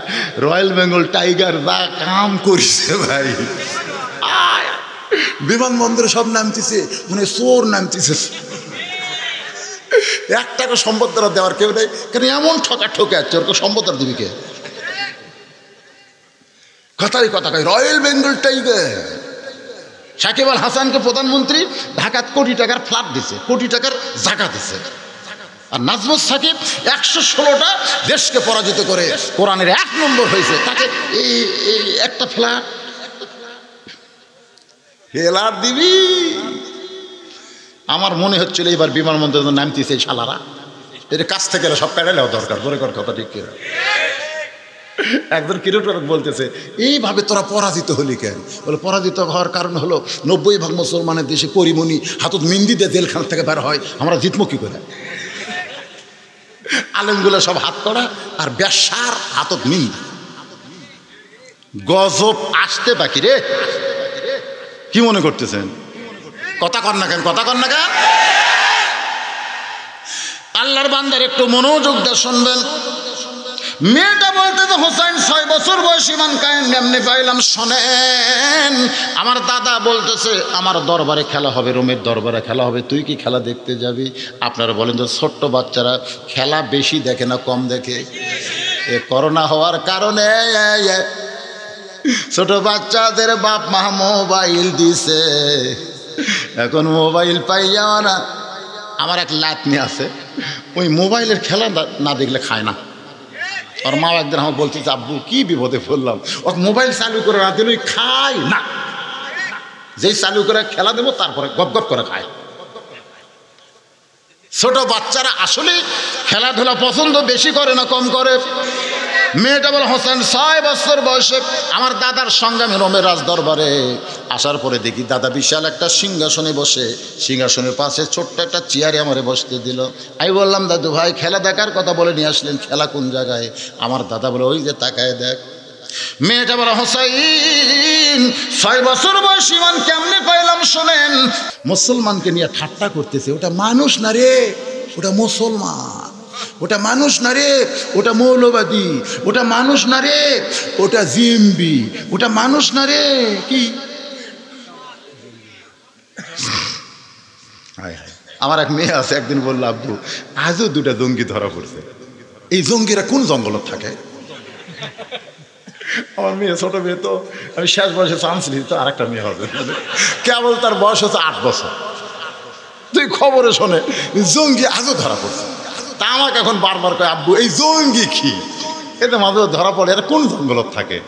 রয়্যাল বেঙ্গল টাইগার যা কাম করেছে ভাই, বিমানবন্দরে সব নামতেছে, মানে চোর নামতেছে। 1 টাকা সম্পদ দেওয়ার কেউ নেই, কেন এমন ঠকা ঠকে আছে, ওর সম্পদ দিবি কে? কথাই কথা কয় রয়্যাল বেঙ্গল টাইগার। সাকিব আল হাসানকে প্রধানমন্ত্রী ঢাকাত কোটি টাকার ফ্ল্যাট দিছে, কোটি টাকার জায়গা দিছে। আর নাজমুস সাকিব 116টা দেশকে পরাজিত করে কোরআনের 1 নম্বর হয়েছে, তাকে এই একটা ফ্ল্যাট ফেলার দিবি? আমার মনে হচ্ছিল এবার বিমানবন্দরে নামতেছে শালারা, এটা কাছ থেকে সব কাটালেও দরকার। ধরে কর কথা ঠিক কিনা? একজন ক্রিকেটার বলতেছে, এইভাবে তোরা পরাজিত হলি কেন? বলে, পরাজিত হওয়ার কারণ হলো 90% মুসলমানের দেশে পরিমণি হাতত মিন্দি দিয়ে জেলখানা থেকে বের হয়, আমরা জিতমো কি করে? আলেমগুলো সব হাত করা আর বেশ্যার হাতত মিন্দি। গজব আসতে বাকি রে। কি মনে করতেছেন? কথা কর না কেন? কথা কর না কেন? আল্লাহর বান্দার একটু মনোযোগ দিয়ে শুনবেন। মেয়েটা বলতেছে, হোসেন 6 বছর বয়স ঈমান কায়েম এমনি পাইলাম। শোনেন, আমার দাদা বলতেছে আমার দরবারে খেলা হবে, রোমের দরবারে খেলা হবে, তুই কি খেলা দেখতে যাবি? আপনারা বলেন তো, ছোট্ট বাচ্চারা খেলা বেশি দেখে না কম দেখে? এ করোনা হওয়ার কারণে ছোট বাচ্চাদের বাপ মা মোবাইল দিছে, এখন মোবাইল পাইয়া না। আমার এক লাতনি আছে, ওই মোবাইলের খেলা না দেখলে খায় না। আর মা একদিন আমার বলছে, আব্বু কি বিপদে পড়লাম, ও মোবাইল চালু করে না দিলে খায় না। যেই চালু করে খেলা দেবো তারপরে গপ গপ করে খায়। ছোট বাচ্চারা আসলে খেলাধুলা পছন্দ বেশি করে না কম করে? মেয়েটা বলে, হোসেন 6 বছর বয়সে আমার দাদার সঙ্গে আমি রোমের রাজ দরবারে আসার পরে দেখি দাদা বিশাল একটা সিংহাসনে বসে, সিংহাসনের পাশে ছোট্ট একটা চেয়ারে আমারে বসতে দিল। আমি বললাম, দাদু ভাই খেলা দেখার কথা বলে নিয়ে আসলেন, খেলা কোন জায়গায়? আমার দাদা বলে, ওই যে তাকায় দেখ। মেয়েটা বলে, হোসাইন 6 বছর বয়স ঈমান কেমনে পাইলাম? শোনেন, মুসলমানকে নিয়ে ঠাট্টা করতেছে, ওটা মানুষ না রে, ওটা মুসলমান। ওটা মানুষ না রে, ওটা মৌলবাদী। ওটা মানুষ না রে, ওটা জিম্বি। ওটা মানুষ না রে, কি? আমার এক মেয়ে আছে, একদিন বললো, আব্বু আজও 2টা জঙ্গি ধরা পড়ছে, এই জঙ্গিরা কোন জঙ্গলত থাকে? আমার মেয়ে ছোট মেয়ে, তো আমি শেষ বয়সে চান্স নিই, তো আরেকটা মেয়ে হবে, কেবল তার বয়স হচ্ছে 8 বছর। তুই খবরে শোনে জঙ্গি আজও ধরা পড়ছে। তা আমাকে এখন বারবার কয়, আব্বু এই জঙ্গি কি? এতে মাঝে ধরা পড়ে, এরা কোন জঙ্গলত থাকে?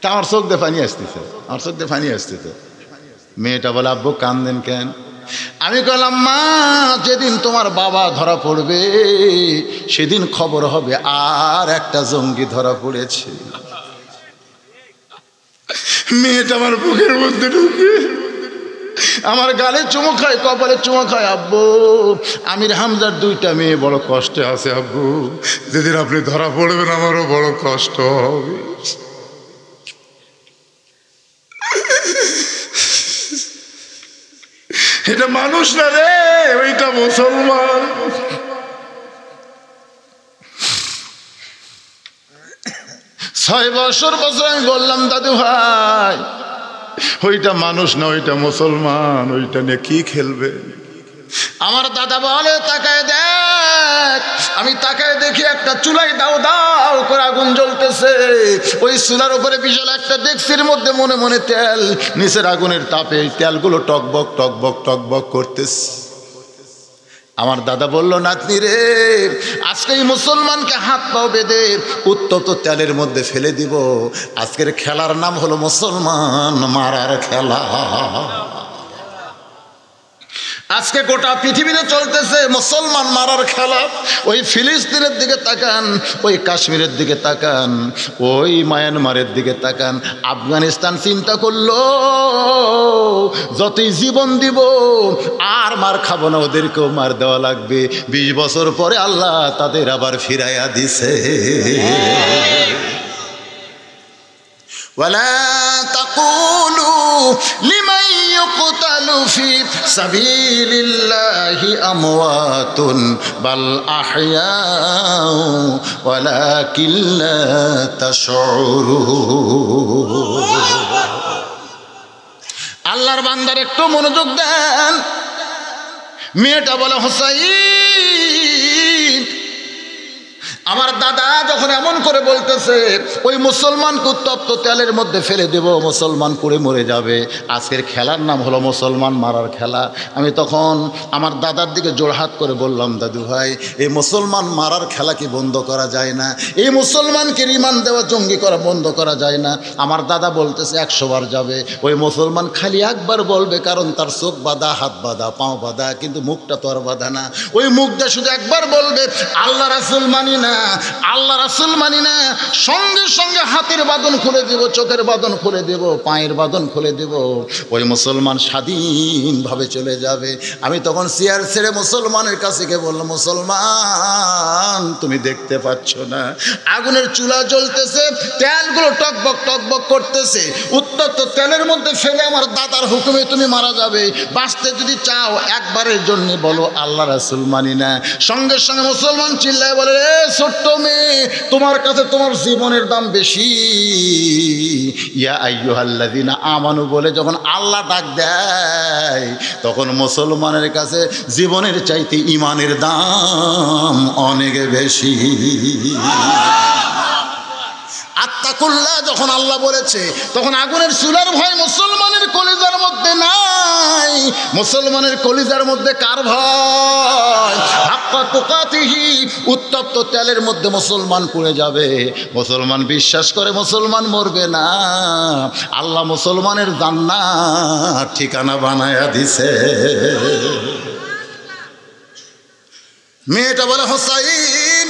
তা আমার চোখ দিয়ে পানি আসতেছে, আমার চোখ দিয়ে পানি আসতেছে। মেয়েটা বলে আব্বু কান্দেন কেন? আমি বললাম মা, যেদিন তোমার বাবা ধরা পড়বে সেদিন খবর হবে আর একটা জঙ্গি ধরা পড়েছে। মেয়েটা আমার বুকের মধ্যে ঢুকে আমার গালে চুমু খায়, কপালে চুমু খায়। আব্বু, আমির হামজার 2টা মেয়ে বড় কষ্টে আছে আব্বু, যেদিন আপনি ধরা পড়বেন আমারও বড় কষ্ট হবে। এটা মানুষ না রে, ওইটা মুসলমান। ছয় বছর আমি বললাম দাদু ভাই ওইটা মানুষ না, ওইটা মুসলমান, ওইটা নিয়ে কি খেলবে? আমার দাদা বলে তাকায় দেখ। আমি তাকায় দেখি একটা চুলায় দাও দাও করে আগুন জ্বলতেছে। ওই চুলার উপরে বিশাল একটা ডেকচির মধ্যে মনে মনে তেল, নিচের আগুনের তাপে তেলগুলো টকবক টকবক টকবক করতেছে। আমার দাদা বলল নাতনি রে, আজকে এই মুসলমানকে হাত পাও বেঁধে উত্তপ্ত তেলের মধ্যে ফেলে দিব। আজকের খেলার নাম হলো মুসলমান মারার খেলা। আজকে গোটা পৃথিবীতে চলতেছে মুসলমান মারার খেলা। ওই ফিলিস্তিনের দিকে তাকান, ওই কাশ্মীরের দিকে তাকান, ওই মায়ানমারের দিকে তাকান, আফগানিস্তান চিন্তা করলো যতই জীবন দিব আর মার খাবো না, ওদেরকেও মার দেওয়া লাগবে। 20 বছর পরে আল্লাহ তাদের আবার ফিরাইয়া দিছে। ওয়ালা তাকুলু লিমান ইউকতালু ফি সাবিলিল্লাহি আমওয়াতুন বাল আহইয়াউ ওয়ালাকিন লা তাশউরুন। আল্লাহর বান্দার একটু মনোযোগ দেন। মেয়েটা বলে হোসাইন, আমার দাদা যখন এমন করে বলতেছে ওই মুসলমানকে উত্তপ্ত তেলের মধ্যে ফেলে দেব, মুসলমান পুড়ে মরে যাবে, আজকের খেলার নাম হলো মুসলমান মারার খেলা। আমি তখন আমার দাদার দিকে জোড়হাত করে বললাম দাদু ভাই, এই মুসলমান মারার খেলা কি বন্ধ করা যায় না? এই মুসলমানকে রিমান্ড দেওয়া, জঙ্গি করা বন্ধ করা যায় না? আমার দাদা বলতেছে 100 বার যাবে। ওই মুসলমান খালি একবার বলবে, কারণ তার চোখ বাঁধা, হাত বাঁধা, পাও বাঁধা, কিন্তু মুখটা তো আর বাঁধা না। ওই মুখটা শুধু একবার বলবে আল্লাহ রাসূল মানি না, আল্লাহ রাসূল মানি না, সঙ্গে সঙ্গে হাতের বাঁধন খুলে দেব, চোখের বাঁধন খুলে দেব, পায়ের বাঁধন খুলে দেব। ওই মুসলমান স্বাধীনভাবে চলে যাবে। আমি তখন চেয়ার ছেড়ে মুসলমানের কাছে গিয়ে বললাম, মুসলমান তুমি দেখতে পাচ্ছ না আগুনের চুলা জ্বলতেছে, তেলগুলো টকবক টকবক করতেছে, উত্তপ্ত তেলের মধ্যে ফেলে আমার দাদার হুকুমে তুমি মারা যাবে। বাঁচতে যদি চাও একবারের জন্য বলো আল্লাহ রাসূল মানি না। সঙ্গে সঙ্গে মুসলমান চিল্লায় বলে, ছোট্ট মেয়ে, তোমার কাছে তোমার জীবনের দাম বেশি। ইয়া আইয়ুহাল্লাযীনা আমানু বলে যখন আল্লাহ ডাক দেয়, তখন মুসলমানের কাছে জীবনের চাইতে ঈমানের দাম অনেক বেশি। আত্তাকুল্লাহ যখন আল্লাহ বলেছে, তখন আগুনের চুলার ভয় মুসলমানের কলিজার মধ্যে নাই। মুসলমানের কলিজার মধ্যে কার ভয়? হাক্কা তুকাতিহি, উত্তপ্ত তেলের মধ্যে মুসলমান পুড়ে যাবে। মুসলমান বিশ্বাস করে মুসলমান মরবে না, আল্লাহ মুসলমানের জান্নাত ঠিকানা বানায়া দিছে। মেয়েটা বলে হোসাইন,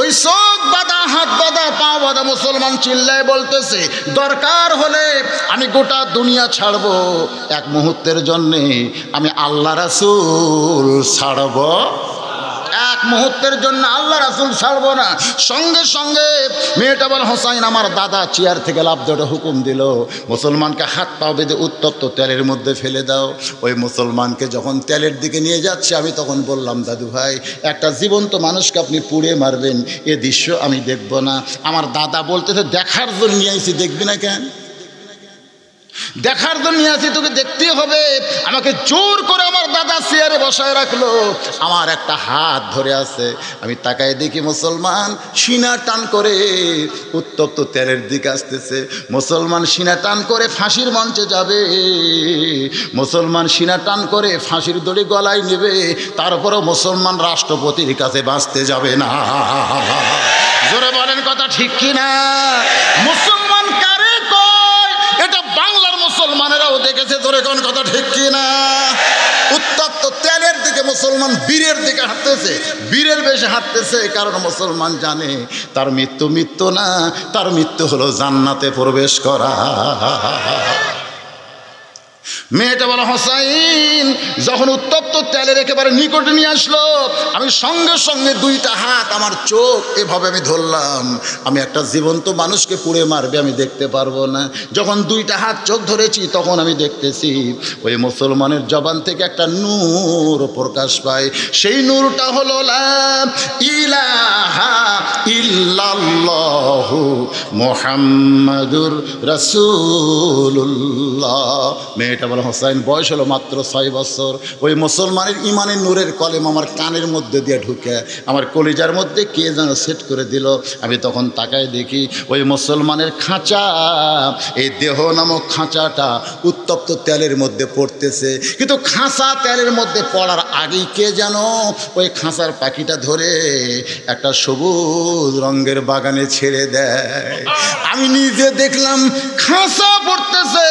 ওই চোখ বাঁধা, হাত বাঁধা, পা বাঁধা মুসলমান চিল্লায় বলতেছে, দরকার হলে আমি গোটা দুনিয়া ছাড়বো, এক মুহূর্তের জন্যে আমি আল্লাহ রাসূল ছাড়ব, এক মুহূর্তের জন্য আল্লাহ রাসূল ছাড়বো না। সঙ্গে সঙ্গে মেয়েটা বলে হোসাইন, আমার দাদা চেয়ার থেকে লাফ দিয়ে হুকুম দিল, মুসলমানকে হাত পা বেঁধে উত্তপ্ত তেলের মধ্যে ফেলে দাও। ওই মুসলমানকে যখন তেলের দিকে নিয়ে যাচ্ছে, আমি তখন বললাম, দাদু ভাই, একটা জীবন্ত মানুষকে আপনি পুড়ে মারবেন, এ দৃশ্য আমি দেখব না। আমার দাদা বলতেছে, দেখার জন্য নিয়ে আসি, দেখবি না কেন? দেখার জন্য নিয়ে আসি, তোকে দেখতেই হবে। আমাকে জোর করে আমার দাদা চেয়ারে বসায় রাখলো, আমার একটা হাত ধরে আছে। আমি তাকায় দেখি মুসলমান সিনা টান করে উত্তপ্ত তেলের দিকে আসতেছে। মুসলমান সিনা টান করে ফাঁসির মঞ্চে যাবে, মুসলমান সিনা টান করে ফাঁসির দড়ি গলায় নেবে। তারপরও মুসলমান রাষ্ট্রপতির কাছে বাঁচতে যাবে না। জোরে বলেন কথা ঠিক কিনা? মুসলমান কারে কয়? এটা বাংলার মুসলমান মুসলমানেরাও দেখেছে, তোরে কোন কথা ঠিক কিনা? উত্তপ্ত তেলের দিকে মুসলমান বীরের দিকে হাঁটতেছে, বীরের বেশে হাঁটতেছে, কারণ মুসলমান জানে তার মৃত্যু মৃত্যু না, তার মৃত্যু হলো জান্নাতে প্রবেশ করা। মেয়েটা বলে, হোসাইন যখন উত্তপ্ত তেলের একেবারে নিকটে নিয়ে আসলো, আমি সঙ্গে সঙ্গে দুইটা হাত, আমার চোখ এভাবে আমি ধরলাম, আমি একটা জীবন্ত মানুষকে পুড়ে মারবে আমি দেখতে পারবো না। যখন দুইটা হাত চোখ ধরেছি তখন আমি দেখতেছি ওই মুসলমানের জবান থেকে একটা নূর প্রকাশ পায়। সেই নূরটা হলো লা ইলাহা ইল্লাল্লাহু মুহাম্মাদুর রাসূলুল্লাহ। মেয়েটা বলে, হোসাইন বয়স হলো মাত্র 6 বছর। ওই মুসলমানের ইমানের নূরের কলেম আমার কানের মধ্যে দিয়ে ঢুকে আমার কলিজার মধ্যে কে যেন সেট করে দিল। আমি তখন তাকায় দেখি ওই মুসলমানের খাঁচা, এই দেহ নামক খাঁচাটা উত্তপ্ত তেলের মধ্যে পড়তেছে। কিন্তু খাঁচা তেলের মধ্যে পড়ার আগেই কে যেন ওই খাঁচার পাখিটা ধরে একটা সবুজ রঙের বাগানে ছেড়ে দেয়। আমি নিজে দেখলাম খাঁচা পড়তেছে,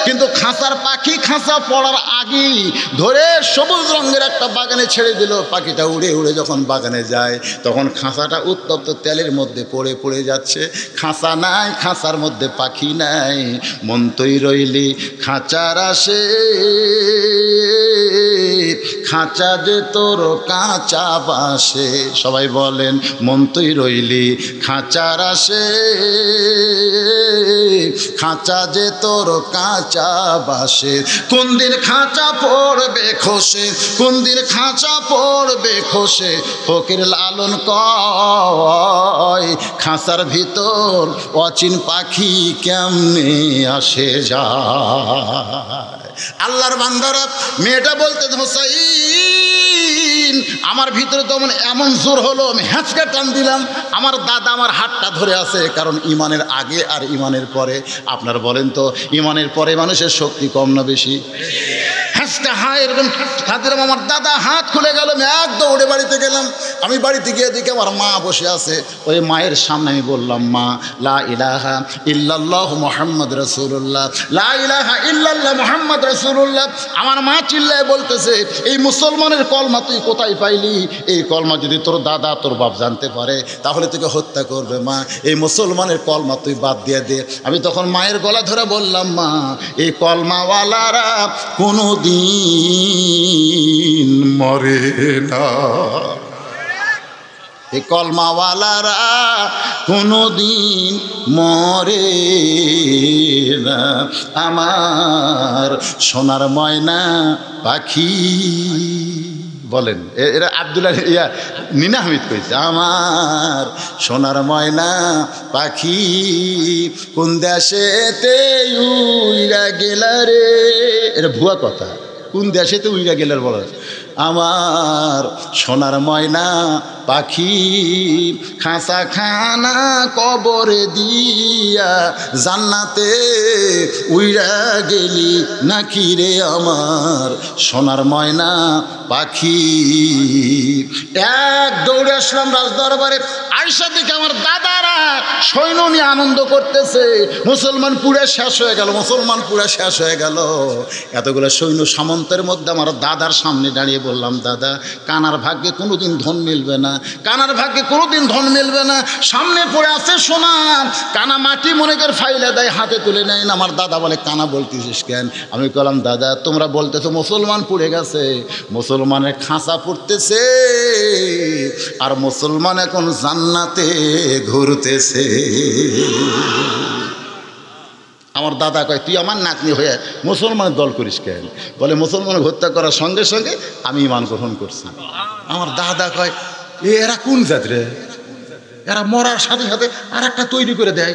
কিন্তু খাঁচার পাখি খাঁচা পড়ার আগেই ধরে সবুজ রঙের একটা বাগানে ছেড়ে দিল। পাখিটা উড়ে উড়ে যখন বাগানে যায় তখন খাঁচাটা উত্তপ্ত তেলের মধ্যে পড়ে পড়ে যাচ্ছে। খাঁচা নাই, খাঁচার মধ্যে পাখি নাই। মন তুই রইলি খাঁচার আসে, খাঁচা যে তোর কাঁচা বাসে। সবাই বলেন, মন তুই রইলি খাঁচার আসে, খাঁচা যে তোর কাঁচা বাসে। কোন দিন খাঁচা পড়বে খসে, কোন দিন খাঁচা পড়বে খসে, ফকির লালন কয় খাঁচার ভিতর অচিন পাখি কেমনে আসে যায়। আল্লাহর বান্দারা, মেয়েটা বলতে, হোসাইন আমার ভিতরে তো এমন জোর হলো, আমি হ্যাঁচকা টান দিলাম, আমার দাদা আমার হাতটা ধরে আছে। কারণ ইমানের আগে আর ইমানের পরে, আপনার বলেন তো ইমানের পরে মানুষের শক্তি কম না বেশি? হ্যাঁচকা হায় এরকম দিলাম, আমার দাদা হাত খুলে গেল। আমি এক দৌড়ে বাড়িতে গেলাম। আমি বাড়িতে গিয়ে দেখি আমার মা বসে আছে। ওই মায়ের সামনে আমি বললাম, মা লা ইলাহা ইল্লাল্লাহু মুহাম্মাদুর রাসূলুল্লাহ, লা ইলাহা ইল্লাল্লাহ মুহাম্মাদুর রাসূলুল্লাহ। আমার মা চিল্লায় বলতেছে, এই মুসলমানের কলমা তুই কোথায় পাইলি? এই কলমা যদি তোর দাদা তোর বাপ জানতে পারে তাহলে তোকে হত্যা করবে। মা এই মুসলমানের কলমা তুই বাদ দিয়ে দে। আমি তখন মায়ের গলা ধরে বললাম, মা এই কলমাওয়ালারা কোনো দিন মরে না, এই কলমাওয়ালারা কোনো দিন মরে না। আমার সোনার ময়না পাখি, বলেন এরা আব্দুল্লাহ নিনা হামিদ কইছে, আমার সোনার ময়না পাখি কোন দেশেতে উইরা গেলা রে। এটা ভুয়া কথা, কোন দেশেতে উইরা গেলার বলা। আমার সোনার ময়না পাখি খাঁচা খানা কবরে দিয়া জান্নাতে উইরা গেলি নাকি রে আমার সোনার ময়না পাখি। এক দৌড়ে আসলাম রাজদরবারে। আয়সা দিকে আমার দাদারা সৈন্য নিয়ে আনন্দ করতেছে। মুসলমান পুরে শেষ হয়ে গেল, মুসলমান পুরে শেষ হয়ে গেল। এতগুলো সৈন্য সামন্তের মধ্যে আমার দাদার সামনে দাঁড়িয়ে বললাম, দাদা কানার ভাগ্যে কোনোদিন ধন মিলবে না, কানার ভাগ্যে কোনোদিন ধন মিলবে না। সামনে পড়ে আছে সোনা, কানা মাটি মনে করে ফাইলে দেয়, হাতে তুলে নেয় না। আমার দাদা বলে, কানা বলতেছিস কেন? আমি বললাম, দাদা তোমরা বলতেছো মুসলমান পুড়ে গেছে, মুসলমানের খাঁচা পড়তেছে আর মুসলমান এখন জান্নাতে ঘুরতেছে। আমার দাদা কয়, তুই আমার নাতনি হয়ে মুসলমানের দল করিস কেন? বলে, মুসলমানের হত্যা করার সঙ্গে সঙ্গে আমি ঈমান গ্রহণ করছি। আমার দাদা কয়, এরা কোন জাত রে? এরা মরার সাথে সাথে আর একটা তৈরি করে দেয়।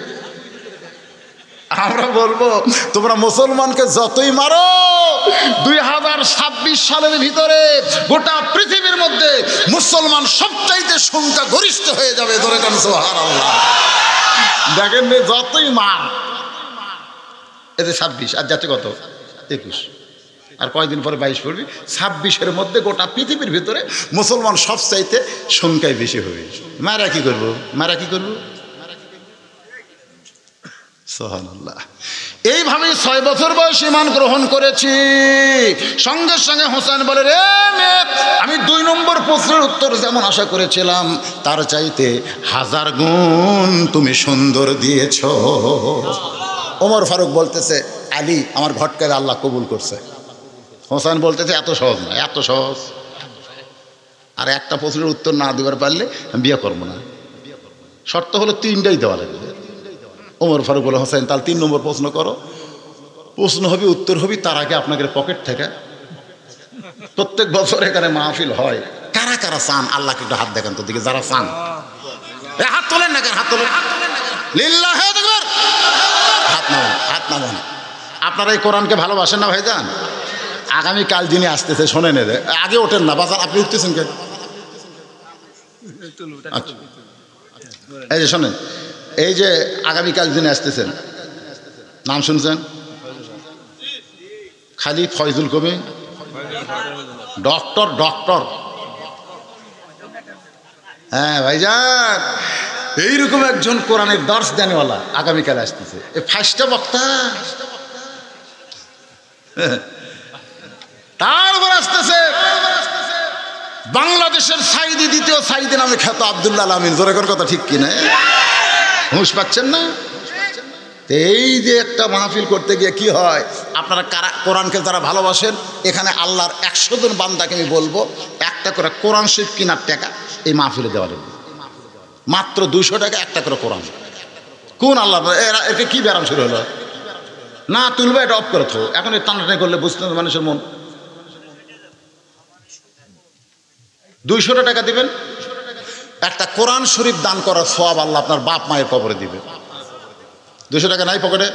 আমরা বলবো, তোমরা মুসলমানকে যতই মারো, 2026 সালের ভিতরে গোটা পৃথিবীর মধ্যে মুসলমান সবচাইতে সংখ্যা গরিষ্ঠ হয়ে যাবে। ধরে কেন সুবহানাল্লাহ। দেখেন যতই মার, এতে 26 আর যাচ্ছে কত 21, আর কয়েকদিন পরে 22 পড়বি। 26-এর মধ্যে গোটা পৃথিবীর ভিতরে মুসলমান সবচাইতে সংখ্যায় বেশি হবে। মারা কি করবো, মারা কি করবো? সুবহানাল্লাহ। এইভাবেই 6 বছর বয়স ঈমান গ্রহণ করেছি। সঙ্গে সঙ্গে হোসেন বলে, রে মেয়ে, আমি 2 নম্বর প্রশ্নের উত্তর যেমন আশা করেছিলাম তার চাইতে 1000 গুণ তুমি সুন্দর দিয়েছ। ওমর ফারুক বলতেছে, আলী আমার ঘটকায় আল্লাহ কবুল করছে। হোসেন বলতেছে, এত সহজ না, এত সহজ, আর একটা প্রশ্নের উত্তর না দিবার পারলে আমি বিয়ে করবো না, শর্ত হলো 3টাই দেওয়া লাগবে। ওমর ফারুক বলে, হোসেন তাহলে 3 নম্বর প্রশ্ন করো। প্রশ্ন হবে, উত্তর হবে, তার আগে আপনাকে পকেট থেকে প্রত্যেক বছর এখানে মাহফিল হয়, কারা কারা চান আল্লাহকে একটু হাত দেখান তো দিকে, যারা চান হাত তোলেন না কেন, হাত তোলেন, লিল্লাহি আকবার, হাত নামান, হাত নামান। আপনারা এই কোরআনকে ভালোবাসেন না ভাইজান? আগামীকাল যিনি আসতেছে শোনেন, আগে ওঠেন না বাজান, আপনি উঠতেছেন কেন? আচ্ছা, এই যে শোনেন, এই যে আগামীকাল যিনি আসতেছেন, নাম শুনছেন? খালি ফয়জুল কবির, ডক্টর, ডক্টর। হ্যাঁ ভাইজান, এইরকম একজন কোরআনের দর্শ দেনওয়ালা আগামীকাল আসতেছে, এ ফার্স্টটা বক্তা। তারপর আসতেছে বাংলাদেশের সাইদি, দ্বিতীয় সাইদি নামে খ্যাত আব্দুল্লাহ আমিন। জোরে কোন কথা ঠিক কিনা? হুঁশ পাচ্ছেন না? এই যে একটা মাহফিল করতে গিয়ে কি হয়, আপনারা কোরআনকে যারা ভালোবাসেন, এখানে আল্লাহর 100 জন বান্দাকে আমি বলবো, একটা করে কোরআন শরীফ কেনার টাকা এই মাহফিলে দেওয়া লাগবে। মাত্র 200 টাকা একটা করে কোরআন। কোন আল্লাহ, একে কি ব্যারাম শুরু হলো? না তুলবে, এটা অফ করে থো। এখন এই টানাটানি করলে বুঝতে হবে মানুষের মন। 200 টাকা দিবেন, একটা কোরআন শরীফ দান করার সওয়াব আল্লাহ আপনার বাপ মায়ের কবরে দিবে। 200 টাকা নাই পকেটে?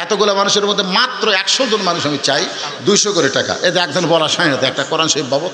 এতগুলো মানুষের মধ্যে মাত্র 100 জন মানুষ আমি চাই 200 করে টাকা। এই যে একজন বলা সাইন, একটা কোরআন শরীফ বাবদ